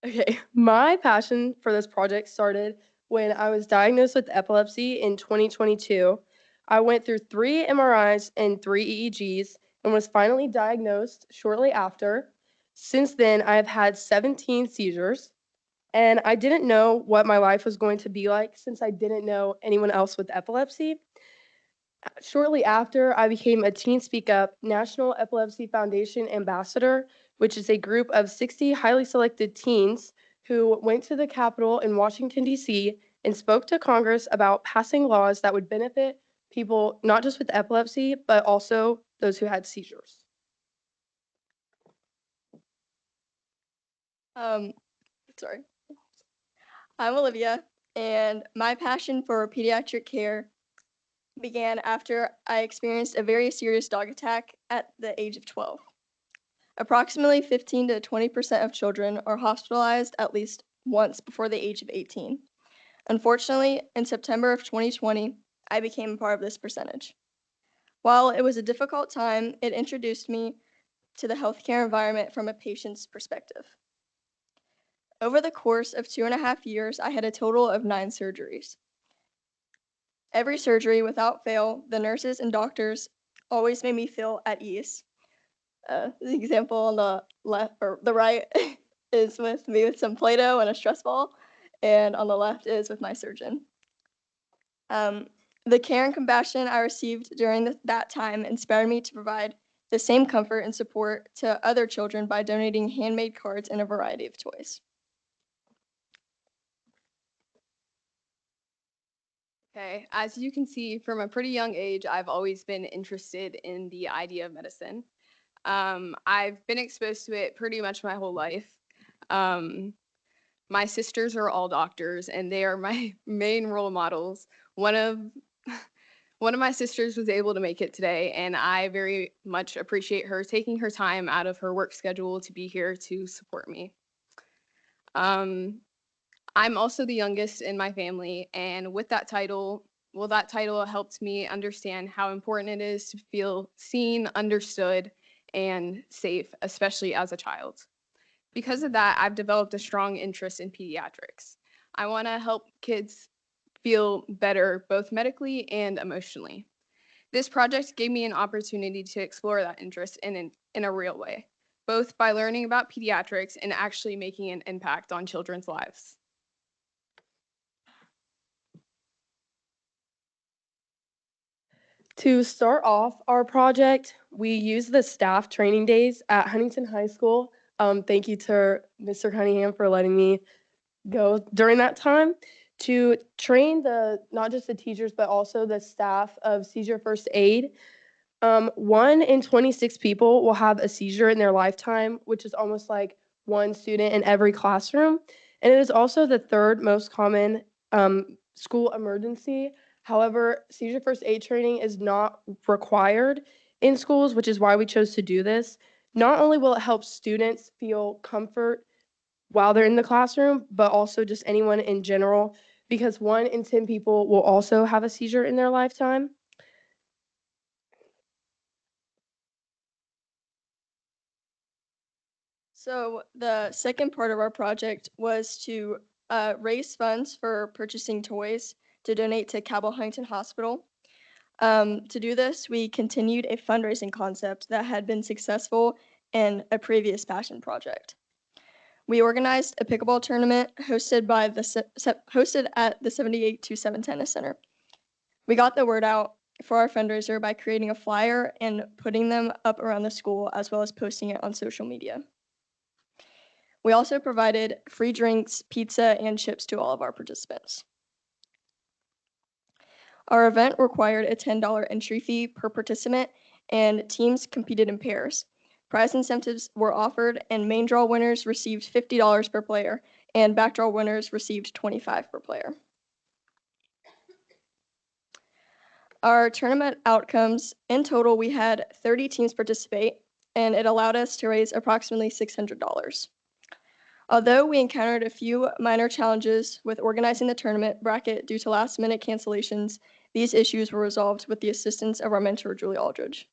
Okay, my passion for this project started when I was diagnosed with epilepsy in 2022. I went through 3 MRIs and 3 EEGs, and was finally diagnosed shortly after. Since then, I have had 17 seizures, and I didn't know what my life was going to be like since I didn't know anyone else with epilepsy. Shortly after, I became a Teen Speak Up National Epilepsy Foundation Ambassador, which is a group of 60 highly selected teens who went to the Capitol in Washington, D.C., and spoke to Congress about passing laws that would benefit people not just with epilepsy, but also those who had seizures. Sorry. I'm Olivia, and my passion for pediatric care began after I experienced a very serious dog attack at the age of 12. Approximately 15 to 20% of children are hospitalized at least once before the age of 18. Unfortunately, in September of 2020, I became a part of this percentage. While it was a difficult time, it introduced me to the healthcare environment from a patient's perspective. Over the course of 2.5 years, I had a total of 9 surgeries. Every surgery, without fail, the nurses and doctors always made me feel at ease. The example on the left or the right is with me with some Play-Doh and a stress ball, and on the left is with my surgeon. The care and compassion I received during that time inspired me to provide the same comfort and support to other children by donating handmade cards and a variety of toys. Okay, as you can see, from a pretty young age, I've always been interested in the idea of medicine. I've been exposed to it pretty much my whole life. My sisters are all doctors, and they are my main role models. One of my sisters was able to make it today, and I very much appreciate her taking her time out of her work schedule to be here to support me. I'm also the youngest in my family, and with that title, that title helped me understand how important it is to feel seen, understood, and safe, especially as a child. Because of that, I've developed a strong interest in pediatrics. I want to help kids feel better, both medically and emotionally. This project gave me an opportunity to explore that interest in a real way, both by learning about pediatrics and actually making an impact on children's lives. To start off our project, we used the staff training days at Huntington High School. Thank you to Mr. Cunningham for letting me go during that time to train not just the teachers, but also the staff of seizure first aid. 1 in 26 people will have a seizure in their lifetime, which is almost like 1 student in every classroom. And it is also the 3rd most common school emergency. However, seizure first aid training is not required in schools, which is why we chose to do this. Not only will it help students feel comfort while they're in the classroom, but also just anyone in general, because 1 in 10 people will also have a seizure in their lifetime. So the second part of our project was to raise funds for purchasing toys to donate to Cabell Huntington Hospital. To do this, we continued a fundraising concept that had been successful in a previous passion project. We organized a pickleball tournament hosted at the 7827 Tennis Center. We got the word out for our fundraiser by creating a flyer and putting them up around the school, as well as posting it on social media. We also provided free drinks, pizza, and chips to all of our participants. Our event required a $10 entry fee per participant, and teams competed in pairs. Prize incentives were offered, and main draw winners received $50 per player, and backdraw winners received $25 per player. Our tournament outcomes, in total, we had 30 teams participate, and it allowed us to raise approximately $600. Although we encountered a few minor challenges with organizing the tournament bracket due to last-minute cancellations, these issues were resolved with the assistance of our mentor, Julie Aldridge.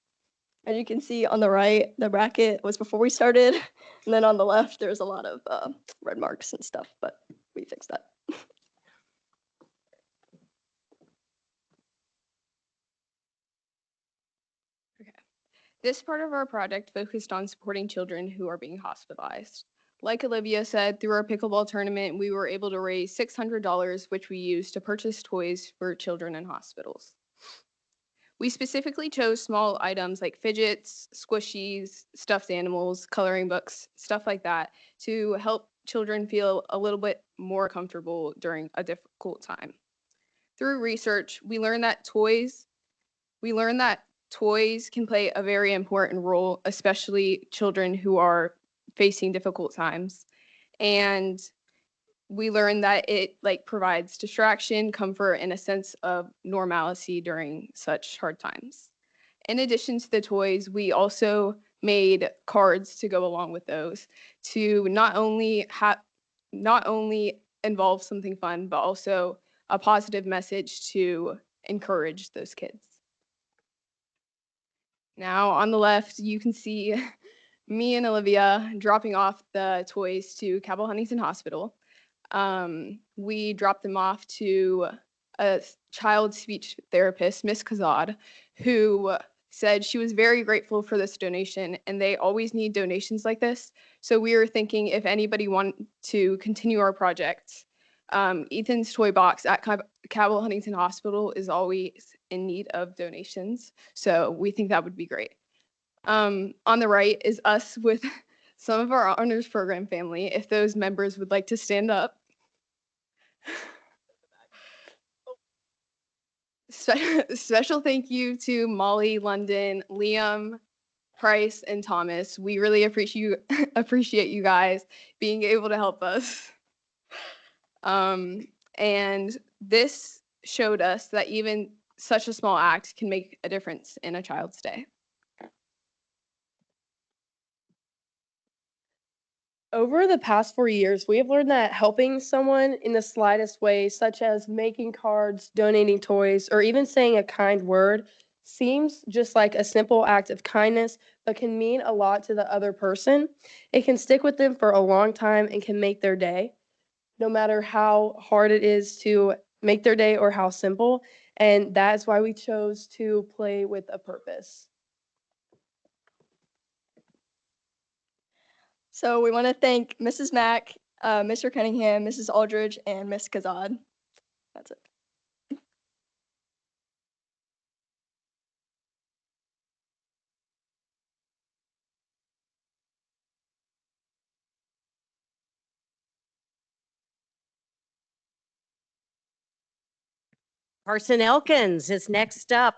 As you can see on the right, the bracket was before we started, and then on the left, there's a lot of red marks and stuff, but we fixed that. This part of our project focused on supporting children who are being hospitalized. Like Olivia said, through our pickleball tournament, we were able to raise $600, which we used to purchase toys for children in hospitals. We specifically chose small items like fidgets, squishies, stuffed animals, coloring books, stuff like that, to help children feel a little bit more comfortable during a difficult time. Through research, we learned that toys can play a very important role, especially children who are facing difficult times. And we learned that it provides distraction, comfort, and a sense of normalcy during such hard times. In addition to the toys, we also made cards to go along with those to not only involve something fun, but also a positive message to encourage those kids. Now on the left, you can see me and Olivia dropping off the toys to Cabell Huntington Hospital. We dropped them off to a child speech therapist, Miss Kazad, who said she was very grateful for this donation, and they always need donations like this. So we were thinking if anybody wanted to continue our project, Ethan's Toy Box at Cabell Huntington Hospital is always in need of donations. So we think that would be great. On the right is us with some of our honors program family, if those members would like to stand up. Special thank you to Molly, London, Liam, Price, and Thomas. We really appreciate you guys being able to help us. And this showed us that even such a small act can make a difference in a child's day. Over the past 4 years, we have learned that helping someone in the slightest way, such as making cards, donating toys, or even saying a kind word, seems just like a simple act of kindness, but can mean a lot to the other person. It can stick with them for a long time and can make their day, no matter how hard it is to make their day or how simple. And that is why we chose to play with a purpose. So we want to thank Mrs. Mack, Mr. Cunningham, Mrs. Aldridge, and Miss Kazad. That's it. Carson Elkins is next up.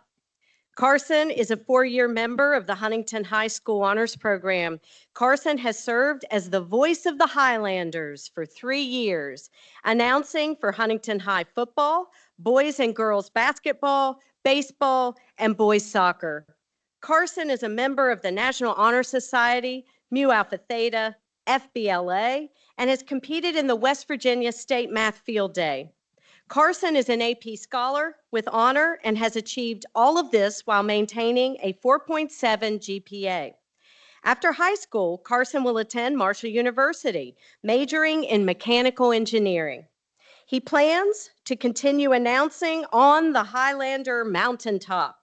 Carson is a 4-year member of the Huntington High School Honors Program. Carson has served as the voice of the Highlanders for 3 years, announcing for Huntington High football, boys and girls basketball, baseball, and boys soccer. Carson is a member of the National Honor Society, Mu Alpha Theta, FBLA, and has competed in the West Virginia State Math Field Day. Carson is an AP Scholar with honor and has achieved all of this while maintaining a 4.7 GPA. After high school, Carson will attend Marshall University, majoring in mechanical engineering. He plans to continue announcing on the Highlander mountaintop.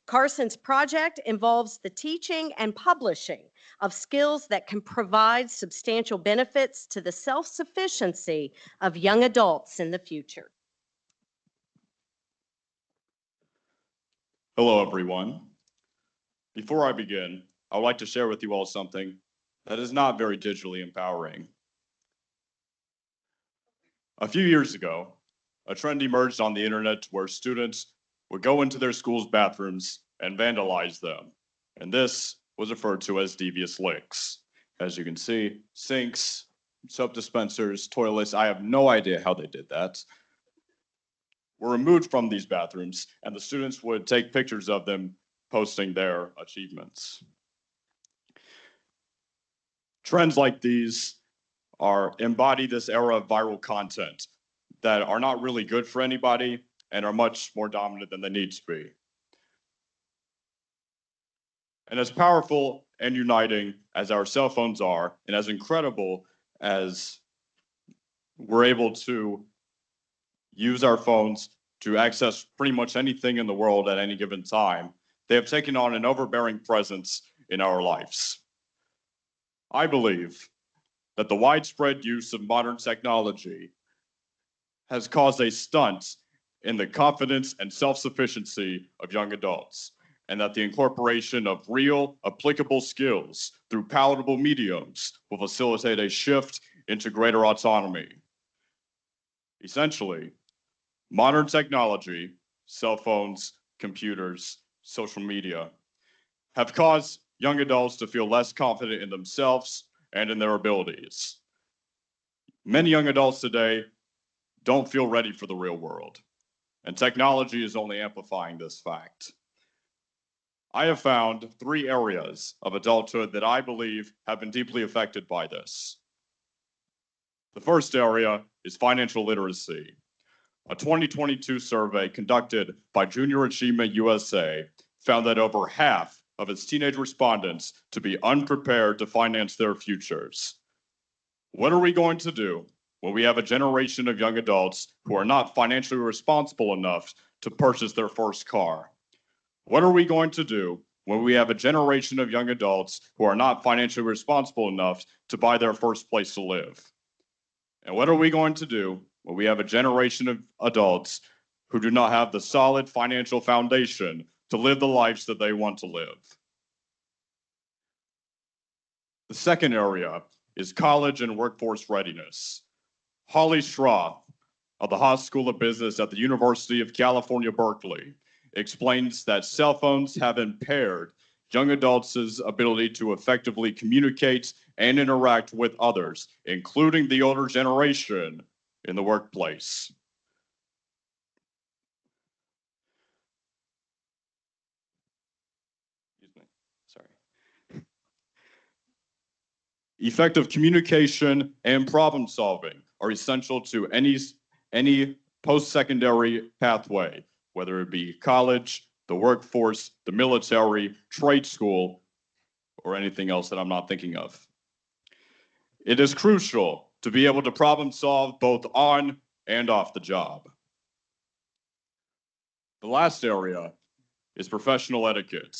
Carson's project involves the teaching and publishing of skills that can provide substantial benefits to the self-sufficiency of young adults in the future. Hello, everyone. Before I begin, I would like to share with you all something that is not very digitally empowering. A few years ago, a trend emerged on the internet where students would go into their school's bathrooms and vandalize them. And this was referred to as devious links. As you can see, sinks, soap dispensers, toilets, I have no idea how they did that, were removed from these bathrooms, and the students would take pictures of them posting their achievements. Trends like these embody this era of viral content that are not really good for anybody and are much more dominant than they need to be. And as powerful and uniting as our cell phones are, and as incredible as we're able to use our phones to access pretty much anything in the world at any given time, they have taken on an overbearing presence in our lives. I believe that the widespread use of modern technology has caused a stunt in the confidence and self-sufficiency of young adults, and that the incorporation of real, applicable skills through palatable mediums will facilitate a shift into greater autonomy. Essentially, modern technology, cell phones, computers, social media, have caused young adults to feel less confident in themselves and in their abilities. Many young adults today don't feel ready for the real world, and technology is only amplifying this fact. I have found 3 areas of adulthood that I believe have been deeply affected by this. The first area is financial literacy. A 2022 survey conducted by Junior Achievement USA found that over half of its teenage respondents to be unprepared to finance their futures. What are we going to do when we have a generation of young adults who are not financially responsible enough to purchase their first car? What are we going to do when we have a generation of young adults who are not financially responsible enough to buy their first place to live? And what are we going to do when we have a generation of adults who do not have the solid financial foundation to live the lives that they want to live? The second area is college and workforce readiness. Holly Schroth of the Haas School of Business at the University of California, Berkeley, explains that cell phones have impaired young adults' ability to effectively communicate and interact with others, including the older generation, in the workplace. Excuse me, sorry. Effective communication and problem solving are essential to any post-secondary pathway, whether it be college, the workforce, the military, trade school, or anything else that I'm not thinking of. It is crucial to be able to problem solve both on and off the job. The last area is professional etiquette.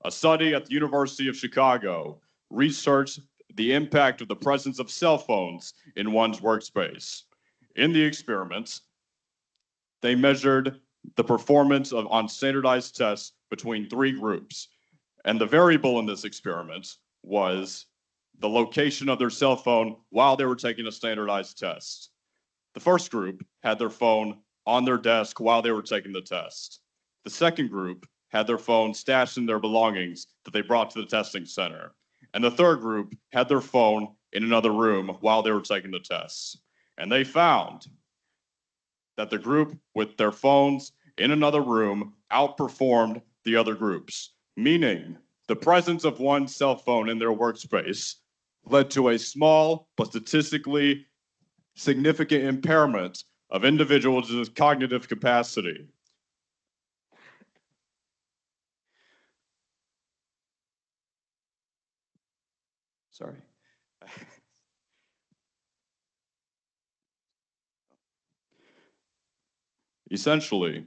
A study at the University of Chicago researched the impact of the presence of cell phones in one's workspace. In the experiments, they measured the performance on standardized tests between 3 groups. And the variable in this experiment was the location of their cell phone while they were taking a standardized test. The first group had their phone on their desk while they were taking the test. The second group had their phone stashed in their belongings that they brought to the testing center. And the third group had their phone in another room while they were taking the tests. And they found that the group with their phones in another room outperformed the other groups, meaning the presence of one cell phone in their workspace led to a small but statistically significant impairment of individuals' cognitive capacity. Sorry. Essentially,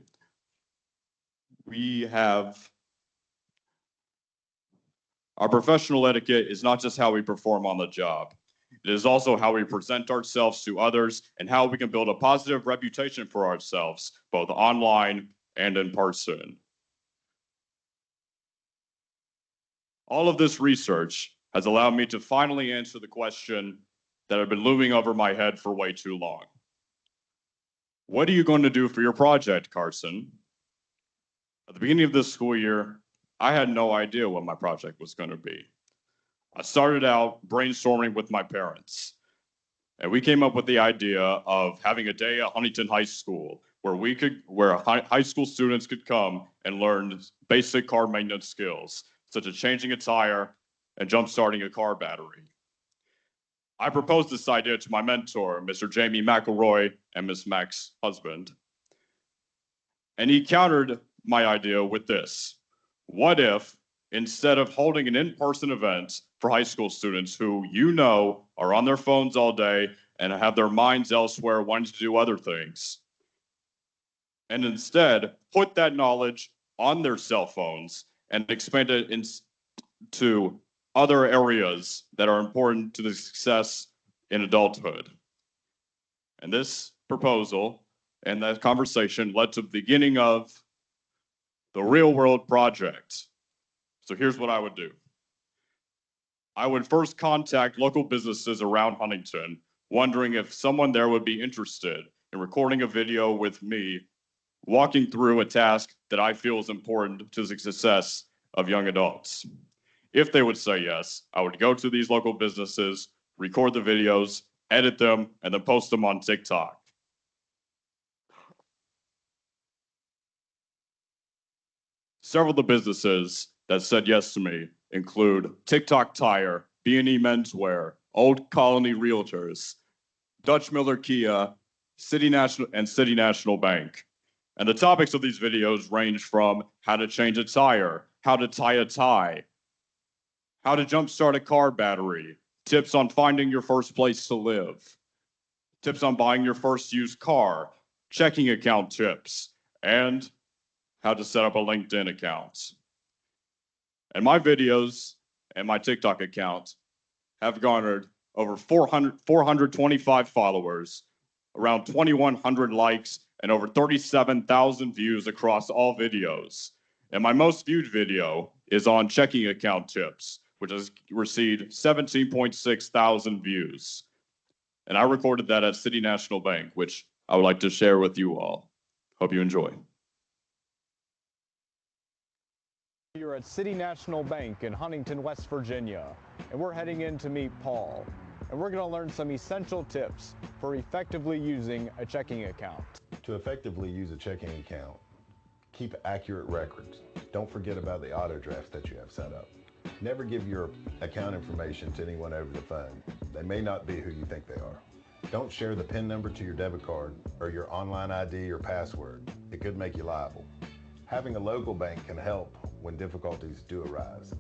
our professional etiquette is not just how we perform on the job. It is also how we present ourselves to others and how we can build a positive reputation for ourselves, both online and in person. All of this research has allowed me to finally answer the question that had been looming over my head for way too long. What are you going to do for your project, Carson? At the beginning of this school year, I had no idea what my project was going to be. I started out brainstorming with my parents, and we came up with the idea of having a day at Huntington High School where high school students could come and learn basic car maintenance skills, such as changing a tire and jump-starting a car battery. I proposed this idea to my mentor, Mr. Jamie McElroy, and Miss Mac's husband. And he countered my idea with this. What if, instead of holding an in-person event for high school students who you know are on their phones all day and have their minds elsewhere wanting to do other things, and instead put that knowledge on their cell phones and expand it to other areas that are important to the success in adulthood. And this proposal and that conversation led to the beginning of the real world project. So here's what I would do. I would first contact local businesses around Huntington, wondering if someone there would be interested in recording a video with me, walking through a task that I feel is important to the success of young adults. If they would say yes, I would go to these local businesses, record the videos, edit them, and then post them on TikTok. Several of the businesses that said yes to me include TikTok Tire, B&E Menswear, Old Colony Realtors, Dutch Miller Kia, City National Bank. And the topics of these videos range from how to change a tire, how to tie a tie, how to jumpstart a car battery, tips on finding your first place to live, tips on buying your first used car, checking account tips, and how to set up a LinkedIn account. And my videos and my TikTok account have garnered over 425 followers, around 2,100 likes, and over 37,000 views across all videos. And my most viewed video is on checking account tips, which has received 17.6 thousand views. And I recorded that at City National Bank, which I would like to share with you all. Hope you enjoy. You're at City National Bank in Huntington, West Virginia, and we're heading in to meet Paul. And we're going to learn some essential tips for effectively using a checking account. To effectively use a checking account, keep accurate records. Don't forget about the auto drafts that you have set up. Never give your account information to anyone over the phone. They may not be who you think they are. Don't share the PIN number to your debit card or your online ID or password. It could make you liable. Having a local bank can help when difficulties do arise.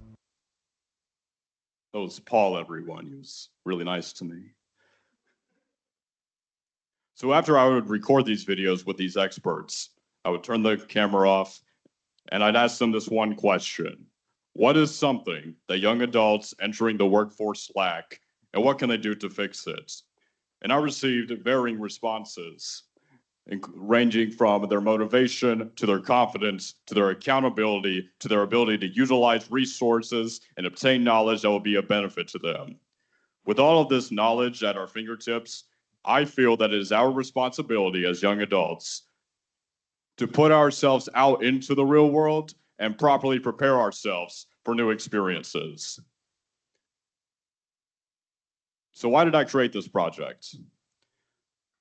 That was Paul, everyone. He was really nice to me. So after I would record these videos with these experts, I would turn the camera off and I'd ask them this one question. What is something that young adults entering the workforce lack, and what can they do to fix it? And I received varying responses, ranging from their motivation to their confidence, to their accountability, to their ability to utilize resources and obtain knowledge that will be a benefit to them. With all of this knowledge at our fingertips, I feel that it is our responsibility as young adults to put ourselves out into the real world and properly prepare ourselves for new experiences. So why did I create this project?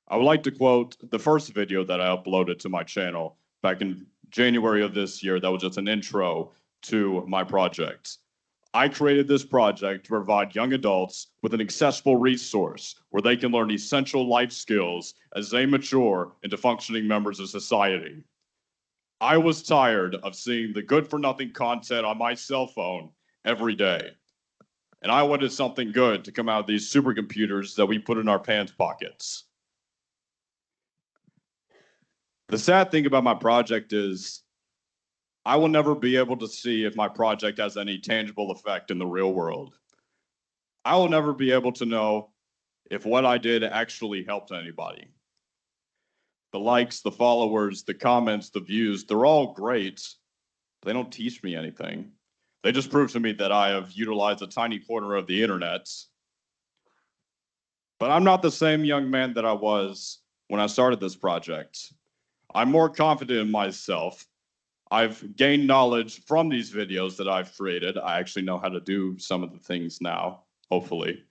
I would like to quote the first video that I uploaded to my channel back in January of this year. That was just an intro to my project. I created this project to provide young adults with an accessible resource where they can learn essential life skills as they mature into functioning members of society. I was tired of seeing the good-for-nothing content on my cell phone every day. And I wanted something good to come out of these supercomputers that we put in our pants pockets. The sad thing about my project is I will never be able to see if my project has any tangible effect in the real world. I will never be able to know if what I did actually helped anybody. The likes, the followers, the comments, the views, they're all great. They don't teach me anything. They just prove to me that I have utilized a tiny corner of the internet. But I'm not the same young man that I was when I started this project. I'm more confident in myself. I've gained knowledge from these videos that I've created. I actually know how to do some of the things now, hopefully.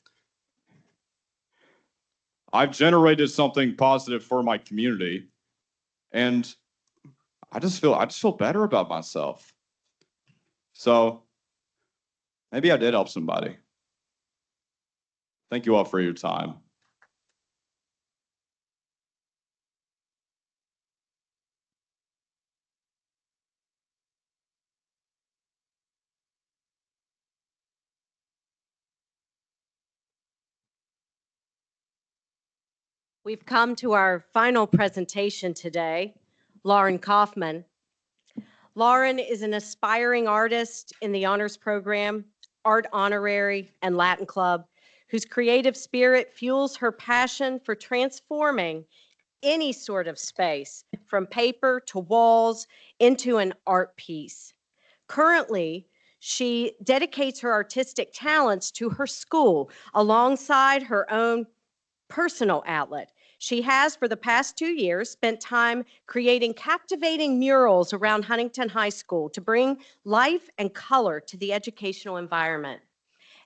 I've generated something positive for my community, and I just feel better about myself. So maybe I did help somebody. Thank you all for your time. We've come to our final presentation today, Lauren Kaufman. Lauren is an aspiring artist in the honors program Art Honorary, and Latin Club, whose creative spirit fuels her passion for transforming any sort of space, from paper to walls, into an art piece. Currently, she dedicates her artistic talents to her school alongside her own personal outlet. She has, for the past 2 years, spent time creating captivating murals around Huntington High School to bring life and color to the educational environment.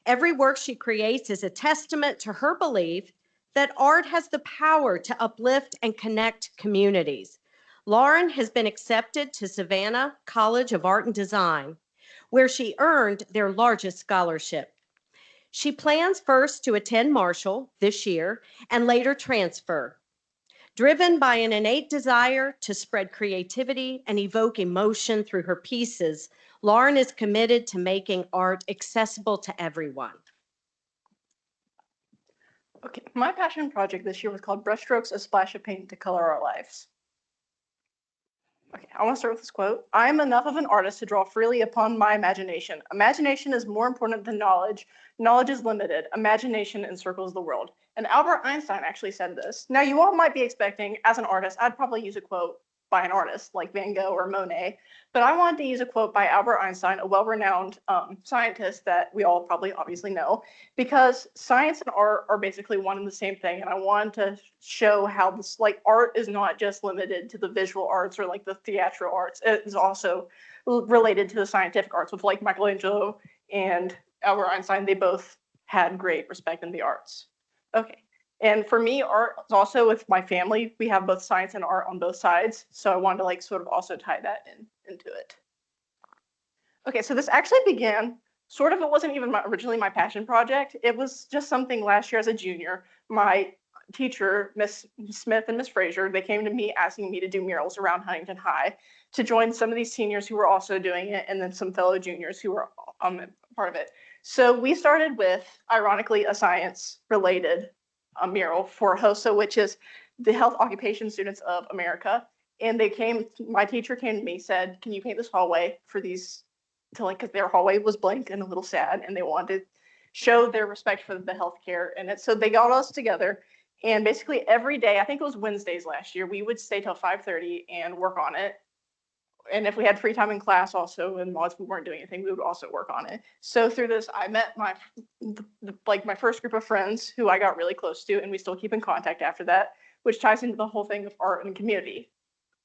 Every work she creates is a testament to her belief that art has the power to uplift and connect communities. Lauren has been accepted to Savannah College of Art and Design, where she earned their largest scholarship. She plans first to attend Marshall this year and later transfer. Driven by an innate desire to spread creativity and evoke emotion through her pieces, Lauren is committed to making art accessible to everyone. Okay, my passion project this year was called Brushstrokes, a Splash of Paint to Color Our Lives. Okay, I want to start with this quote. I am enough of an artist to draw freely upon my imagination. Imagination is more important than knowledge. Knowledge is limited. Imagination encircles the world. And Albert Einstein actually said this. Now, you all might be expecting, as an artist, I'd probably use a quote by an artist like Van Gogh or Monet, but I wanted to use a quote by Albert Einstein, a well-renowned scientist that we all probably obviously know, because science and art are basically one and the same thing, and I wanted to show how this, like, art is not just limited to the visual arts or like the theatrical arts. It is also related to the scientific arts, with like Michelangelo and Albert Einstein. They both had great respect in the arts. Okay. And for me, art is also with my family. We have both science and art on both sides. So I wanted to like sort of also tie that into it. Okay, so this actually began sort of, it wasn't even originally my passion project. It was just something last year as a junior. My teacher, Miss Smith and Miss Frazier, they came to me asking me to do murals around Huntington High to join some of these seniors who were also doing it, and then some fellow juniors who were part of it. So we started with, ironically, a science-related mural for HOSA, which is the Health Occupation Students of America. And they came, my teacher came to me, said, can you paint this hallway for these, to like, because their hallway was blank and a little sad, and they wanted to show their respect for the healthcare in it. So they got us together, and basically every day, I think it was Wednesdays last year, we would stay till 5:30 and work on it. And if we had free time in class also, and while we weren't doing anything, we would also work on it. So through this, I met my first group of friends who I got really close to, and we still keep in contact after that, which ties into the whole thing of art and community.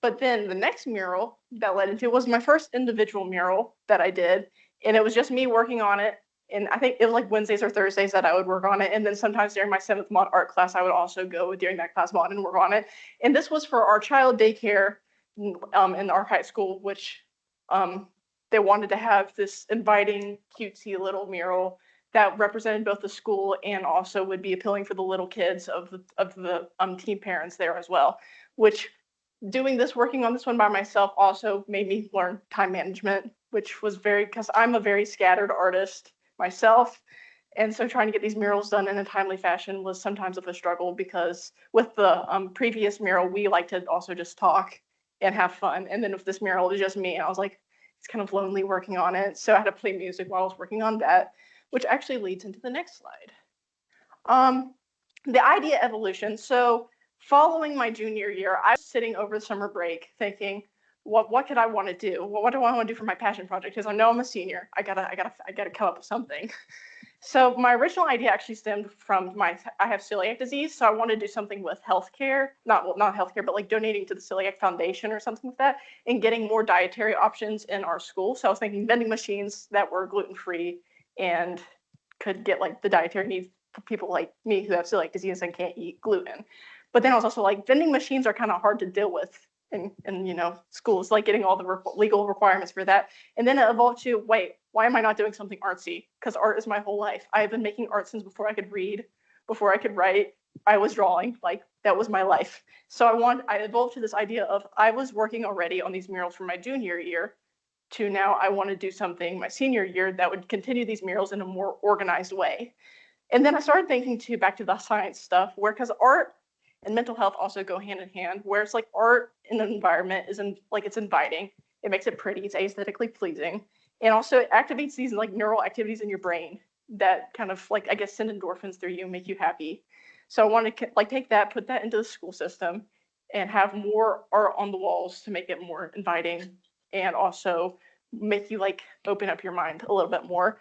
But then the next mural that led into was my first individual mural that I did, and it was just me working on it. And I think it was like Wednesdays or Thursdays that I would work on it. And then sometimes during my 7th mod art class, I would also go during that class mod and work on it. And this was for our child daycare in our high school, which they wanted to have this inviting, cutesy little mural that represented both the school and also would be appealing for the little kids of the teen parents there as well. Which, doing this, working on this one by myself, also made me learn time management, which was because I'm a very scattered artist myself. And so trying to get these murals done in a timely fashion was sometimes of a struggle, because with the previous mural, we like to also just talk and have fun. And then with this mural, it was just me. And I was like, it's kind of lonely working on it. So I had to play music while I was working on that, which actually leads into the next slide. The idea evolution. So following my junior year, I was sitting over the summer break thinking, what could I want to do? What do I want to do for my passion project? Because I know I'm a senior. I gotta come up with something. So my original idea actually stemmed from I have celiac disease, so I wanted to do something with healthcare, not healthcare, but like donating to the Celiac Foundation or something like that, and getting more dietary options in our school. So I was thinking vending machines that were gluten-free and could get like the dietary needs for people like me who have celiac disease and can't eat gluten. But then I was also like, vending machines are kind of hard to deal with in schools, like getting all the legal requirements for that. And then it evolved to, wait, why am I not doing something artsy? Because art is my whole life. I have been making art since before I could read, before I could write. I was drawing, like that was my life. So I evolved to this idea of, I was working already on these murals from my junior year to now I want to do something my senior year that would continue these murals in a more organized way. And then I started thinking too, back to the science stuff, where, because art and mental health also go hand in hand, where it's like art in an environment it's inviting, it makes it pretty, it's aesthetically pleasing, And also it activates these like neural activities in your brain that kind of like, I guess, send endorphins through you and make you happy. So I want to like take that, put that into the school system and have more art on the walls to make it more inviting and also make you like open up your mind a little bit more.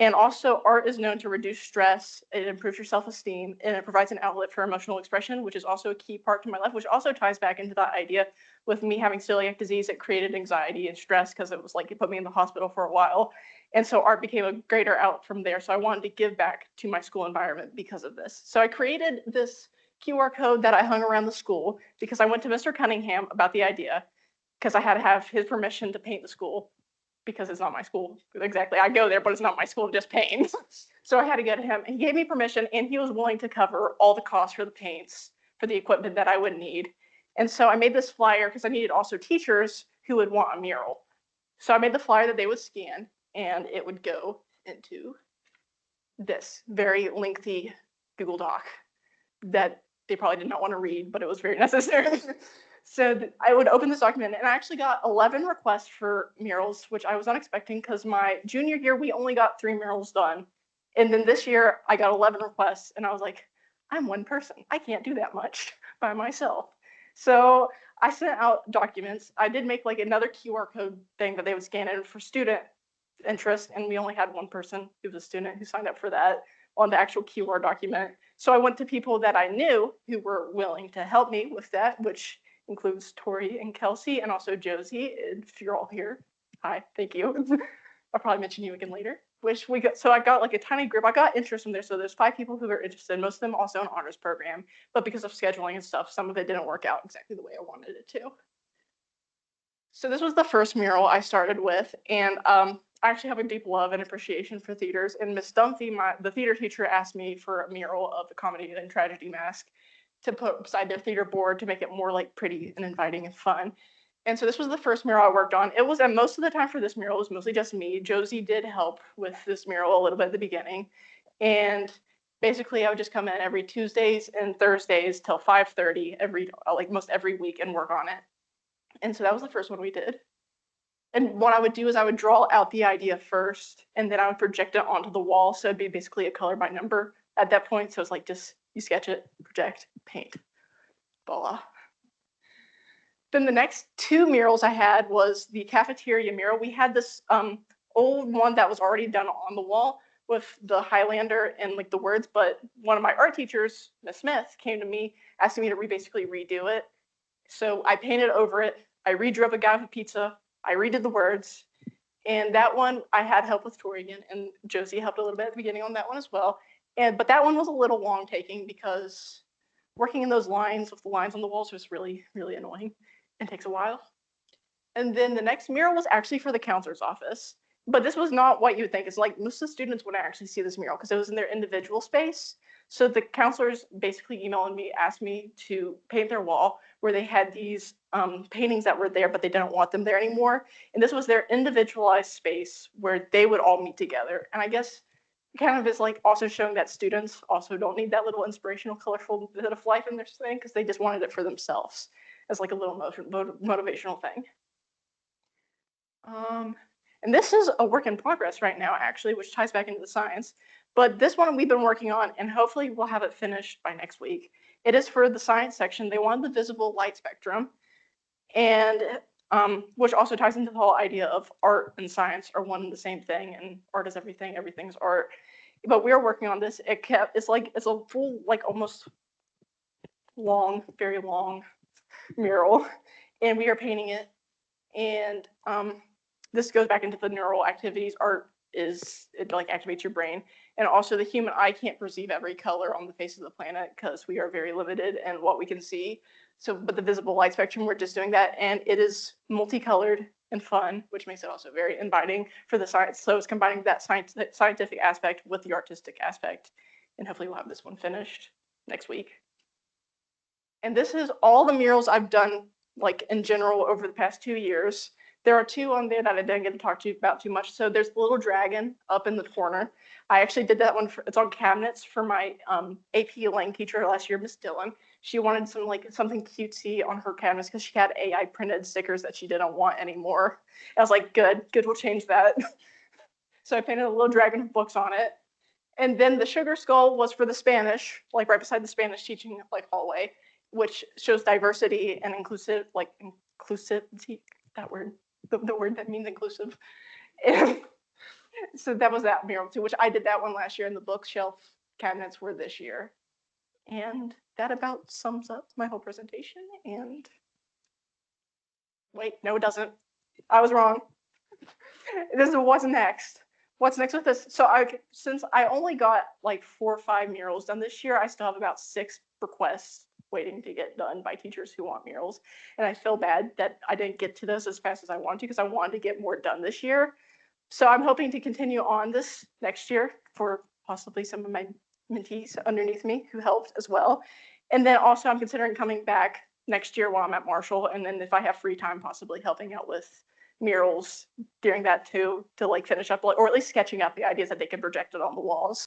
And also art is known to reduce stress, it improves your self-esteem, and it provides an outlet for emotional expression, which is also a key part to my life, which also ties back into that idea with me having celiac disease. It created anxiety and stress because it was like, it put me in the hospital for a while. And so art became a greater outlet from there. So I wanted to give back to my school environment because of this. So I created this QR code that I hung around the school because I went to Mr. Cunningham about the idea because I had to have his permission to paint the school because it's not my school. Exactly, I go there, but it's not my school, just paints. So I had to go to him and he gave me permission and he was willing to cover all the costs for the paints, for the equipment that I would need. And so I made this flyer because I needed also teachers who would want a mural. So I made the flyer that they would scan and it would go into this very lengthy Google Doc that they probably did not want to read, but it was very necessary. So I would open this document and I actually got 11 requests for murals, which I was not expecting because my junior year, we only got 3 murals done. And then this year I got 11 requests and I was like, I'm one person. I can't do that much by myself. So I sent out documents. I did make like another QR code thing that they would scan in for student interest. And we only had one person who was a student who signed up for that on the actual QR document. So I went to people that I knew who were willing to help me with that, which includes Tori and Kelsey and also Josie. If you're all here, hi, thank you. I'll probably mention you again later. So I got like a tiny group. I got interest from there. So there's 5 people who are interested, most of them also in honors program, but because of scheduling and stuff, some of it didn't work out exactly the way I wanted it to. So this was the first mural I started with, and I actually have a deep love and appreciation for theaters. And Miss Dunphy, the theater teacher, asked me for a mural of the Comedy and Tragedy mask to put beside their theater board to make it more like pretty and inviting and fun. And so this was the first mural I worked on. It was, and most of the time for this mural, it was mostly just me. Josie did help with this mural a little bit at the beginning. And basically I would just come in every Tuesdays and Thursdays till 5:30 most every week and work on it. And so that was the first one we did. And what I would do is I would draw out the idea first, and then I would project it onto the wall. So it'd be basically a color by number at that point. So it's like just, you sketch it, project, paint, voila. Then the next 2 murals I had was the cafeteria mural. We had this old one that was already done on the wall with the Highlander and like the words, but one of my art teachers, Miss Smith, came to me asking me to basically redo it. So I painted over it. I redrew up a guy with a pizza. I redid the words. And that one, I had help with Tori again, and Josie helped a little bit at the beginning on that one as well. But that one was a little long taking because working in those lines with the lines on the walls was really, really annoying and takes a while. And then the next mural was actually for the counselor's office. But this was not what you would think. It's like most of the students wouldn't actually see this mural because it was in their individual space. So the counselors basically emailed me, asked me to paint their wall where they had these paintings that were there, but they didn't want them there anymore. And this was their individualized space where they would all meet together. And I guess it kind of is like also showing that students also don't need that little inspirational, colorful bit of life in their thing because they just wanted it for themselves as like a little motivational thing. And this is a work in progress right now, actually, which ties back into the science. But this one we've been working on, and hopefully we'll have it finished by next week. It is for the science section. They wanted the visible light spectrum, and which also ties into the whole idea of art and science are one and the same thing, and art is everything, everything's art. But we are working on this. It's a full, like almost long, very long mural, and we are painting it. And this goes back into the neural activities. Art it like activates your brain, and also the human eye can't perceive every color on the face of the planet because we are very limited in what we can see. So, but the visible light spectrum, we're just doing that, and it is multicolored and fun, which makes it also very inviting for the science. So it's combining that scientific aspect with the artistic aspect, and hopefully we'll have this one finished next week. And this is all the murals I've done, like in general, over the past 2 years. There are two on there that I didn't get to talk to you about too much. So there's the little dragon up in the corner. I actually did that one. It's on cabinets for my AP Lang teacher last year, Miss Dillon. She wanted something cutesy on her cabinets because she had AI printed stickers that she didn't want anymore. I was like, good, we'll change that. So I painted a little dragon with books on it. And then the sugar skull was for the Spanish, like right beside the Spanish teaching hallway, which shows diversity and inclusivity, that word, the word that means inclusive. And so that was that mural too, which I did that one last year, and the bookshelf cabinets were this year. And that about sums up my whole presentation. And wait, no, it doesn't. I was wrong. This is what's next. What's next with this? So since I only got like 4 or 5 murals done this year, I still have about 6 requests waiting to get done by teachers who want murals. And I feel bad that I didn't get to those as fast as I wanted to, because I wanted to get more done this year. So I'm hoping to continue on this next year for possibly some of my mentees underneath me who helped as well. And then also I'm considering coming back next year while I'm at Marshall. And then if I have free time, possibly helping out with murals during that too, to like finish up, or at least sketching out the ideas that they can project it on the walls.